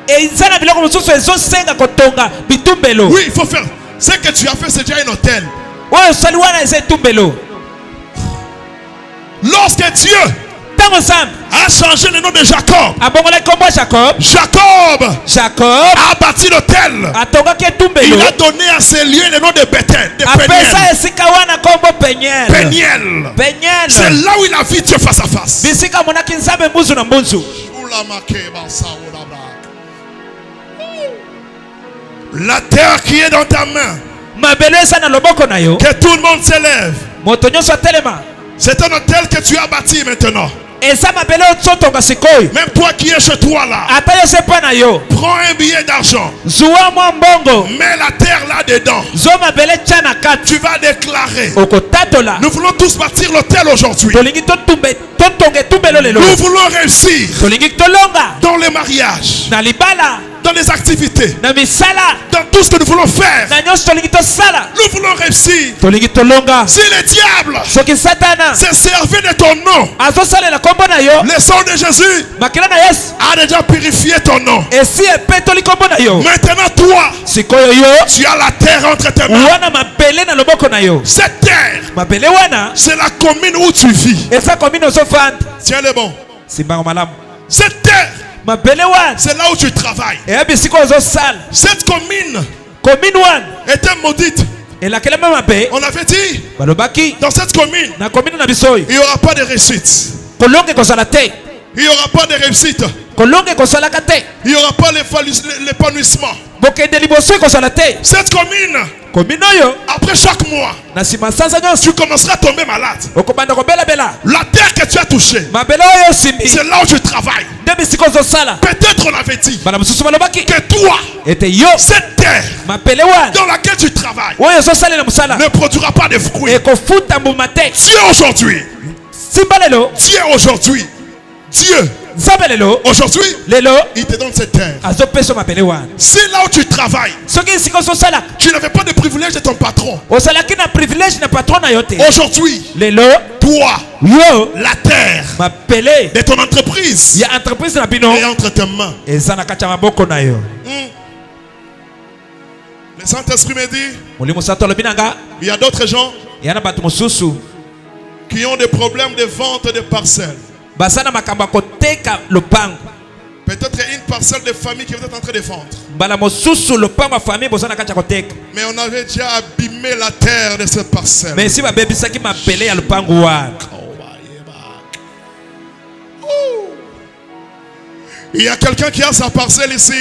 Speaker 2: Et izana biloko mususu ezo senga kotonga bitumbelo.
Speaker 1: Oui, il faut faire. Ce que tu as fait, c'est déjà un hôtel.
Speaker 2: Oyo sali wana eza etumbelo.
Speaker 1: Lorsque Dieu
Speaker 2: Tango sam
Speaker 1: a changé le nom de Jacob,
Speaker 2: abongola kombo Jacob.
Speaker 1: Jacob a bâti l'hôtel.
Speaker 2: Atongaki etumbelo.
Speaker 1: Il a donné à ces lieux le nom de Bethel, de
Speaker 2: Apesa
Speaker 1: Peniel.
Speaker 2: esika wana kombo Peniel.
Speaker 1: Peniel.
Speaker 2: Peniel.
Speaker 1: C'est là où il a vu Dieu face à face.
Speaker 2: Bisika monaki nzambe mbuzu na mbuzu.
Speaker 1: La terre qui est dans ta main,
Speaker 2: Mabele eza na loboko na yo.
Speaker 1: que tout le monde s'élève.
Speaker 2: Moto nyonso atelema.
Speaker 1: C'est un hôtel que tu as bâti maintenant.
Speaker 2: Eza mabele otsotonga sikoyo.
Speaker 1: Même toi qui es chez toi là,
Speaker 2: Ata yo sepa na yo.
Speaker 1: prends un billet d'argent,
Speaker 2: Zuwa mwa mbongo.
Speaker 1: mets la terre là-dedans.
Speaker 2: Zo mabele chana kati.
Speaker 1: Tu vas déclarer.
Speaker 2: Okotatola.
Speaker 1: Nous voulons tous bâtir l'hôtel aujourd'hui.
Speaker 2: Tolingi totonga etumbelo lelo.
Speaker 1: Nous voulons réussir
Speaker 2: Tolingi tolonga.
Speaker 1: dans les mariages,
Speaker 2: Na libala.
Speaker 1: dans les activités,
Speaker 2: Na misala.
Speaker 1: dans tout ce que nous voulons faire.
Speaker 2: Na nyonso tolingi tosala.
Speaker 1: Nous voulons réussir.
Speaker 2: Tolingi tolonga.
Speaker 1: Si le diable
Speaker 2: Soki satana
Speaker 1: s'est servi de ton nom,
Speaker 2: azosalela kombo na yo.
Speaker 1: le sang de Jésus
Speaker 2: Makila na Yesu.
Speaker 1: a déjà purifié ton nom.
Speaker 2: Esi epetoli kombo na yo.
Speaker 1: Maintenant toi,
Speaker 2: Sikoyo yo.
Speaker 1: tu as la terre entre tes mains.
Speaker 2: Wana mabele na loboko na yo.
Speaker 1: Cette terre,
Speaker 2: Mabele wana.
Speaker 1: c'est la commune où tu vis.
Speaker 2: Esa komino zofanda.
Speaker 1: Tiens le bon.
Speaker 2: Simbango malamu.
Speaker 1: Cette terre,
Speaker 2: Mabele wana.
Speaker 1: c'est là où tu travailles.
Speaker 2: Eyabi siko ozosala.
Speaker 1: Cette commune
Speaker 2: Komino wana.
Speaker 1: était maudite.
Speaker 2: Elakele mabe.
Speaker 1: On avait dit,
Speaker 2: Balobaki.
Speaker 1: dans cette commune,
Speaker 2: Na komino na bisoyo.
Speaker 1: il n'y aura pas de réussite.
Speaker 2: Kolonge kozala te.
Speaker 1: Il n'y aura pas de réussite.
Speaker 2: Kolonge kosalaka te.
Speaker 1: Il n'y aura pas l'épanouissement.
Speaker 2: Bokende liboso kozala te.
Speaker 1: Cette commune,
Speaker 2: Komino yo.
Speaker 1: après chaque mois,
Speaker 2: Na sima sansa nyonso.
Speaker 1: tu commenceras à tomber malade.
Speaker 2: Okobanda kobela bela.
Speaker 1: La terre que tu as touchée,
Speaker 2: Mabele oyo simbi.
Speaker 1: c'est là où tu travailles.
Speaker 2: Ndebi siko ozosala.
Speaker 1: Peut-être on avait dit
Speaker 2: Bana mususu balobaki.
Speaker 1: que toi,
Speaker 2: Ete yo.
Speaker 1: cette terre
Speaker 2: Mapele wana.
Speaker 1: dans laquelle tu travailles,
Speaker 2: Oyo ozosalela musala.
Speaker 1: ne produira pas de fruits.
Speaker 2: Ekofuta mbuma te.
Speaker 1: Dieu aujourd'hui,
Speaker 2: Simba lelo.
Speaker 1: Dieu aujourd'hui, Dieu
Speaker 2: Nzambe lelo.
Speaker 1: aujourd'hui,
Speaker 2: Lelo.
Speaker 1: il te donne cette terre.
Speaker 2: Azopesa mapele wana.
Speaker 1: Si là où tu travailles,
Speaker 2: Soki siko ozosala.
Speaker 1: tu n'avais pas de privilège de ton patron,
Speaker 2: Osalaki na privilège na patron na yo te.
Speaker 1: aujourd'hui,
Speaker 2: Lelo.
Speaker 1: toi,
Speaker 2: Yo.
Speaker 1: la terre
Speaker 2: Mapele.
Speaker 1: de ton entreprise
Speaker 2: Ya entreprise na bino.
Speaker 1: est entre tes mains.
Speaker 2: Eza na kati ya maboko na yo.
Speaker 1: Le Saint-Esprit me dit,
Speaker 2: Molimo sato alobi nanga.
Speaker 1: il y a d'autres gens
Speaker 2: Yana bato mosusu.
Speaker 1: qui ont des problèmes de vente de parcelles.
Speaker 2: Basana makambo ya koteka lopango.
Speaker 1: Peut-être une parcelle de famille que vous êtes en train de vendre.
Speaker 2: Mbala mosusu lopango ya famille bozana kati ya koteka.
Speaker 1: Mais on avait déjà abîmé la terre de cette parcelle.
Speaker 2: Mais si babebisaki mapele ya lopango wana.
Speaker 1: Il y a quelqu'un qui a sa parcelle ici.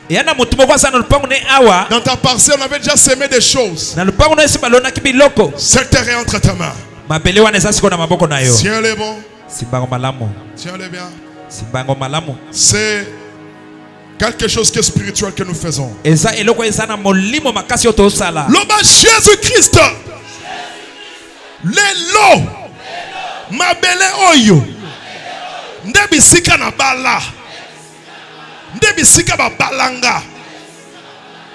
Speaker 2: Yana mutu moko asana lopango ne awa.
Speaker 1: Dans ta parcelle, on avait déjà semé des choses.
Speaker 2: Na lopango no esi balonaki biloko.
Speaker 1: Cette terre est entre tes mains.
Speaker 2: Mapele wana eza siko na maboko na yo.
Speaker 1: Tiens-les bon.
Speaker 2: Simbango malamu.
Speaker 1: Tiens-les bien.
Speaker 2: Simbango malamu.
Speaker 1: C'est quelque chose qui est spirituel que nous faisons.
Speaker 2: Eza eloko eza na molimo makasi yo tosala.
Speaker 1: L'homme Jésus-Christ. Lelo. Mabele oyo. Ndebisika na bala. Ndebisika ba balanga.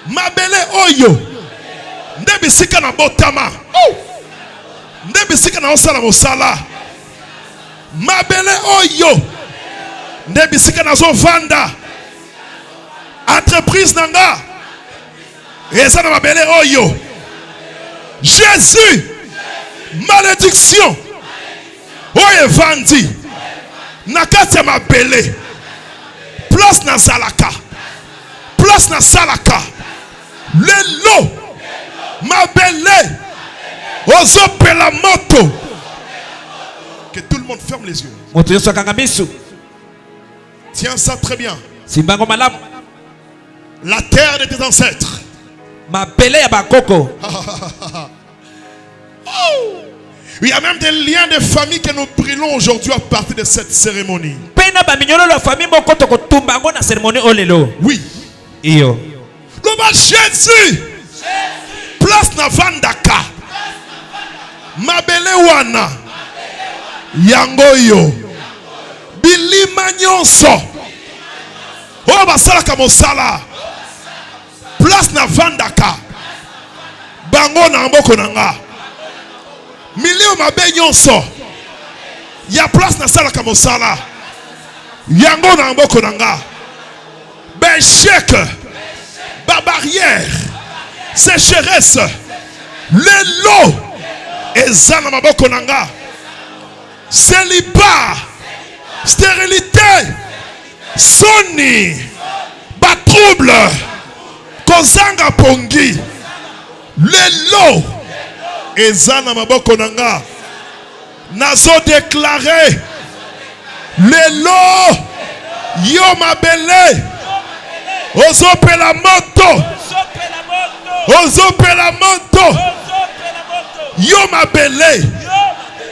Speaker 1: Mabele oyo. Ndebisika na botama. Ndebisika na osala mosala. Mabele oyo. Ndebisika na zo vanda. Entreprise nanga. Eza na mabele oyo. Jésus. Malédiction. Oye vandi. Nakati ya mabele. Place na zalaka. Place na salaka. Lelo. Mabele. Ozopela moto. Que tout le monde ferme les yeux.
Speaker 2: Moto yoso akanga misu.
Speaker 1: Tiens ça très bien.
Speaker 2: Simbango malamu.
Speaker 1: La terre de tes ancêtres.
Speaker 2: Mapele ya bakoko.
Speaker 1: Il y a même des liens de famille que nous brûlons aujourd'hui à partir de cette cérémonie.
Speaker 2: Oui. Iyo.
Speaker 1: Loba Jésus. Place na vandaka. Mabele wana. Yangoyo. Bilima nyonso. Oh basala kamosala. Place na vandaka. Bango na mboko nanga. Milio mabe nyonso. Ya place na sala kamosala. Yango na mboko nanga. Béchec. Ba barrière. Sécheresse. Le lot. Ezana maboko nanga. Célibat. Stérilité. Soni. Ba trouble. Kozanga pongi. Le lot. Ezana maboko nanga. Nazo déclaré. Le lot. Yo mabele. Ozope la moto. Ozope la moto. Yo mabele.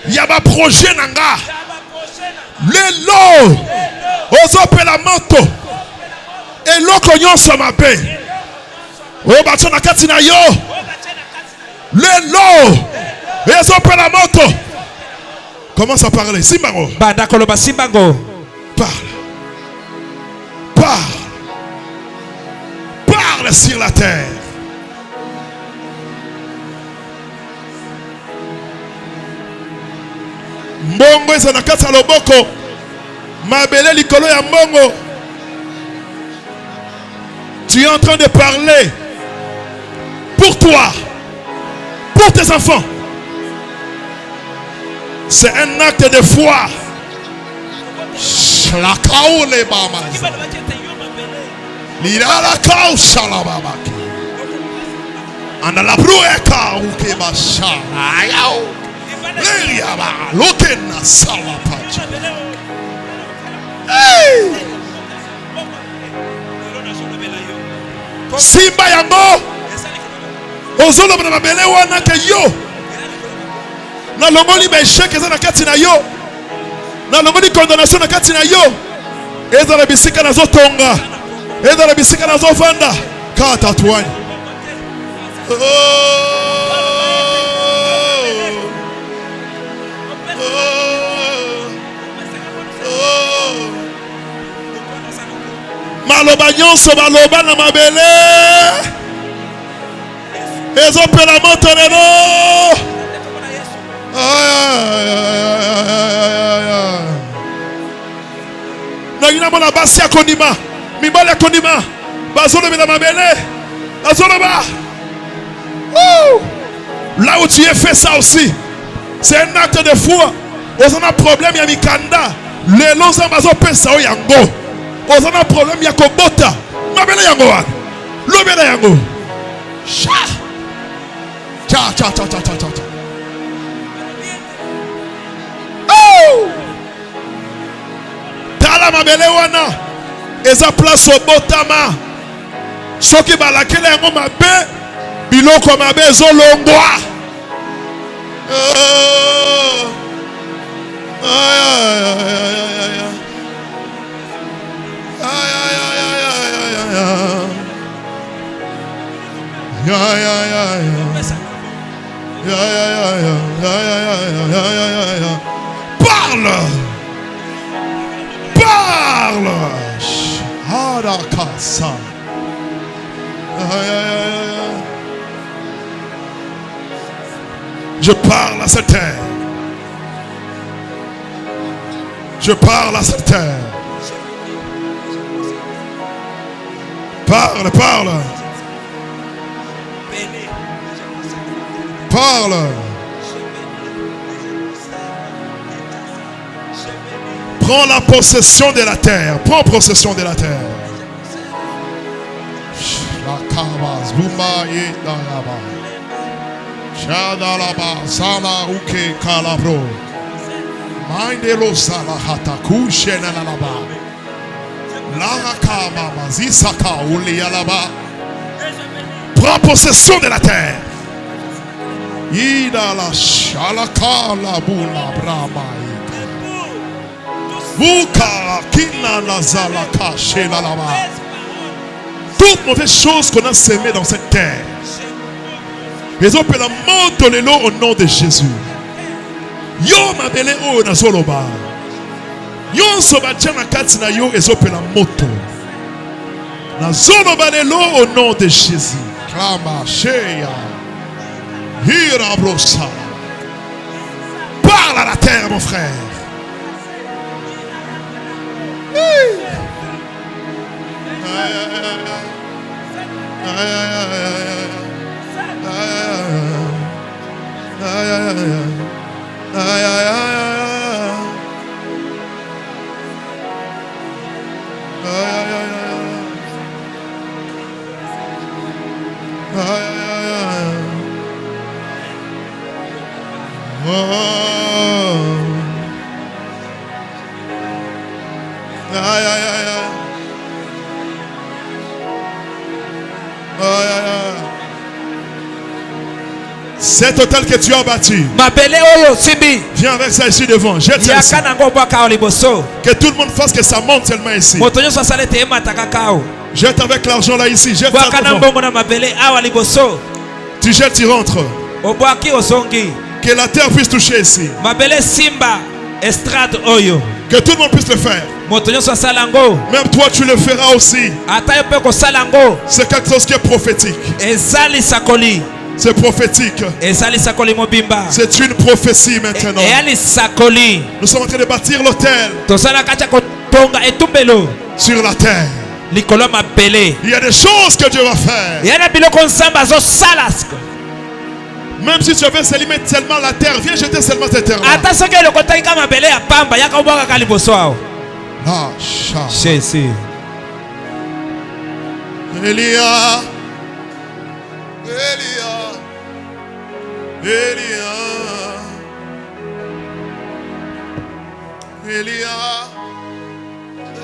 Speaker 1: Yaba projet nanga. Le lot. Ozope la moto. Et loko nyonso mabe. O bato na kati na yo. Le lot. Ozope la moto. Commence à parler. Simbango.
Speaker 2: Banda koloba simbango.
Speaker 1: Parle. Parle. Parle sur la terre. Mbongo eza na kati ya loboko. Mabele likolo ya mbongo. Tu es en train de parler pour toi, pour tes enfants. C'est un acte de foi. Shlakaole bama. Lirala kau shalababa. Anda la brueka uke basha. Ayao. Leriaba lokena salapacha. Hey! Simba yango. Ozolo bana mabele wana ke yo. Na longoli besheke za na kati na yo. Na longoli condamnation na kati na yo. Eza na bisika na zotonga. Eza na bisika na zofanda. Kata tuani. Maloba nyonso baloba na mabele. Ezope la moto lelo. Nagina mona basi ya kondima. Mibale ya kondima. Bazolo bela mabele. Bazolo ba. Là où tu es fait ça aussi. C'est un acte de foi. On a un problème ya mikanda. Le lonza bazo pesa o yango. On a un problème ya kobota. Mabele yango wana. Lobela yango. Cha. Cha cha cha cha cha cha. Tala mabele wana. Eza place au botama. Soki balakele yango mabe. Biloko mabe zolongwa. Parle. Parle. Harakasa. Je parle à cette terre. Je parle à cette terre. Parle, parle. Parle. Prends la possession de la terre. Prends possession de la terre. La kabaz, luma ye dalaba. Shadalaba, sala uke kalabro. Mindelo sala hataku shenalaba. La kama zisaka uli yalaba. Prends possession de la terre. Ida la shalaka la bula brama. Buka kina la zalaka shela lama. Toute mauvaise chose qu'on a sémée dans cette terre. Les hommes la monte le lot au nom de Jésus. Yo mabele o na zoloba. Yo soba tchana katina yo ezope la moto. Na zoloba le lot au nom de Jésus. Klama sheya. Hira blosa. Parle à la terre mon frère. Cet hôtel que tu as bâti,
Speaker 2: mabele oyo simbi
Speaker 1: viens avec ça ici devant. Jette ça ici.
Speaker 2: yaka nango bwaka liboso
Speaker 1: Que tout le monde fasse que ça monte seulement ici.
Speaker 2: moto nyonso asala ete emataka kao
Speaker 1: Jette avec l'argent là ici. Jette ça
Speaker 2: bwaka na
Speaker 1: devant.
Speaker 2: mbongo na mabele awa liboso
Speaker 1: Tu jettes, tu rentres.
Speaker 2: obwaki osongi
Speaker 1: Que la terre puisse toucher ici.
Speaker 2: mabele simba estrade oyo
Speaker 1: Que tout le monde puisse le faire.
Speaker 2: moto nyonso asala ngo
Speaker 1: Même toi tu le feras aussi.
Speaker 2: ata yo mpe kosala ngo
Speaker 1: C'est quelque chose qui est prophétique.
Speaker 2: eza lisakoli
Speaker 1: C'est prophétique.
Speaker 2: eza lisakoli mobimba
Speaker 1: C'est une prophétie maintenant.
Speaker 2: eya lisakoli
Speaker 1: Nous sommes en train de bâtir l'hôtel
Speaker 2: tosala kati ya kotonga etumbelo
Speaker 1: sur la terre.
Speaker 2: likolo ya mabele
Speaker 1: Il y a des choses que Dieu va faire.
Speaker 2: eya na biloko nzambe azosala
Speaker 1: Même si tu avais seulement tellement la terre, viens jeter seulement cette terre là.
Speaker 2: ata soki eloko otaki ka mabele ya pamba yaka obwakaka liboso awo
Speaker 1: Ah, chat.
Speaker 2: jésus
Speaker 1: Elia. Elia. Elia. Elia.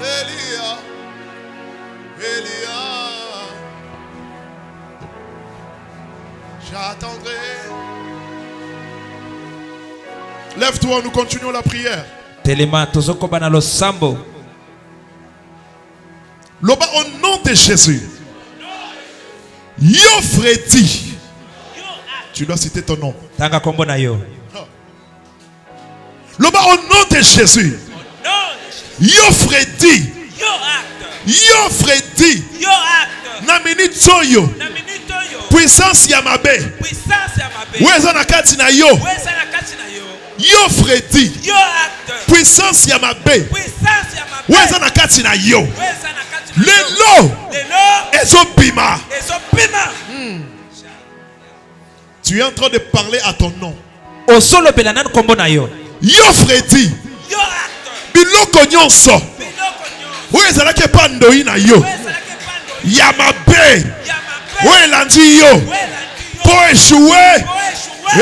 Speaker 1: Elia. Elia. J'attendrai. Lève-toi, nous continuons la prière.
Speaker 2: telema tozokoba na losambo
Speaker 1: Loba au nom de Jésus. Yo Freddy. Tu dois citer ton nom.
Speaker 2: tanga kombo na yo
Speaker 1: Loba au nom de Jésus. Yo Freddy. Yo Freddy. Na minute soyo. Puissance ya mabe. Weza na kati na yo. Yo Freddy. Puissance ya mabe. Weza na kati na yo. Lelo. Ezobima. Tu es en train de parler à ton nom.
Speaker 2: osolobela nani kombo na yo
Speaker 1: Yo Freddy. Biloko nyonso. Weza na ke pandoi na yo. Ya mabe. Welandi yo. Po échouer.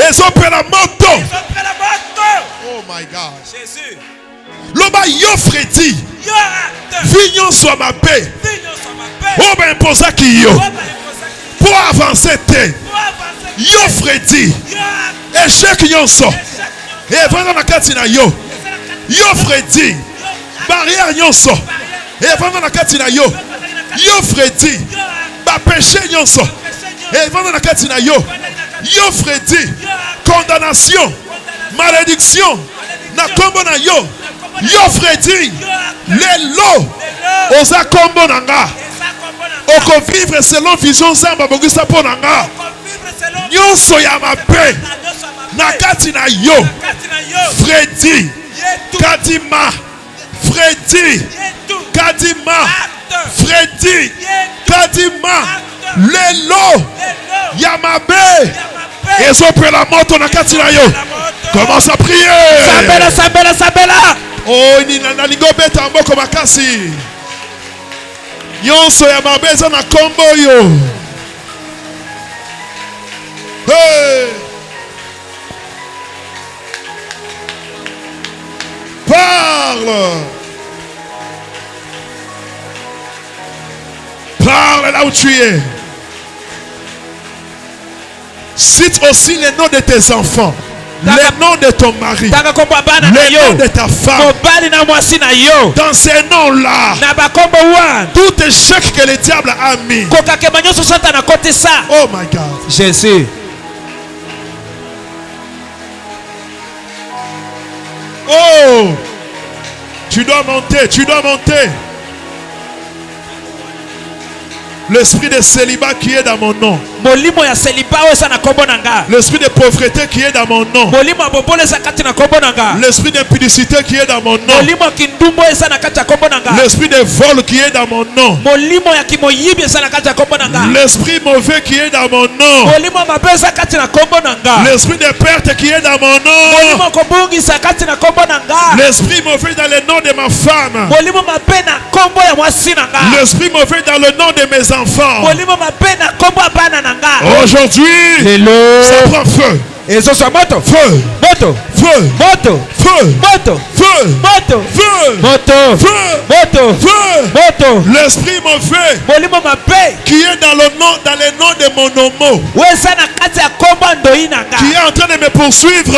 Speaker 1: Ezopela moto. Oh my God. Loba yo Freddy. Vignon soit ma paix. Oh ben imposa qui yo. Pour avancer te. Yo Freddy. Échec nyonso. Et vendre na kati na yo. Yo Freddy. Barrière nyonso. Et vendre na kati na yo. Yo Freddy. Ba péché nyonso. Et vendre na kati na yo. Yo Freddy. Condamnation. Malédiction. Na kombo na yo. Yo Freddy. Lelo. Oza kombo nanga. Oko vivre selon vision zamba bogisa po nanga. Nyonso ya mabe. Na kati na yo. Freddy. Kadima. Freddy. Kadima. Freddy. Kadima. Lelo. Ya mabe. Ezope la moto na kati na yo. Commence à prier.
Speaker 2: sabela sabela sabela
Speaker 1: Oh, ni na lingo beta mboko makasi. Nyonso ya mabe eza na kombo yo. Hey. Parle. Parle là où tu es. Cite aussi les noms de tes enfants. Les noms de ton mari. Les noms de ta femme. Dans ces noms-là, tout échec que le diable a mis. Oh my God.
Speaker 2: Jésus.
Speaker 1: Oh, tu dois monter, tu dois monter. L'esprit de célibat qui est dans mon nom. L'esprit de pauvreté qui est dans mon nom. L'esprit d'impudicité qui est dans mon nom. L'esprit de vol qui est dans mon nom. L'esprit mauvais qui est dans mon nom. L'esprit de perte qui est dans mon nom. L'esprit mauvais dans le nom de ma femme. L'esprit mauvais dans le nom de mes enfants. Aujourd'hui, ça prend feu. Feu. Feu. Feu. Feu. Feu. Feu. L'esprit mauvais qui est dans le nom de mon homo, qui est en train de me poursuivre.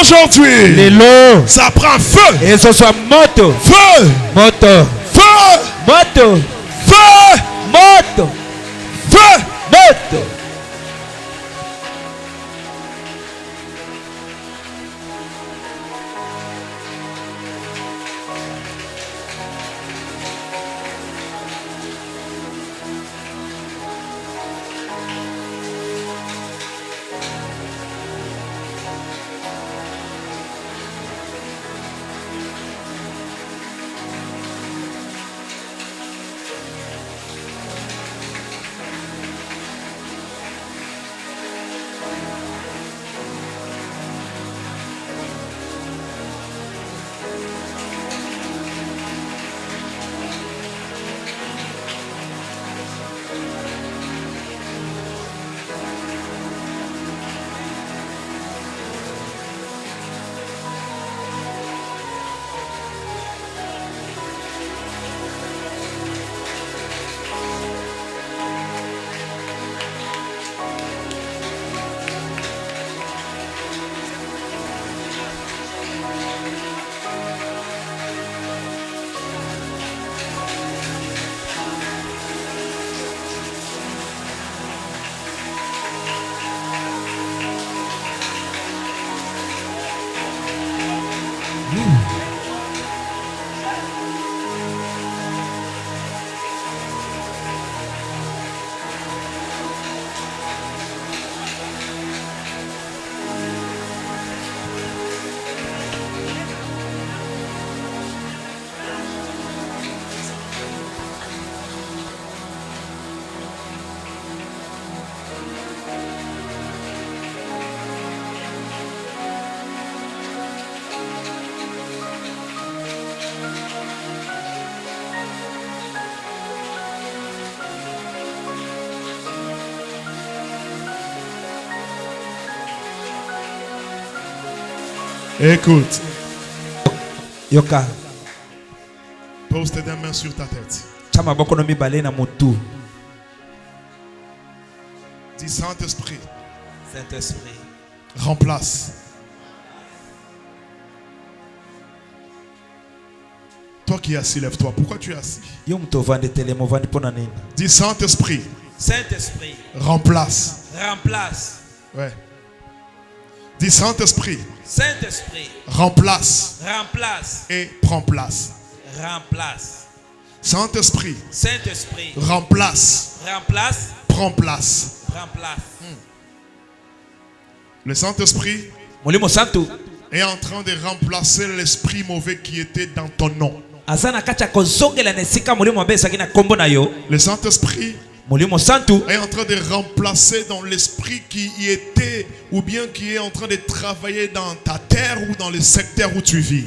Speaker 1: Aujourd'hui, ça prend feu. Feu. Feu. Feu. Feu. Écoute.
Speaker 2: Yoka.
Speaker 1: Pose tes deux mains sur ta tête. Dis Saint-Esprit.
Speaker 2: Saint-Esprit.
Speaker 1: Remplace. Toi qui es assis, lève-toi. Pourquoi tu es assis? Dis Saint-Esprit.
Speaker 2: Saint-Esprit.
Speaker 1: Remplace.
Speaker 2: Remplace.
Speaker 1: Ouais. Dis Saint-Esprit.
Speaker 2: Saint-Esprit.
Speaker 1: Remplace.
Speaker 2: Remplace.
Speaker 1: Et prends place.
Speaker 2: Remplace.
Speaker 1: Saint-Esprit.
Speaker 2: Saint-Esprit.
Speaker 1: Remplace.
Speaker 2: Remplace.
Speaker 1: Prends place.
Speaker 2: Remplace.
Speaker 1: Le Saint-Esprit
Speaker 2: Molimo Santo
Speaker 1: est en train de remplacer l'esprit mauvais qui était dans ton nom. Le Saint-Esprit
Speaker 2: Molimo Santo
Speaker 1: est en train de remplacer dans l'esprit qui y était ou bien qui est en train de travailler dans ta terre ou dans le secteur où tu vis.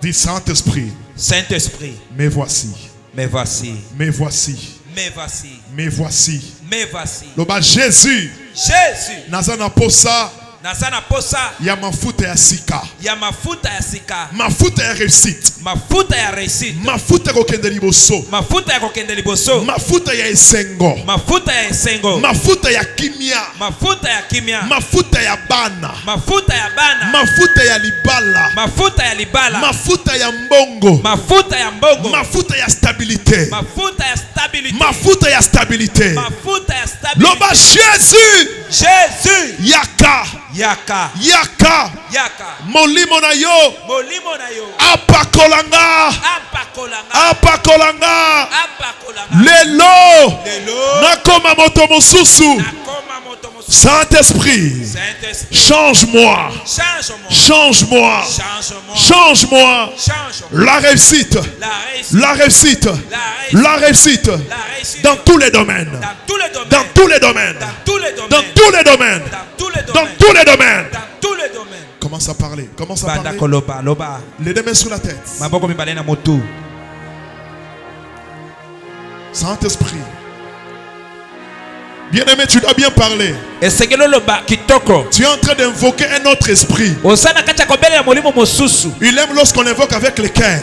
Speaker 1: Dis Saint-Esprit.
Speaker 2: Saint-Esprit.
Speaker 1: Me voici.
Speaker 2: Me voici.
Speaker 1: Me voici.
Speaker 2: Me voici.
Speaker 1: Me voici.
Speaker 2: Me voici.
Speaker 1: Loba Jésus.
Speaker 2: Jésus.
Speaker 1: Nazana posa.
Speaker 2: naza na posa
Speaker 1: ya mafuta ya sika,
Speaker 2: ya mafuta ya sika,
Speaker 1: mafuta ya réussite,
Speaker 2: mafuta ya réussite,
Speaker 1: mafuta ya kokende liboso,
Speaker 2: mafuta ya kokende liboso,
Speaker 1: mafuta ya esengo,
Speaker 2: mafuta ya esengo,
Speaker 1: mafuta ya kimia,
Speaker 2: mafuta ya kimia,
Speaker 1: mafuta ya bana,
Speaker 2: mafuta ya bana,
Speaker 1: mafuta ya libala,
Speaker 2: mafuta ya libala,
Speaker 1: mafuta ya mbongo,
Speaker 2: mafuta ya mbongo,
Speaker 1: mafuta ya stabilité,
Speaker 2: mafuta ya stabilité,
Speaker 1: mafuta ya stabilité.
Speaker 2: mafuta ya stabilité.
Speaker 1: Loba Jésus,
Speaker 2: Jésus
Speaker 1: yaka
Speaker 2: yaka
Speaker 1: yaka
Speaker 2: yaka
Speaker 1: molimo na yo
Speaker 2: molimo na yo
Speaker 1: apakolanga
Speaker 2: apakolanga
Speaker 1: apakolanga
Speaker 2: apakolanga
Speaker 1: lelo
Speaker 2: lelo
Speaker 1: nakoma moto mosusu.
Speaker 2: nakoma moto mosusu.
Speaker 1: Saint-Esprit,
Speaker 2: Saint-Esprit,
Speaker 1: change-moi,
Speaker 2: change-moi,
Speaker 1: change-moi,
Speaker 2: change-moi,
Speaker 1: change-moi.
Speaker 2: change-moi.
Speaker 1: La réussite,
Speaker 2: La réussite,
Speaker 1: la réussite,
Speaker 2: la réussite,
Speaker 1: la réussite
Speaker 2: la réussite
Speaker 1: dans tous les domaines,
Speaker 2: dans tous les domaines,
Speaker 1: dans tous les domaines,
Speaker 2: dans tous les domaines,
Speaker 1: dans tous les domaines,
Speaker 2: dans tous les
Speaker 1: dans
Speaker 2: domaines,
Speaker 1: tous les domaines.
Speaker 2: dans tous les domaines.
Speaker 1: Commence à parler, commence à
Speaker 2: Banda
Speaker 1: parler.
Speaker 2: koloba loba
Speaker 1: Les deux mains sur la tête.
Speaker 2: maboko mibale na motu.
Speaker 1: Saint-Esprit, bien-aimé, tu dois bien parler.
Speaker 2: Esengelo loba kitoko.
Speaker 1: Tu es en train d'invoquer un autre esprit.
Speaker 2: Osana kacha kobele ya molimo mosusu.
Speaker 1: Il aime lorsqu'on invoque avec le cœur.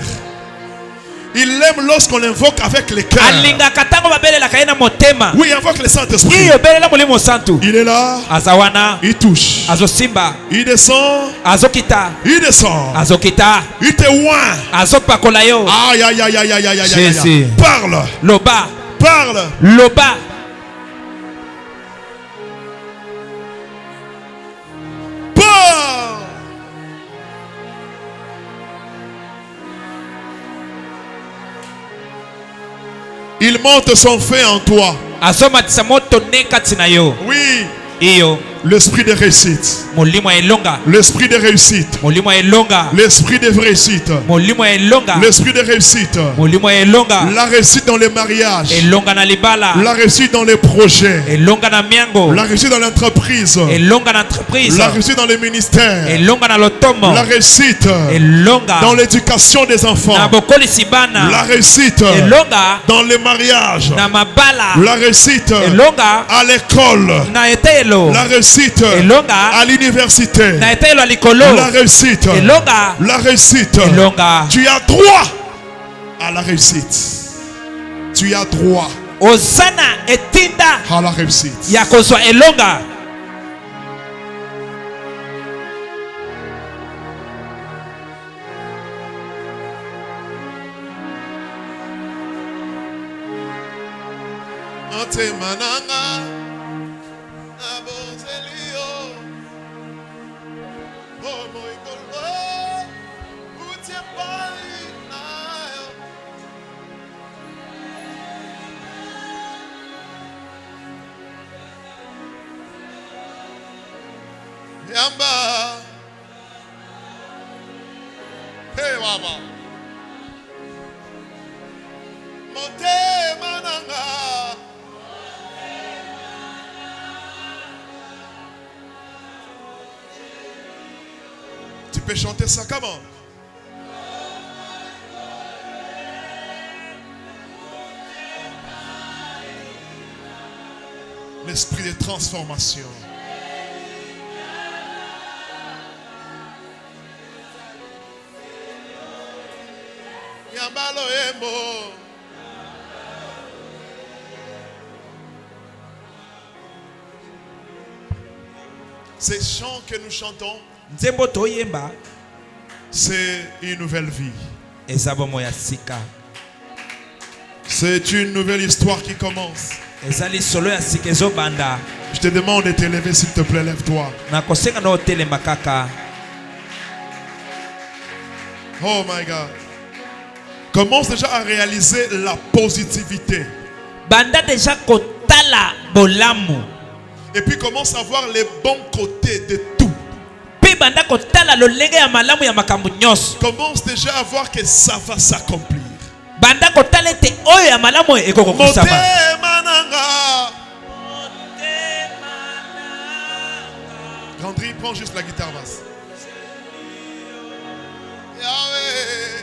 Speaker 1: Il aime lorsqu'on invoque avec le cœur.
Speaker 2: Alinga katango babele la kaina motema.
Speaker 1: Oui, invoque le Saint-Esprit.
Speaker 2: Iyo bele la molimo santu.
Speaker 1: Il est là,
Speaker 2: Azawana,
Speaker 1: il touche.
Speaker 2: azosimba,
Speaker 1: Il descend,
Speaker 2: azokita,
Speaker 1: il descend.
Speaker 2: azokita,
Speaker 1: Il te oint.
Speaker 2: azopakola yo.
Speaker 1: Aïe, aïe, aïe, aïe, aïe, aïe, aïe,
Speaker 2: Jésus.
Speaker 1: aïe. Parle,
Speaker 2: Loba,
Speaker 1: parle.
Speaker 2: loba.
Speaker 1: Parle. Il monte son feu en toi.
Speaker 2: Azomatisa moto ne kati na yo.
Speaker 1: Oui,
Speaker 2: Iyo
Speaker 1: l'esprit de réussite.
Speaker 2: molimo ya elonga,
Speaker 1: L'esprit de réussite.
Speaker 2: molimo ya elonga,
Speaker 1: L'esprit de réussite.
Speaker 2: molimo ya elonga,
Speaker 1: L'esprit de réussite.
Speaker 2: molimo ya elonga,
Speaker 1: La réussite dans les mariages.
Speaker 2: elonga na libala,
Speaker 1: La réussite dans les projets.
Speaker 2: elonga na miango,
Speaker 1: La réussite dans l'entreprise.
Speaker 2: elonga na entreprise,
Speaker 1: La réussite dans les ministères.
Speaker 2: elonga na lotomo,
Speaker 1: La réussite
Speaker 2: elonga
Speaker 1: dans l'éducation des
Speaker 2: na
Speaker 1: enfants.
Speaker 2: bokolisi bana,
Speaker 1: La réussite
Speaker 2: elonga
Speaker 1: dans les mariages.
Speaker 2: na mabala,
Speaker 1: La réussite
Speaker 2: elonga
Speaker 1: à l'école.
Speaker 2: na etelo,
Speaker 1: La réussite
Speaker 2: elonga
Speaker 1: à l'université.
Speaker 2: na etelo ya likolo,
Speaker 1: La réussite.
Speaker 2: elonga
Speaker 1: La réussite.
Speaker 2: elonga.
Speaker 1: Tu as droit à la réussite. Tu as droit
Speaker 2: Osana etinda
Speaker 1: à la réussite.
Speaker 2: ya kozwa elonga.
Speaker 1: Mananga, Abonzelio, oh Moïgolo, Outiepali, Yamba, hey Baba, Monte Mananga. Tu peux chanter ça comment? L'esprit de transformation. Yambalo Embo. Ces chants que nous chantons,
Speaker 2: Nzembo toyemba
Speaker 1: c'est une nouvelle vie.
Speaker 2: ezabo ya sika.
Speaker 1: C'est une nouvelle histoire qui commence.
Speaker 2: Ezali solo ya sika ezobanda.
Speaker 1: Je te demande de te lever, s'il te plaît, lève-toi.
Speaker 2: Na kosenga na otelemba kaka.
Speaker 1: Oh my God. Commence déjà à réaliser la positivité.
Speaker 2: Banda déjà kotala bolamu.
Speaker 1: Et puis commence à voir les bons côtés de tout.
Speaker 2: Pe banda kotala lolenge ya malamu ya makambo nyos.
Speaker 1: Commence déjà à voir que ça va s'accomplir.
Speaker 2: Banda kotala te oyo ya malamu ekoko kusama.
Speaker 1: Gandry, prends juste la guitare basse. Yahweh.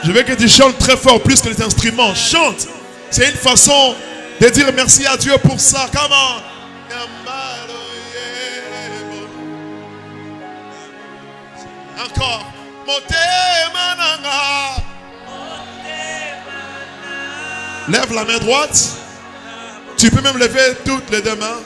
Speaker 1: Je veux que tu chantes très fort, plus que les instruments. Chante. C'est une façon de dire merci à Dieu pour ça. Comment? Encore. Lève la main droite. Tu peux même lever toutes les deux mains.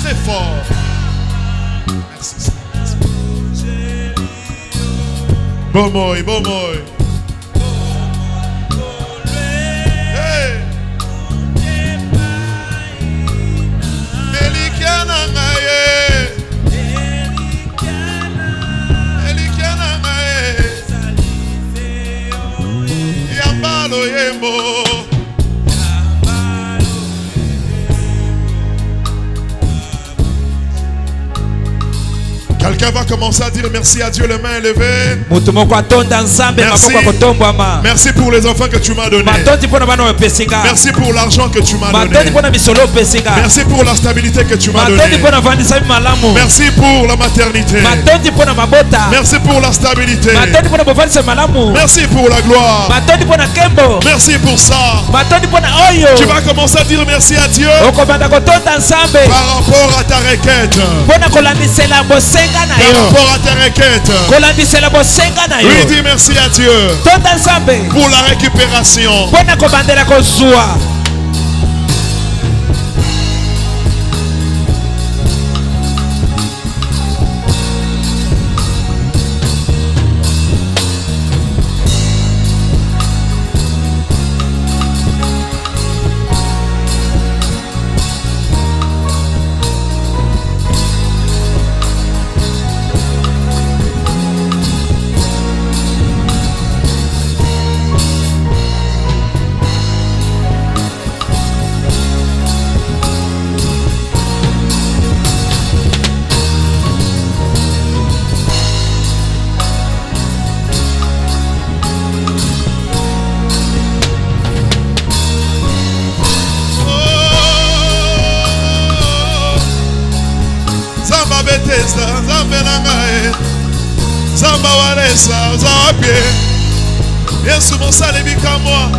Speaker 1: Très fort. Merci. Bon moi. Hey. Elikiana ngaye. Yambalo yembo. Quelqu'un va commencer à dire merci à Dieu, les mains élevées. Merci pour les enfants que tu m'as donnés. Merci pour l'argent que tu m'as donné. Merci pour la stabilité que tu m'as donnée. Merci pour la maternité. Merci pour la stabilité. Merci pour la gloire. Merci pour ça. Tu vas commencer à dire merci à Dieu par rapport à ta requête. Par rapport à tes requêtes. Oui, dis merci à Dieu pour la récupération. Zamba walesa zapie Yesu mosali bikamwa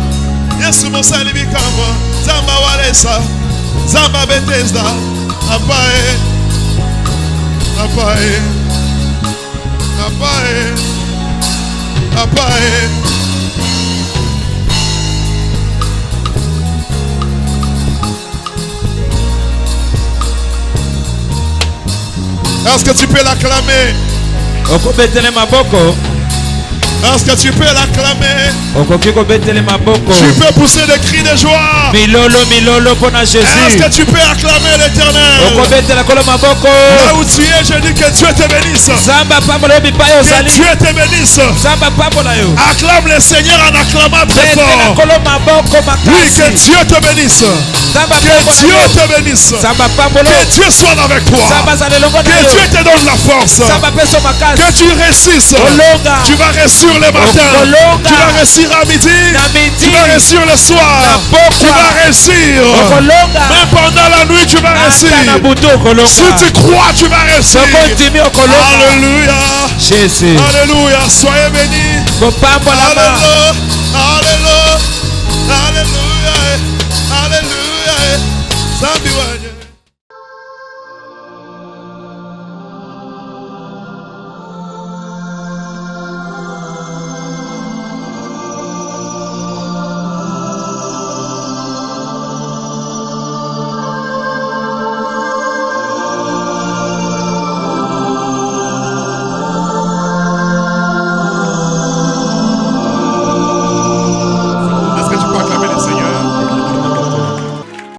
Speaker 1: Yesu mosali bikamwa Zamba walesa Zamba betesda Apae Apae Apae Apae Est-ce que tu peux l'acclamer? Est-ce que tu peux l'acclamer? Tu peux pousser des cris de joie. Est-ce que tu peux acclamer l'Éternel? Là où tu es, je dis que Dieu te bénisse. Que Dieu te bénisse. Acclame le Seigneur en acclamant très fort. Oui, que Dieu te bénisse. Que Dieu te bénisse. Que Dieu soit avec toi. Que Dieu te donne la force. Que tu réussisses. Tu vas réussir le matin. Tu vas réussir à midi. Tu vas réussir le soir. Tu vas réussir. Même pendant la nuit, tu vas réussir. Si tu crois, tu vas réussir. Alléluia.
Speaker 2: Jésus.
Speaker 1: Alléluia. Soyez bénis. Alléluia. Alléluia.